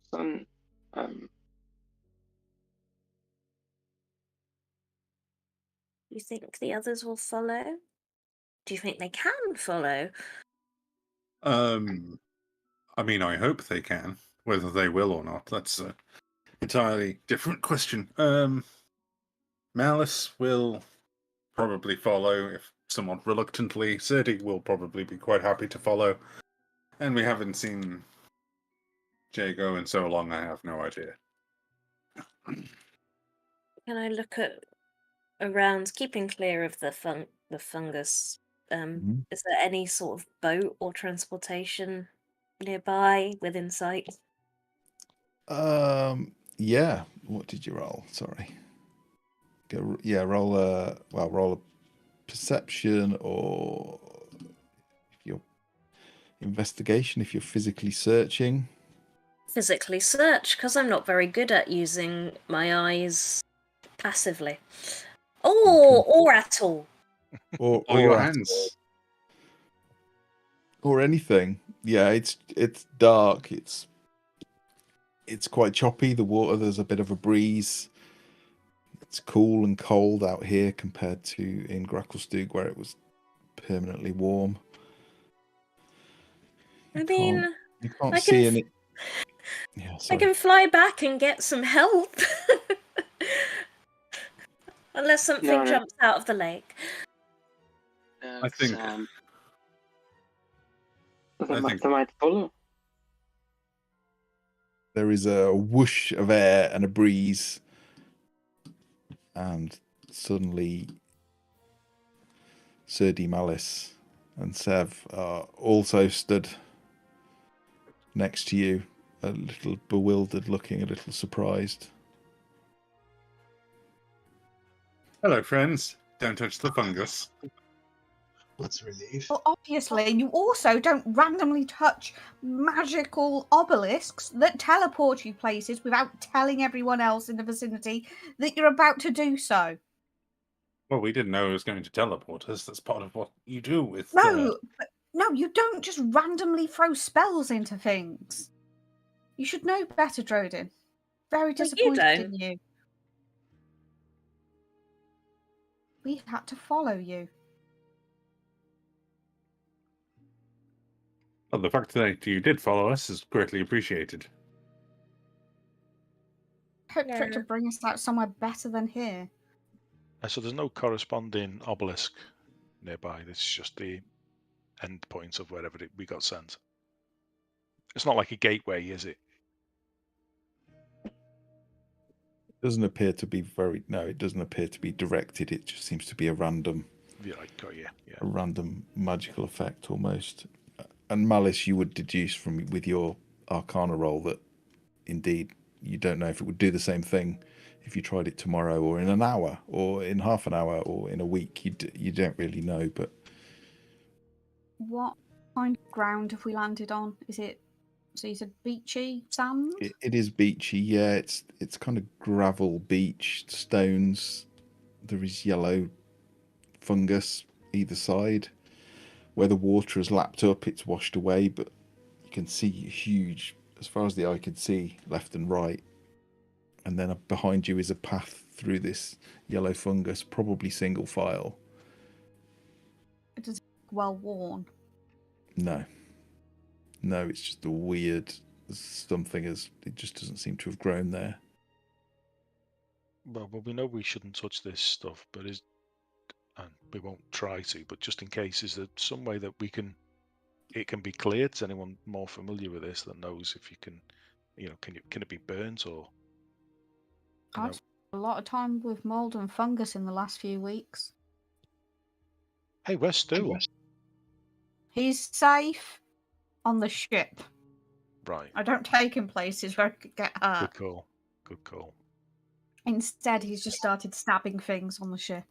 You think the others will follow? Do you think they can follow? I mean, I hope they can. Whether they will or not, that's an entirely different question. Malice will probably follow, if somewhat reluctantly. Serdi will probably be quite happy to follow. And we haven't seen Jago in so long, I have no idea. Can I look around, keeping clear of the fungus? Is there any sort of boat or transportation nearby, within sight? Yeah. What did you roll? Sorry. Roll a perception or your investigation if you're physically searching. Physically search, because I'm not very good at using my eyes passively. Or at all. Or your hands. Or anything. Yeah, it's dark. It's quite choppy. The water, there's a bit of a breeze. It's cool and cold out here compared to in Gracklstugh where it was permanently warm. I mean, you can't see any. Yeah, I can fly back and get some help. Unless something jumps out of the lake. I think. They might follow. There is a whoosh of air and a breeze, and suddenly Serdi, Malice, and Sev are also stood next to you, a little bewildered looking, a little surprised. Hello, friends. Don't touch the fungus. What's a relief? Well, obviously, you also don't randomly touch magical obelisks that teleport you places without telling everyone else in the vicinity that you're about to do so. Well, we didn't know it was going to teleport us. That's part of what you do with... No, you don't just randomly throw spells into things. You should know better, Drodin. Very disappointed in you. We had to follow you. Well, the fact that you did follow us is greatly appreciated. Hope for it to bring us out somewhere better than here. So there's no corresponding obelisk nearby. This is just the end point of wherever we got sent. It's not like a gateway, is it? Doesn't appear to be it doesn't appear to be directed. It just seems to be a random, Yeah. a random magical effect almost. And Malice, you would deduce with your Arcana roll that indeed you don't know if it would do the same thing if you tried it tomorrow or in an hour or in half an hour or in a week. You don't really know. But what kind of ground have we landed on? Is it? So you said beachy sand? it is beachy. Yeah, it's kind of gravel beach, stones. There is yellow fungus either side. Where the water has lapped up, it's washed away, but you can see huge, as far as the eye can see, left and right. And then behind you is a path through this yellow fungus, probably single file. It is well worn. No, it's just a weird something. It just doesn't seem to have grown there. Well, we know we shouldn't touch this stuff, but and we won't try to. But just in case, is there some way that it can be cleared? Is anyone more familiar with this that knows if you can, can it be burnt or? I've spent a lot of time with mold and fungus in the last few weeks. Hey, where's Stu? He's safe on the ship. Right. I don't take him places where he could get hurt. Good call. Instead, he's just started stabbing things on the ship.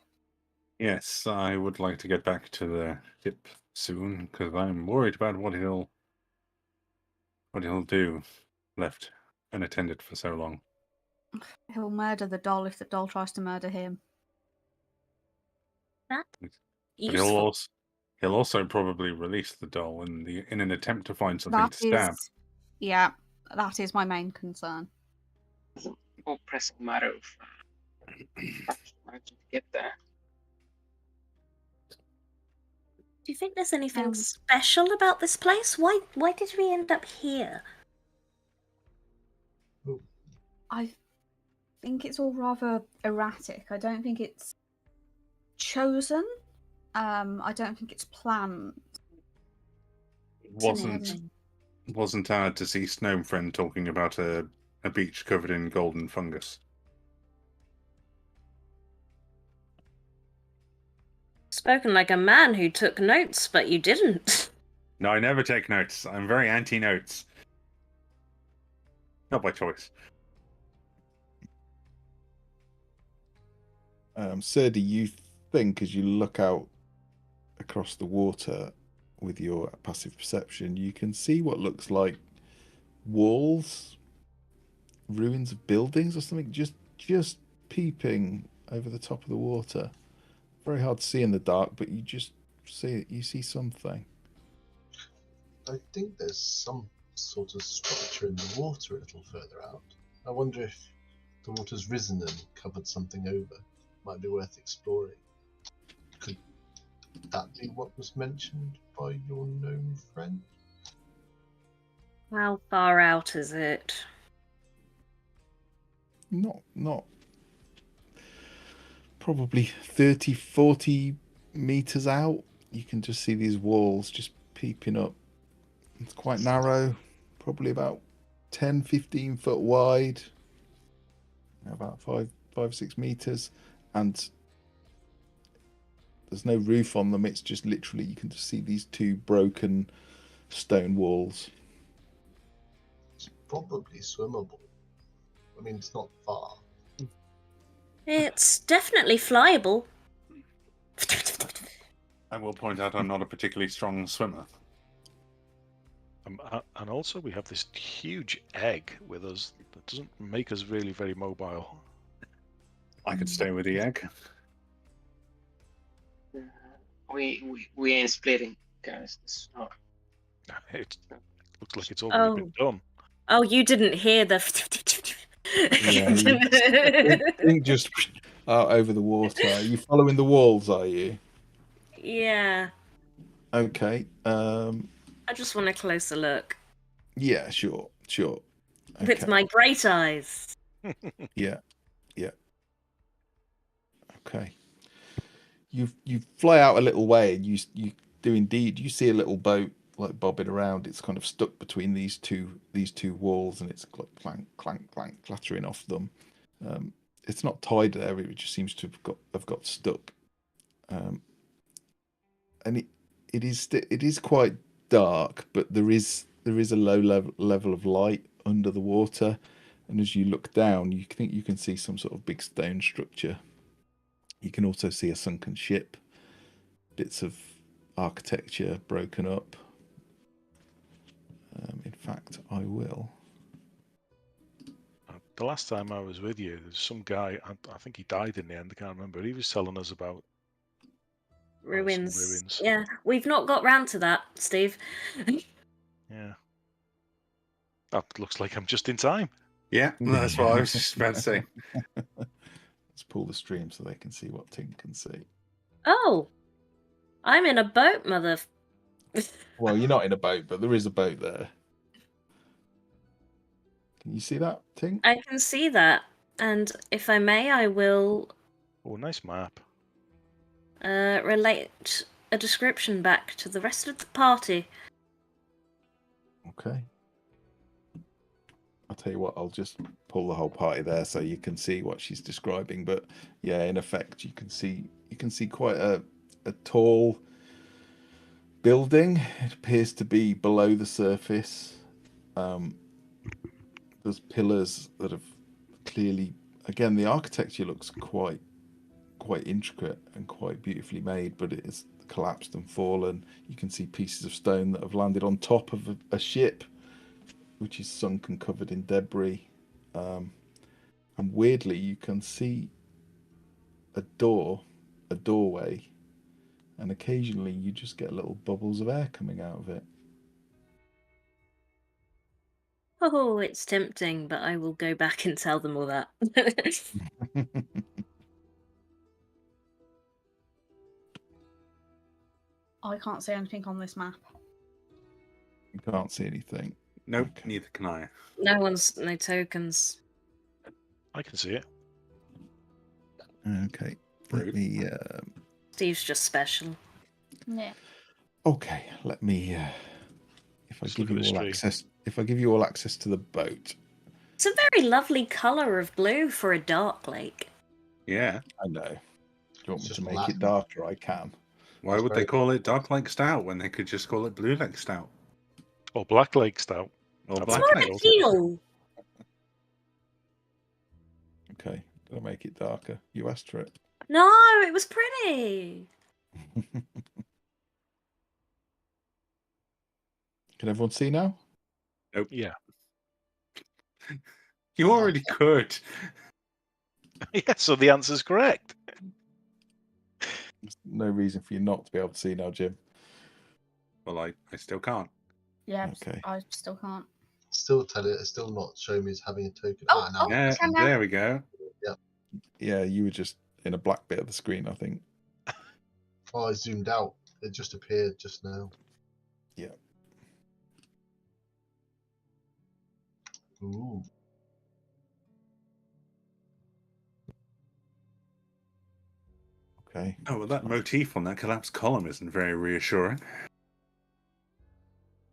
Yes, I would like to get back to the ship soon because I'm worried about what he'll do, left unattended for so long. He'll murder the doll if the doll tries to murder him. That But useful. he'll also probably release the doll in an attempt to find something to stab. Yeah, that is my main concern. It's a more pressing matter of to get there. Do you think there's anything special about this place? Why did we end up here? I think it's all rather erratic. I don't think it's chosen. I don't think it's planned. Wasn't our deceased gnome friend talking about a beach covered in golden fungus? Spoken like a man who took notes, but you didn't. No, I never take notes. I'm very anti-notes. Not by choice. Sir, do you think as you look out across the water with your passive perception, you can see what looks like walls, ruins of buildings or something just peeping over the top of the water? Very hard to see in the dark, but you just see it. You see something. I think there's some sort of structure in the water a little further out. I wonder if the water's risen and covered something over. Might be worth exploring. Could that be what was mentioned by your gnome friend? How far out is it? Not probably 30, 40 meters out. You can just see these walls just peeping up. It's quite narrow, probably about 10, 15 foot wide, about 5-6 meters, and there's no roof on them. It's just literally, you can just see these two broken stone walls. It's probably swimmable. I mean, it's not far. It's definitely flyable. I will point out I'm not a particularly strong swimmer. And also we have this huge egg with us that doesn't make us really very mobile. I could stay with the egg. We ain't splitting, guys. It's not. It looks like it's already been done. Oh, you didn't hear the... It just over the water. Are you following the walls, are you? Yeah. Okay. I I just want a closer look. Yeah, sure. With my great eyes. Yeah. Okay. You fly out a little way, and you do indeed. You see a little boat like bobbing around. It's kind of stuck between these two walls, and it's clank, clank, clank, clattering off them. It's not tied there. It just seems to have got stuck. And it is quite dark, but there is a low level of light under the water, and as you look down, you think you can see some sort of big stone structure. You can also see a sunken ship, bits of architecture broken up. In fact, I will. The last time I was with you, there's some guy, I think he died in the end, I can't remember. He was telling us about Ruins. ruins. Yeah, we've not got round to that, Steve. Yeah. That looks like I'm just in time. Yeah, that's what I was just about to say. Let's pull the stream so they can see what Ting can see. Oh, I'm in a boat, mother. Well, you're not in a boat, but there is a boat there. Can you see that, Ting? I can see that, and if I may, I will Oh, nice map. relate a description back to the rest of the party. Okay. I'll tell you what, I'll just pull the whole party there so you can see what she's describing. But yeah, in effect, you can see quite a tall building. It appears to be below the surface. There's pillars that have clearly, again, the architecture looks quite intricate and quite beautifully made, but it is collapsed and fallen. You can see pieces of stone that have landed on top of a ship, which is sunk and covered in debris. And weirdly, you can see a doorway, and occasionally you just get little bubbles of air coming out of it. Oh, it's tempting, but I will go back and tell them all that. I can't see anything on this map. You can't see anything. Nope, Okay. neither can I. No tokens. I can see it. Okay. Let Rude. me. Steve's just special. Yeah. Okay. Let me. If I Just give look you at his all tree. access, if I give you all access to the boat, It's a very lovely colour of blue for a dark lake. Yeah. I know. Do you want It's me just to make black. it darker? I can. Why That's would they very- call it Gracklstugh when they could just call it Gracklstugh? Or Gracklstugh. Or That's It's what more they of a called it. teal. Okay. I'll make it darker. You asked for it. No, it was pretty. Can everyone see now? Yeah. You already could. Yeah, so the answer's correct. There's no reason for you not to be able to see now, Jim. Well, I still can't. Yeah, Okay. I still can't. Still tell it. It's still not showing me as having a token. Oh, now. Yeah, can now. there we go. Yeah, you were just in a black bit of the screen, I think. Oh, I zoomed out. It just appeared just now. Yeah. Ooh. Okay. Oh, well, that motif on that collapsed column isn't very reassuring.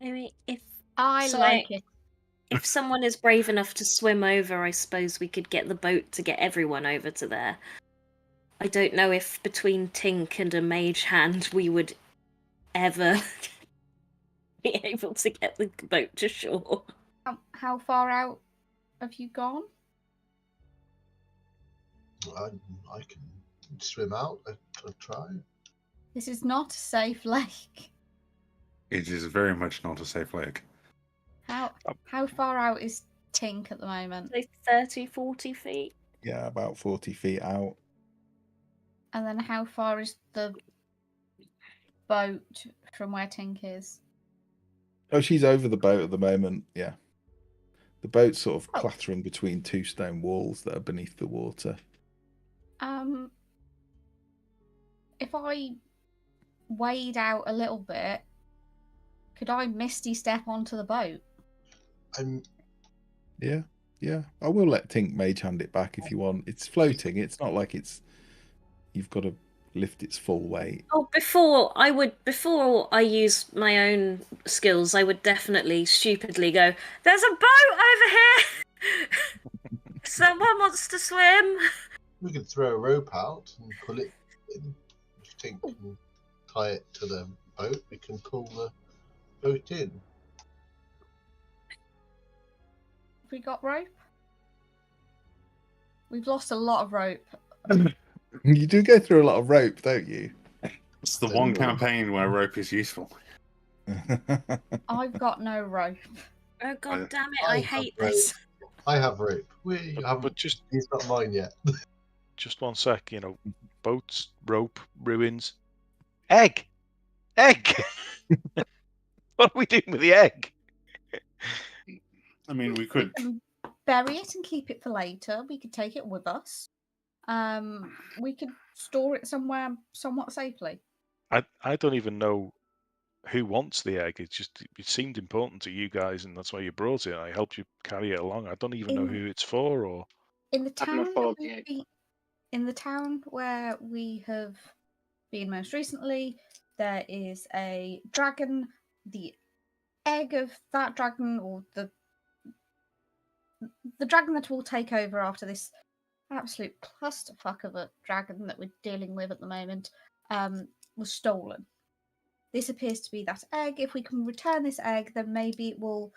I mean, if I So- like it. if someone is brave enough to swim over, I suppose we could get the boat to get everyone over to there. I don't know if between Tink and a mage hand we would ever be able to get the boat to shore. How far out have you gone? I can swim out. I'll try. This is not a safe lake. It is very much not a safe lake. How far out is Tink at the moment? Say 30, 40 feet. Yeah, about 40 feet out. And then how far is the boat from where Tink is? Oh, she's over the boat at the moment. Yeah. The boat's sort of Oh. clattering between two stone walls that are beneath the water. If I wade out a little bit, Could I misty step onto the boat? I'm Yeah. I will let Tink mage hand it back if you want. It's floating. It's not like you've got to lift its full weight. Oh, before I use my own skills, I would definitely stupidly go, "There's a boat over here! Someone wants to swim!" We could throw a rope out and pull it in. If Tink can tie it to the boat, we can pull the boat in. Have we got rope? We've lost a lot of rope. You do go through a lot of rope, don't you? It's the one campaign where rope is useful. I've got no rope. Oh god I- damn it, I hate have this. rope. I have rope. We haven't. But just He's not mine yet. just one sec, you know, boats, rope, ruins, egg. What are we doing with the egg? I mean, we could. Bury it and keep it for later. We could take it with us. We could store it somewhere somewhat safely. I don't even know who wants the egg. It seemed important to you guys, and that's why you brought it. I helped you carry it along. I don't even know who it's for, or In the I've town not that followed the we've egg. been, in the town where we have been most recently, there is a dragon. The egg of that dragon, or the dragon that will take over after this absolute clusterfuck of a dragon that we're dealing with at the moment, was stolen. This appears to be that egg. If we can return this egg, then maybe it will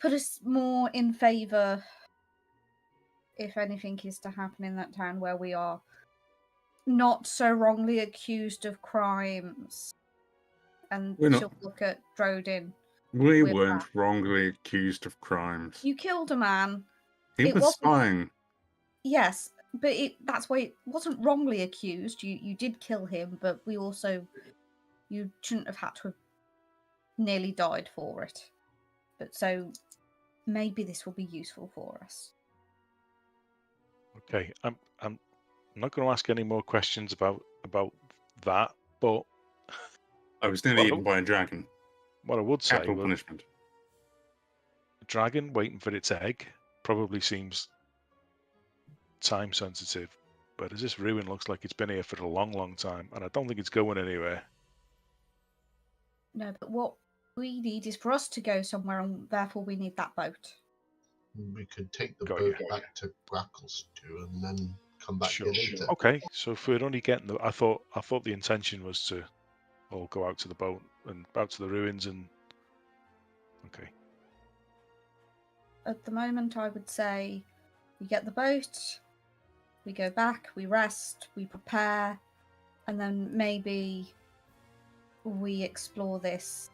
put us more in favour if anything is to happen in that town where we are not so wrongly accused of crimes. And We're not- she'll look at Drodin. We We're weren't back. wrongly accused of crimes. You killed a man. He it was wasn't- spying. Yes, but that's why it wasn't wrongly accused. You did kill him, but you shouldn't have had to have nearly died for it. But so maybe this will be useful for us. okay. I'm not going to ask any more questions about that. But I was nearly Well, eaten by a dragon. what I would say, Capital was, punishment. a dragon waiting for its egg probably seems time sensitive. But as this ruin looks like it's been here for a long, long time, and I don't think it's going anywhere. No, but what we need is for us to go somewhere, and therefore we need that boat. We could take the Got boat you. back to Gracklstugh and then come back Sure. here later. Okay, so if we're only getting I thought the intention was to all go out to the boat and out to the ruins and. Okay. At the moment, I would say we get the boat, we go back, we rest, we prepare, and then maybe we explore this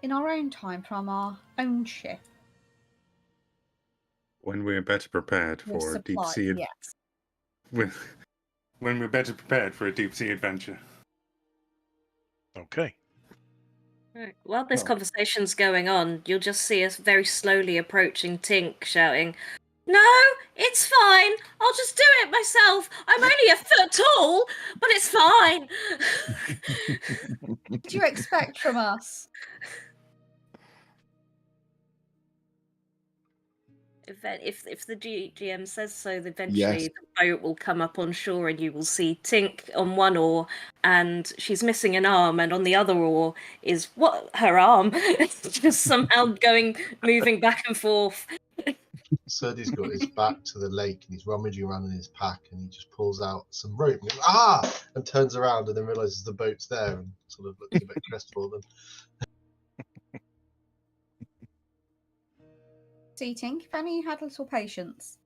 in our own time from our own ship. When we're better prepared with for a deep supply, sea yes. when we're better prepared for a deep sea adventure. Okay. Right. While this Oh. conversation's going on, you'll just see us very slowly approaching Tink, shouting, "No, it's fine. I'll just do it myself. I'm only a foot tall, but it's fine." What do you expect from us? If the GM says so, then eventually Yes. the boat will come up on shore and you will see Tink on one oar and she's missing an arm, and on the other oar is her arm. It's just somehow moving back and forth. Serdy's got his back to the lake and he's rummaging around in his pack and he just pulls out some rope and goes, and turns around and then realizes the boat's there and sort of looks a bit crestfallen. Tink, if only you had a little patience.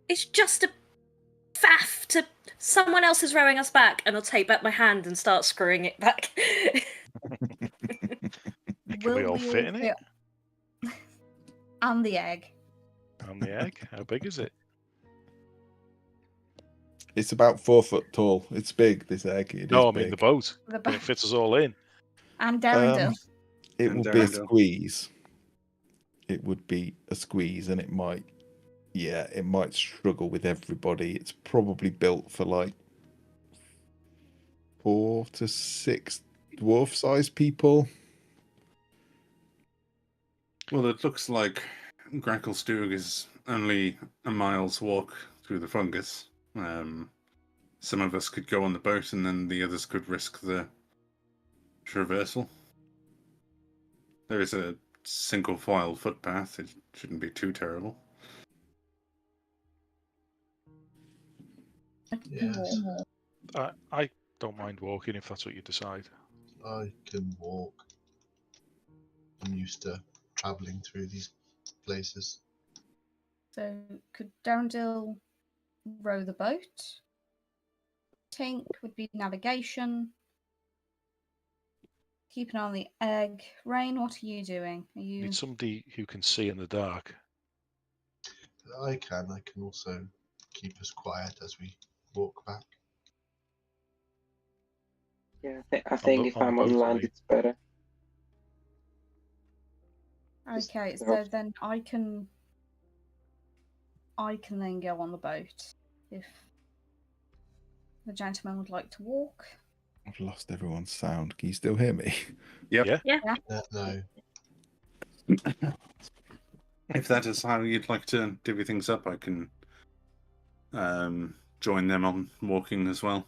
It's just a faff to someone else is rowing us back, and I'll take back my hand and start screwing it back. Can we all fit in it? And the egg. And the egg? How big is it? It's about 4 foot tall. It's big, this egg. It No, I is mean big. the boat. The Can it fit us all in? And Darindel. It And will be a Darindel. squeeze. It would be a squeeze, and it might struggle with everybody. It's probably built for like 4 to 6 dwarf-sized people? Well, it looks like Gracklstugh is only a mile's walk through the fungus. Some of us could go on the boat, and then the others could risk the traversal. There is a single file footpath. It shouldn't be too terrible. Yes, I don't mind walking if that's what you decide. I can walk. I'm used to travelling through these places. So could Darendil row the boat? Tink would be navigation. Keep an eye on the egg. Rain, what are you doing? Are you Need somebody who can see in the dark. I can also keep us quiet as we walk back. Yeah, I think if on the I'm on boat, I land, mean. it's better. okay? Just- So then I can then go on the boat if the gentleman would like to walk. I've lost everyone's sound. Can you still hear me? Yep. Yeah. No. If that is how you'd like to divvy things up, I can join them on walking as well.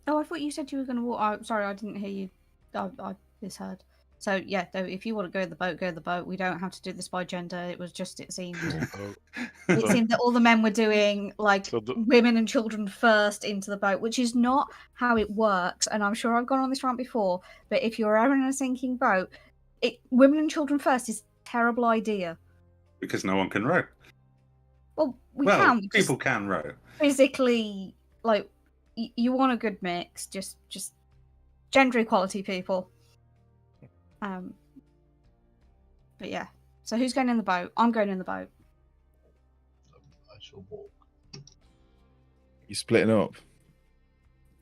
Oh, I thought you said you were going to walk. Oh, sorry, I didn't hear you. I misheard. So yeah, though, if you want to go the boat, go the boat. We don't have to do this by gender. It was just it seemed it seemed that all the men were doing like So the- women and children first into the boat, which is not how it works. And I'm sure I've gone on this rant before, but if you're ever in a sinking boat, women and children first is a terrible idea. Because no one can row. Well, we well, can. people can row. Physically, like you want a good mix. Just gender equality, people. But yeah. So who's going in the boat? I'm going in the boat. I shall walk. You splitting up?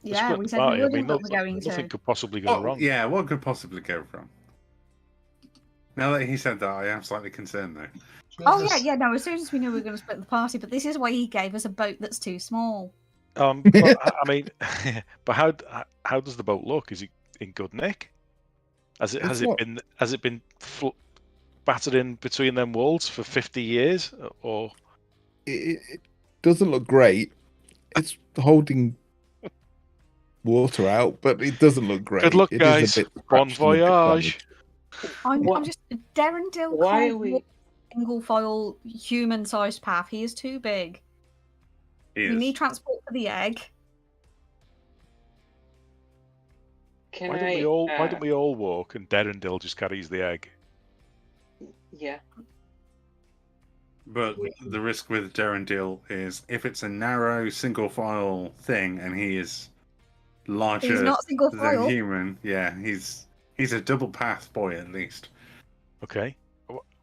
Yeah, split we the said we party. I wouldn't, mean, but we're going nothing to. could possibly go wrong. Yeah, what could possibly go wrong? Now that he said that, I am slightly concerned though. Oh yeah. No, as soon as we knew we were going to split the party, but this is why he gave us a boat that's too small. But, I mean, but how does the boat look? Is it in good nick? Has it been battered in between them walls for 50 years, or It doesn't look great. It's holding water out, but it doesn't look great. Good luck, It guys. is a bit Bon scratched and a bit voyage. damaged. I'm just Darendil Why can't are we- walk single file human-sized path. He is too big. He We is. need transport for the egg. Can Why I? don't we all walk and Darendil just carries the egg? Yeah. But the risk with Darendil is if it's a narrow single file thing and he is larger He's not single than file. human, yeah, he's a double path boy at least. Okay.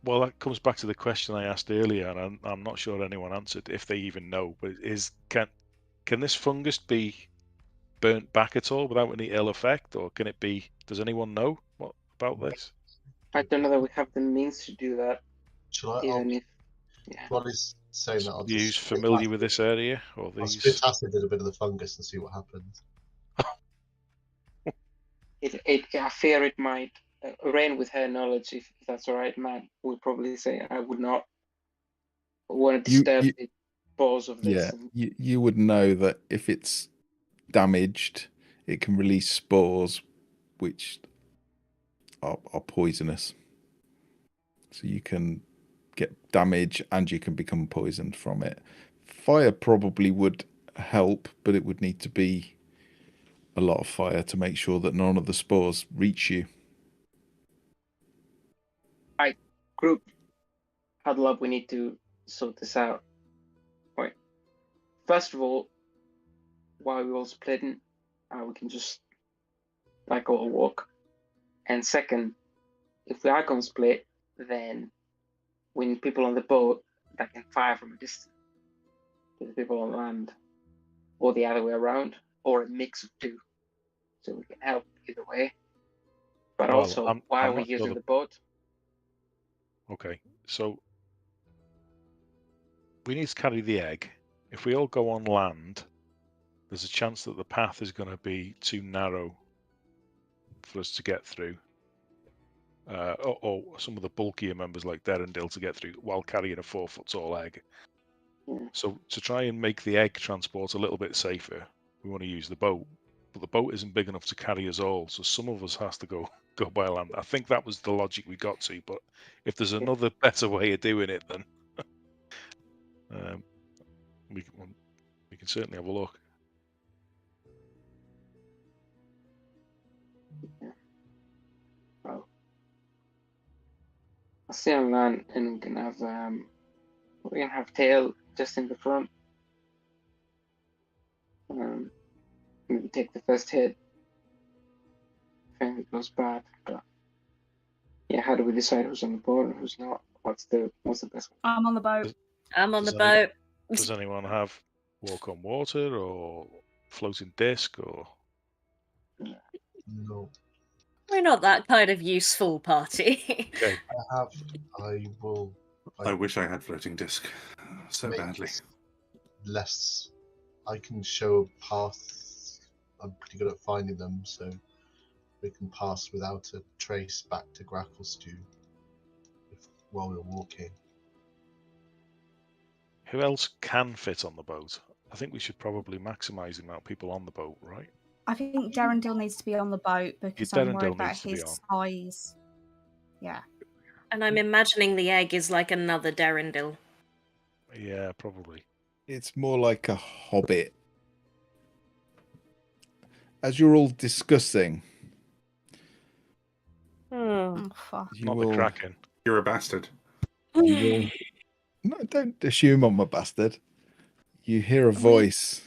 Well, that comes back to the question I asked earlier, and I'm not sure anyone answered, if they even know. But can this fungus be burnt back at all without any ill effect, or can it be? Does anyone know about this? I don't know that we have the means to do that. Shall I? Even if, yeah. Ronnie's saying that. I'll Are you just spit familiar with acid- this area, or I'll spit these? acid in a bit of the fungus and see what happens. I fear it might. Rain, with her knowledge, if that's all right, Matt, would probably say I would not want to disturb the pause of this. Yeah, you would know that if it's damaged, it can release spores, which are poisonous. So you can get damage and you can become poisoned from it. Fire probably would help, but it would need to be a lot of fire to make sure that none of the spores reach you. Group, huddle up. We need to sort this out. Right. First of all, while we're all splitting, we can just go a walk. And second, if we are going to split, then we need people on the boat that can fire from a distance to the people on land, or the other way around, or a mix of two, so we can help either way. But Well, also, why I'm are we not sure using the boat? Okay, so we need to carry the egg. If we all go on land, there's a chance that the path is going to be too narrow for us to get through. Or some of the bulkier members like Derendil to get through while carrying a 4-foot-tall egg. Yeah. So to try and make the egg transport a little bit safer, we want to use the boat. But the boat isn't big enough to carry us all, so some of us has to go by land. I think that was the logic we got to, but if there's another better way of doing it, then we can certainly have a look. Well, I'll stay on land, and we can have tail just in the front. Maybe take the first hit if anything goes bad. But yeah, how do we decide who's on the boat and who's not? What's the best one? I'm on the boat. I'm on the Does any- boat. Does anyone have walk on water or floating disc or? No, We're not that kind of useful party. Okay. I will. I wish I had floating disc so make badly. this less. I can show a path. I'm pretty good at finding them, so we can pass without a trace back to Gracklstugh while we're walking. Who else can fit on the boat? I think we should probably maximise the amount of people on the boat, right? I think Darendil needs to be on the boat because I'm worried Darendil about needs to be his on. size. Yeah. And I'm imagining the egg is like another Darendil. Yeah, probably. It's more like a hobbit. As you're all discussing, Oh, fuck. you Not will. the Kraken. You're a bastard. You will no, don't assume I'm a bastard. You hear a voice,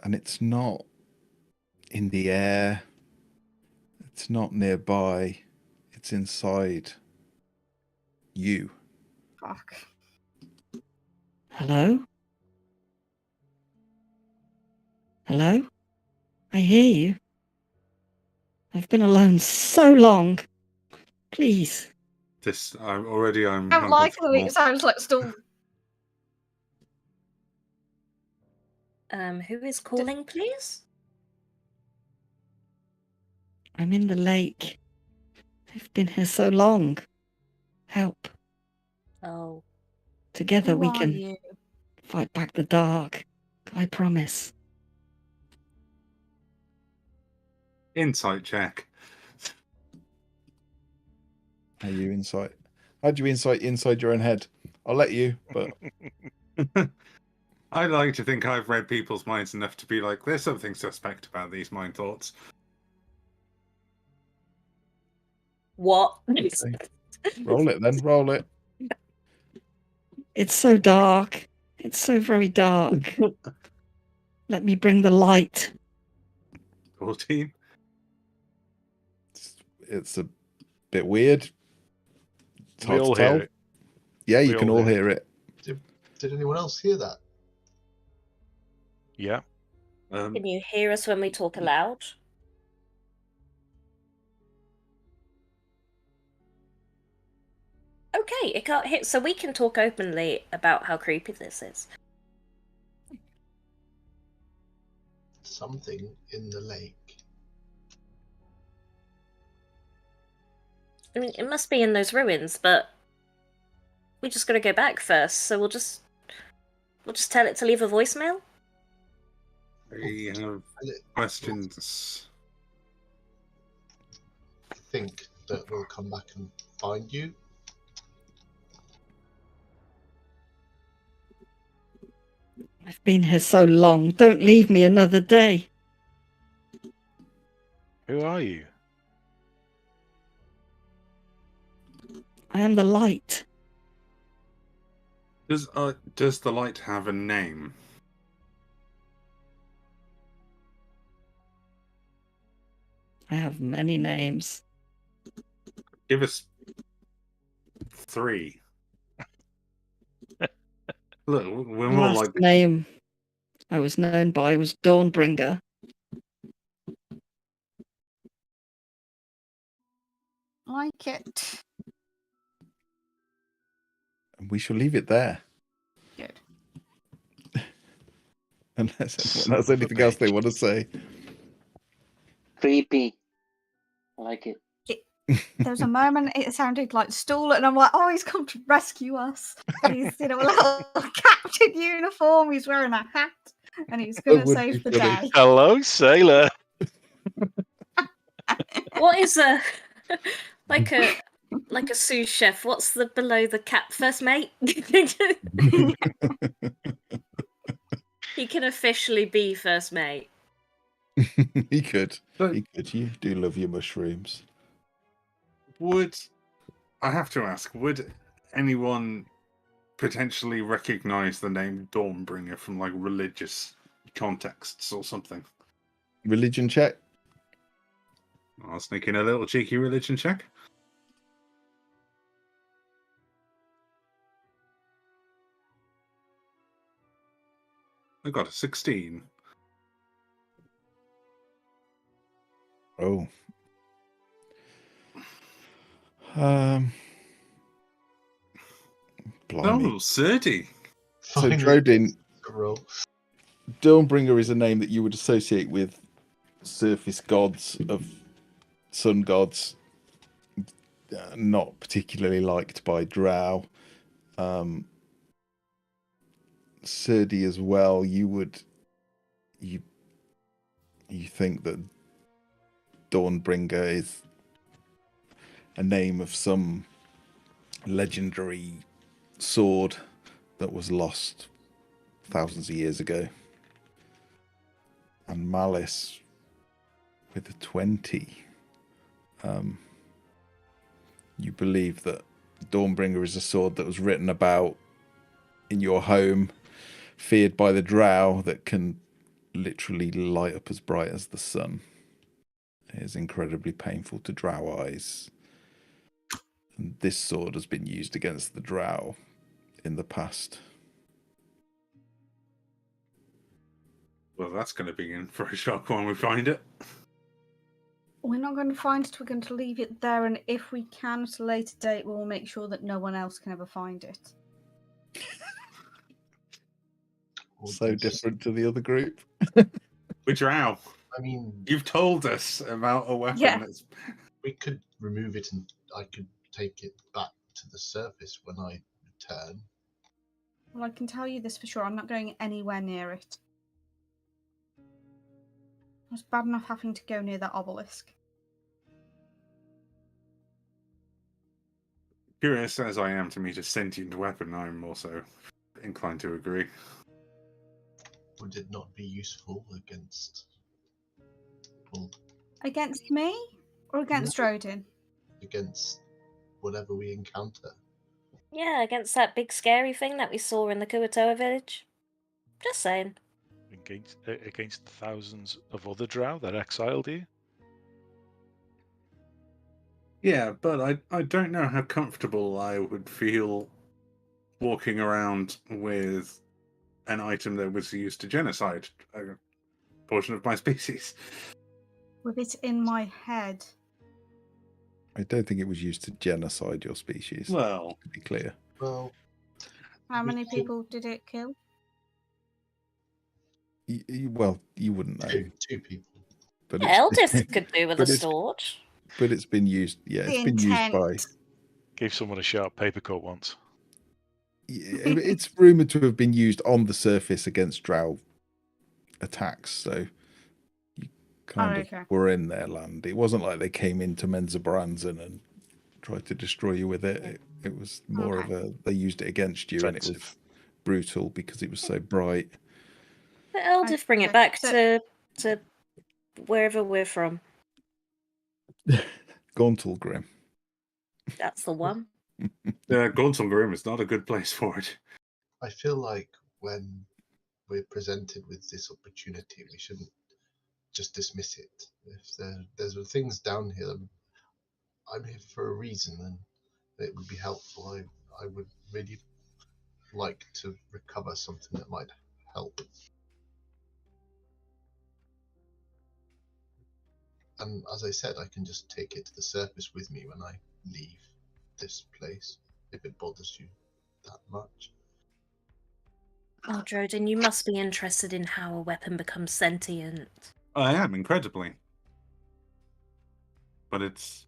and it's not in the air. It's not nearby. It's inside you. Fuck. Hello? Hello? I hear you. I've been alone so long. Please. I'm I don't like the way uncomfortable. it sounds like still. Who is calling, please? I'm in the lake. I've been here so long. Help. Oh. Together Who we are can you? fight back the dark. I promise. Insight check. Are you inside? How do you insight inside your own head? I'll let you, but I like to think I've read people's minds enough to be like, there's something suspect about these mind thoughts. What? roll it then. Roll it. It's so dark. It's so very dark. Let me bring the light. 14. It's a bit weird. It's We hard all to tell. hear it. Yeah, you We can all all hear hear it. Did anyone else hear that? Yeah. Can you hear us when we talk aloud? Okay, it can't hit, so we can talk openly about how creepy this is. Something in the lake. I mean, it must be in those ruins, but we just gotta go back first, so we'll just tell it to leave a voicemail? We have questions. I think that we'll come back and find you. I've been here so long. Don't leave me another day. Who are you? I am the light. Does the light have a name? I have many names. Give us 3. Look, we're The more last like name I was known by was Dawnbringer. Like it. And we shall leave it there. Good. Unless anyone has anything else they want to say. Creepy. I like it. There was a moment it sounded like Stool, and I'm like, oh, he's come to rescue us. And he's a little captain uniform. He's wearing a hat, and he's going to would save be the funny. day. Hello, sailor. What is a like a sous chef? What's the below the cap? First mate. He can officially be first mate. He could. But He could. You do love your mushrooms. would I have to ask? Would anyone potentially recognize the name Dawnbringer from like religious contexts or something? Religion check. I'll sneak in a little cheeky religion check. I got a 16. Oh. Blimey. Oh, Serdi. So Finally, Drodin, roll. Dawnbringer is a name that you would associate with surface gods of sun gods, not particularly liked by Drow. Serdi as well. You think that Dawnbringer is a name of some legendary sword that was lost thousands of years ago. And Malice with a 20. You believe that Dawnbringer is a sword that was written about in your home, feared by the Drow, that can literally light up as bright as the sun. It is incredibly painful to Drow eyes. And this sword has been used against the Drow in the past. Well, that's going to be in for a shock when we find it. We're not going to find it. We're going to leave it there, and if we can at a later date, we'll make sure that no one else can ever find it. So different to the other group. With Drow. I mean, You've told us about a weapon Yeah. that's... we could remove it and I could take it back to the surface when I return. Well, I can tell you this for sure. I'm not going anywhere near it. It was bad enough having to go near that obelisk. Curious as I am to meet a sentient weapon, I'm also inclined to agree. Would it not be useful against, well, Against me? Or against Rodin? against whatever we encounter? Yeah, against that big scary thing that we saw in the Kuatoa village. Just saying. Against thousands of other Drow that exiled you. Yeah, but I don't know how comfortable I would feel walking around with an item that was used to genocide a portion of my species. With it in my head. I don't think it was used to genocide your species. Well, to be clear. Well, How many could- people did it kill? Well, you wouldn't know. two people. But Eldith could do with a but it's- sword. But it's been used. Yeah, The it's been used by. intent. Gave someone a sharp paper cut once. Yeah, it's rumored to have been used on the surface against Drow attacks. So you kind of okay. were in their land. It wasn't like they came into Menzoberranzan and tried to destroy you with it. It was more of a they used it against you, and it was Offensive. brutal because it was so bright. But Eldith bring it Okay, back so- to wherever we're from. Gauntlgrim. That's the one. Gauntlgrim is not a good place for it. I feel like when we're presented with this opportunity, we shouldn't just dismiss it. If there's things down here, I'm here for a reason, and it would be helpful. I would really like to recover something that might help. And as I said, I can just take it to the surface with me when I leave this place, if it bothers you that much. Oh, Drodin, you must be interested in how a weapon becomes sentient. I am, incredibly. But it's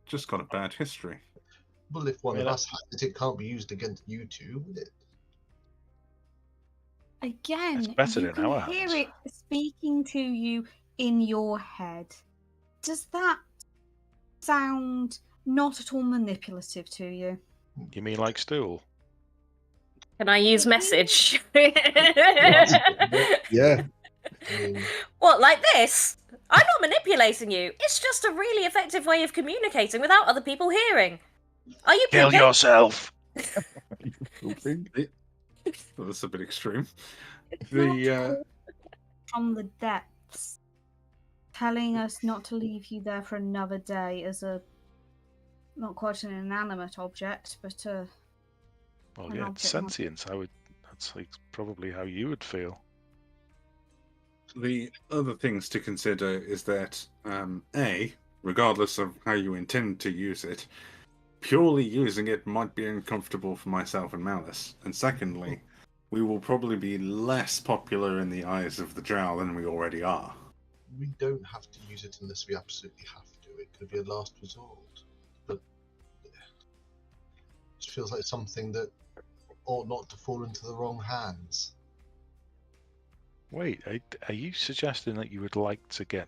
just got a bad history. Well, if one Yeah, of us has it, it can't be used against you two, will it? Again, better you in can our hear hands. it speaking to you in your head. Does that sound not at all manipulative to you? You mean like stool? Can I use message? Yeah. I mean, What, like this? I'm not manipulating you. It's just a really effective way of communicating without other people hearing. Are you Kill pooping? yourself. Pooping? Well, that's a bit extreme. It's The not from the depths, telling us not to leave you there for another day as a not quite an inanimate object, but a Well, an yeah, it's object. sentience. That's like probably how you would feel. The other things to consider is that, A, regardless of how you intend to use it, purely using it might be uncomfortable for myself and Malice. And secondly, we will probably be less popular in the eyes of the Drow than we already are. we don't have to use it unless we absolutely have to. It could be a last resort. But it just feels like something that ought not to fall into the wrong hands. Wait, are you suggesting that you would like to get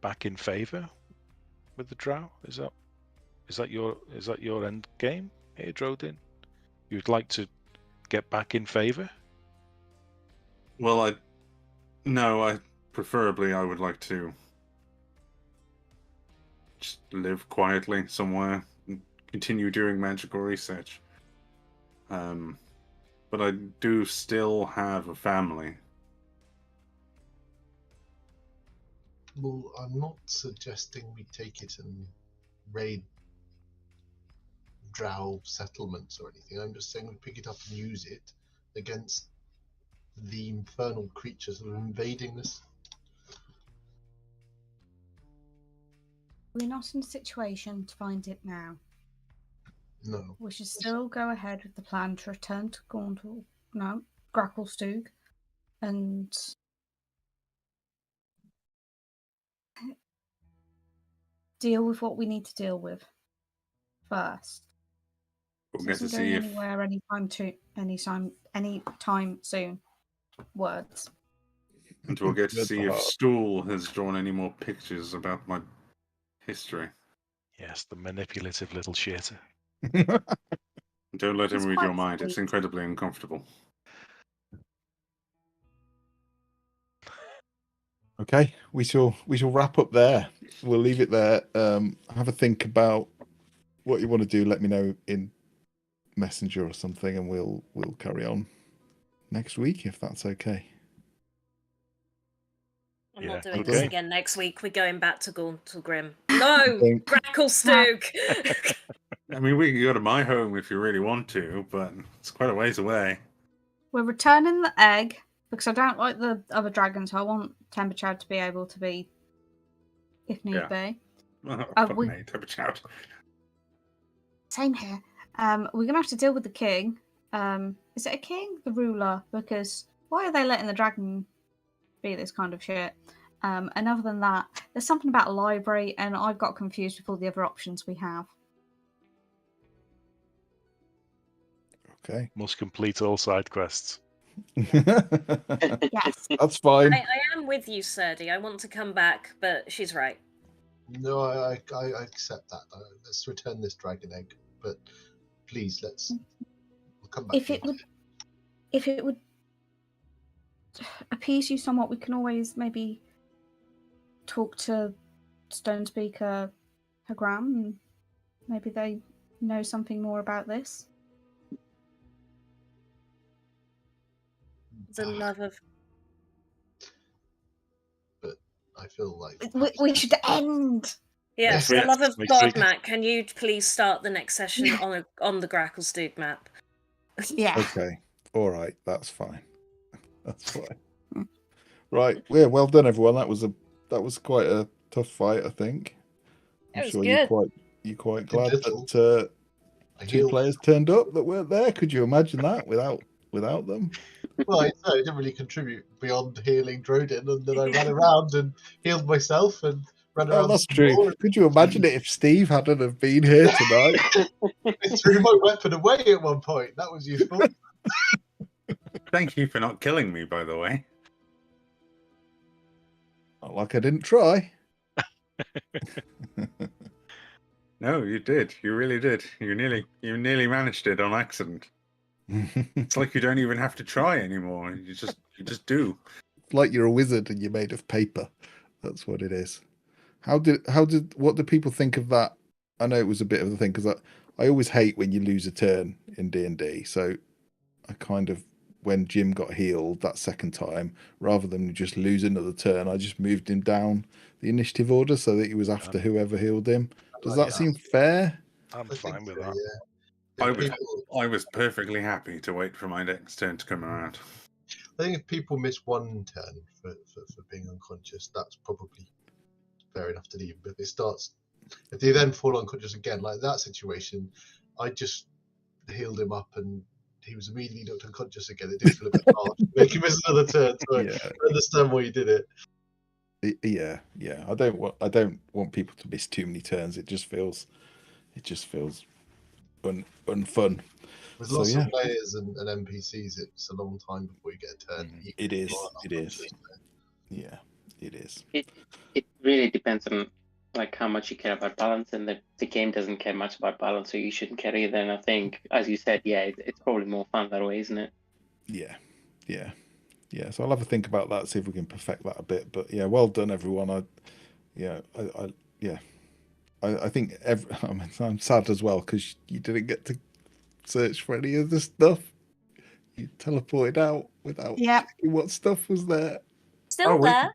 back in favour with the Drow? Is that your end game here, Drodin? You'd like to get back in favour? Well, I preferably I would like to just live quietly somewhere and continue doing magical research. But I do still have a family. Well, I'm not suggesting we take it and raid Drow settlements or anything. I'm just saying we pick it up and use it against the infernal creatures that are invading us. We're not in a situation to find it now. No. We should still go ahead with the plan to return to Gracklstugh, and deal with what we need to deal with first. We'll This get to isn't see going if anywhere anytime soon. Words. and we'll get to Good see if heart. Stool has drawn any more pictures about my history. Yes, the manipulative little shitter. Don't let him He's read quite your mind. It's sweet. incredibly uncomfortable. Okay, we shall wrap up there. We'll leave it there. Have a think about what you want to do. Let me know in Messenger or something, and we'll carry on next week if that's okay. I'm Yeah, not doing okay. this again next week. We're going back to Grim. No! Think- Gracklstugh! I mean, we can go to my home if you really want to, but it's quite a ways away. We're returning the egg because I don't like the other dragon, so I want Temperature to be able to be, if need Yeah. be. Fuck we- me, have a shout. Same here. We're gonna have to deal with the king. Is it a king? The ruler? Because why are they letting the dragon be this kind of shit? And other than that, there's something about a library, and I've got confused with all the other options we have. Okay. Must complete all side quests. Yes. That's fine. I am with you, Serdi. I want to come back, but she's right. No, I accept that. Let's return this dragon egg, but please we'll come back. If it would appease you somewhat, we can always maybe talk to Stone Speaker Hagram, and maybe they know something more about this. The love of. But I feel like We should end. Yes, Yes. the love of Next God, week. Matt. Can you please start the next session on the Gracklstugh map? Yeah. Okay. All right. That's fine. That's fine. Right. Yeah. Well done, everyone. That was quite a tough fight, I think. I'm It was sure good. you're quite Did glad little. that I two healed. players turned up that weren't there. Could you imagine that without without them. Well, no, it didn't really contribute beyond healing Drodin, and then I ran around and healed myself and ran Oh, around. that's the true. floor Could you imagine it if Steve hadn't have been here tonight? and I threw my weapon away at one point. That was useful. Thank you for not killing me, by the way. Not like I didn't try. No, you did. You really did. You nearly managed it on accident. It's like you don't even have to try anymore. You just do. It's like you're a wizard and you're made of paper. That's what it is. What do people think of that? I know it was a bit of a thing because I always hate when you lose a turn in D&D. So I kind of, when Jim got healed that second time, rather than just lose another turn, I just moved him down the initiative order so that he was after whoever healed him. Does that seem fair? I'm I fine think with so, that. yeah. I If was people- I was perfectly happy to wait for my next turn to come around. I think if people miss one turn for being unconscious, that's probably fair enough to leave. But if they then fall unconscious again, like that situation, I just healed him up and he was immediately knocked unconscious again. It did feel a bit harsh to make him miss another turn. So Yeah. I understand why you did it. Yeah. I don't want people to miss too many turns. It just feels unfun. With So, lots yeah. of players and NPCs, it's a long time before you get a turn. even It if is. you are It is. unconscious. Yeah, it is. It really depends on like how much you care about balance, and the game doesn't care much about balance, so you shouldn't care either. And I think, as you said, yeah, it's probably more fun that way, isn't it? Yeah. So I'll have a think about that, see if we can perfect that a bit. But yeah, well done, everyone. I think I'm sad as well because you didn't get to search for any of the stuff. You teleported out without Yep. checking what stuff was there. Still there.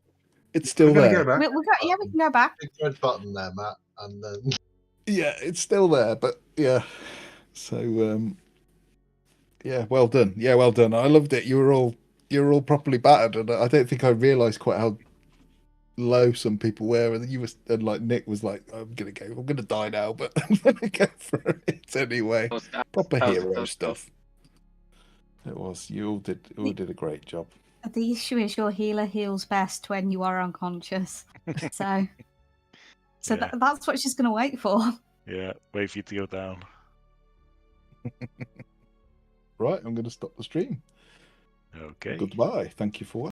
It's still We're gonna there. go back. We can go back. Big red button there, Matt, and then Yeah, it's still there. But yeah, so yeah, well done. Yeah, well done. I loved it. You were all properly battered, and I don't think I realised quite how low some people were, and you were, and like Nick was like, I'm gonna die now, but I'm gonna go for it anyway. Proper hero stuff. It was. You all did a great job. The issue is your healer heals best when you are unconscious. So Yeah. that's what she's going to wait for. Yeah, wait for you to go down. Right, I'm gonna stop the stream. Okay. Goodbye. Thank you for watching.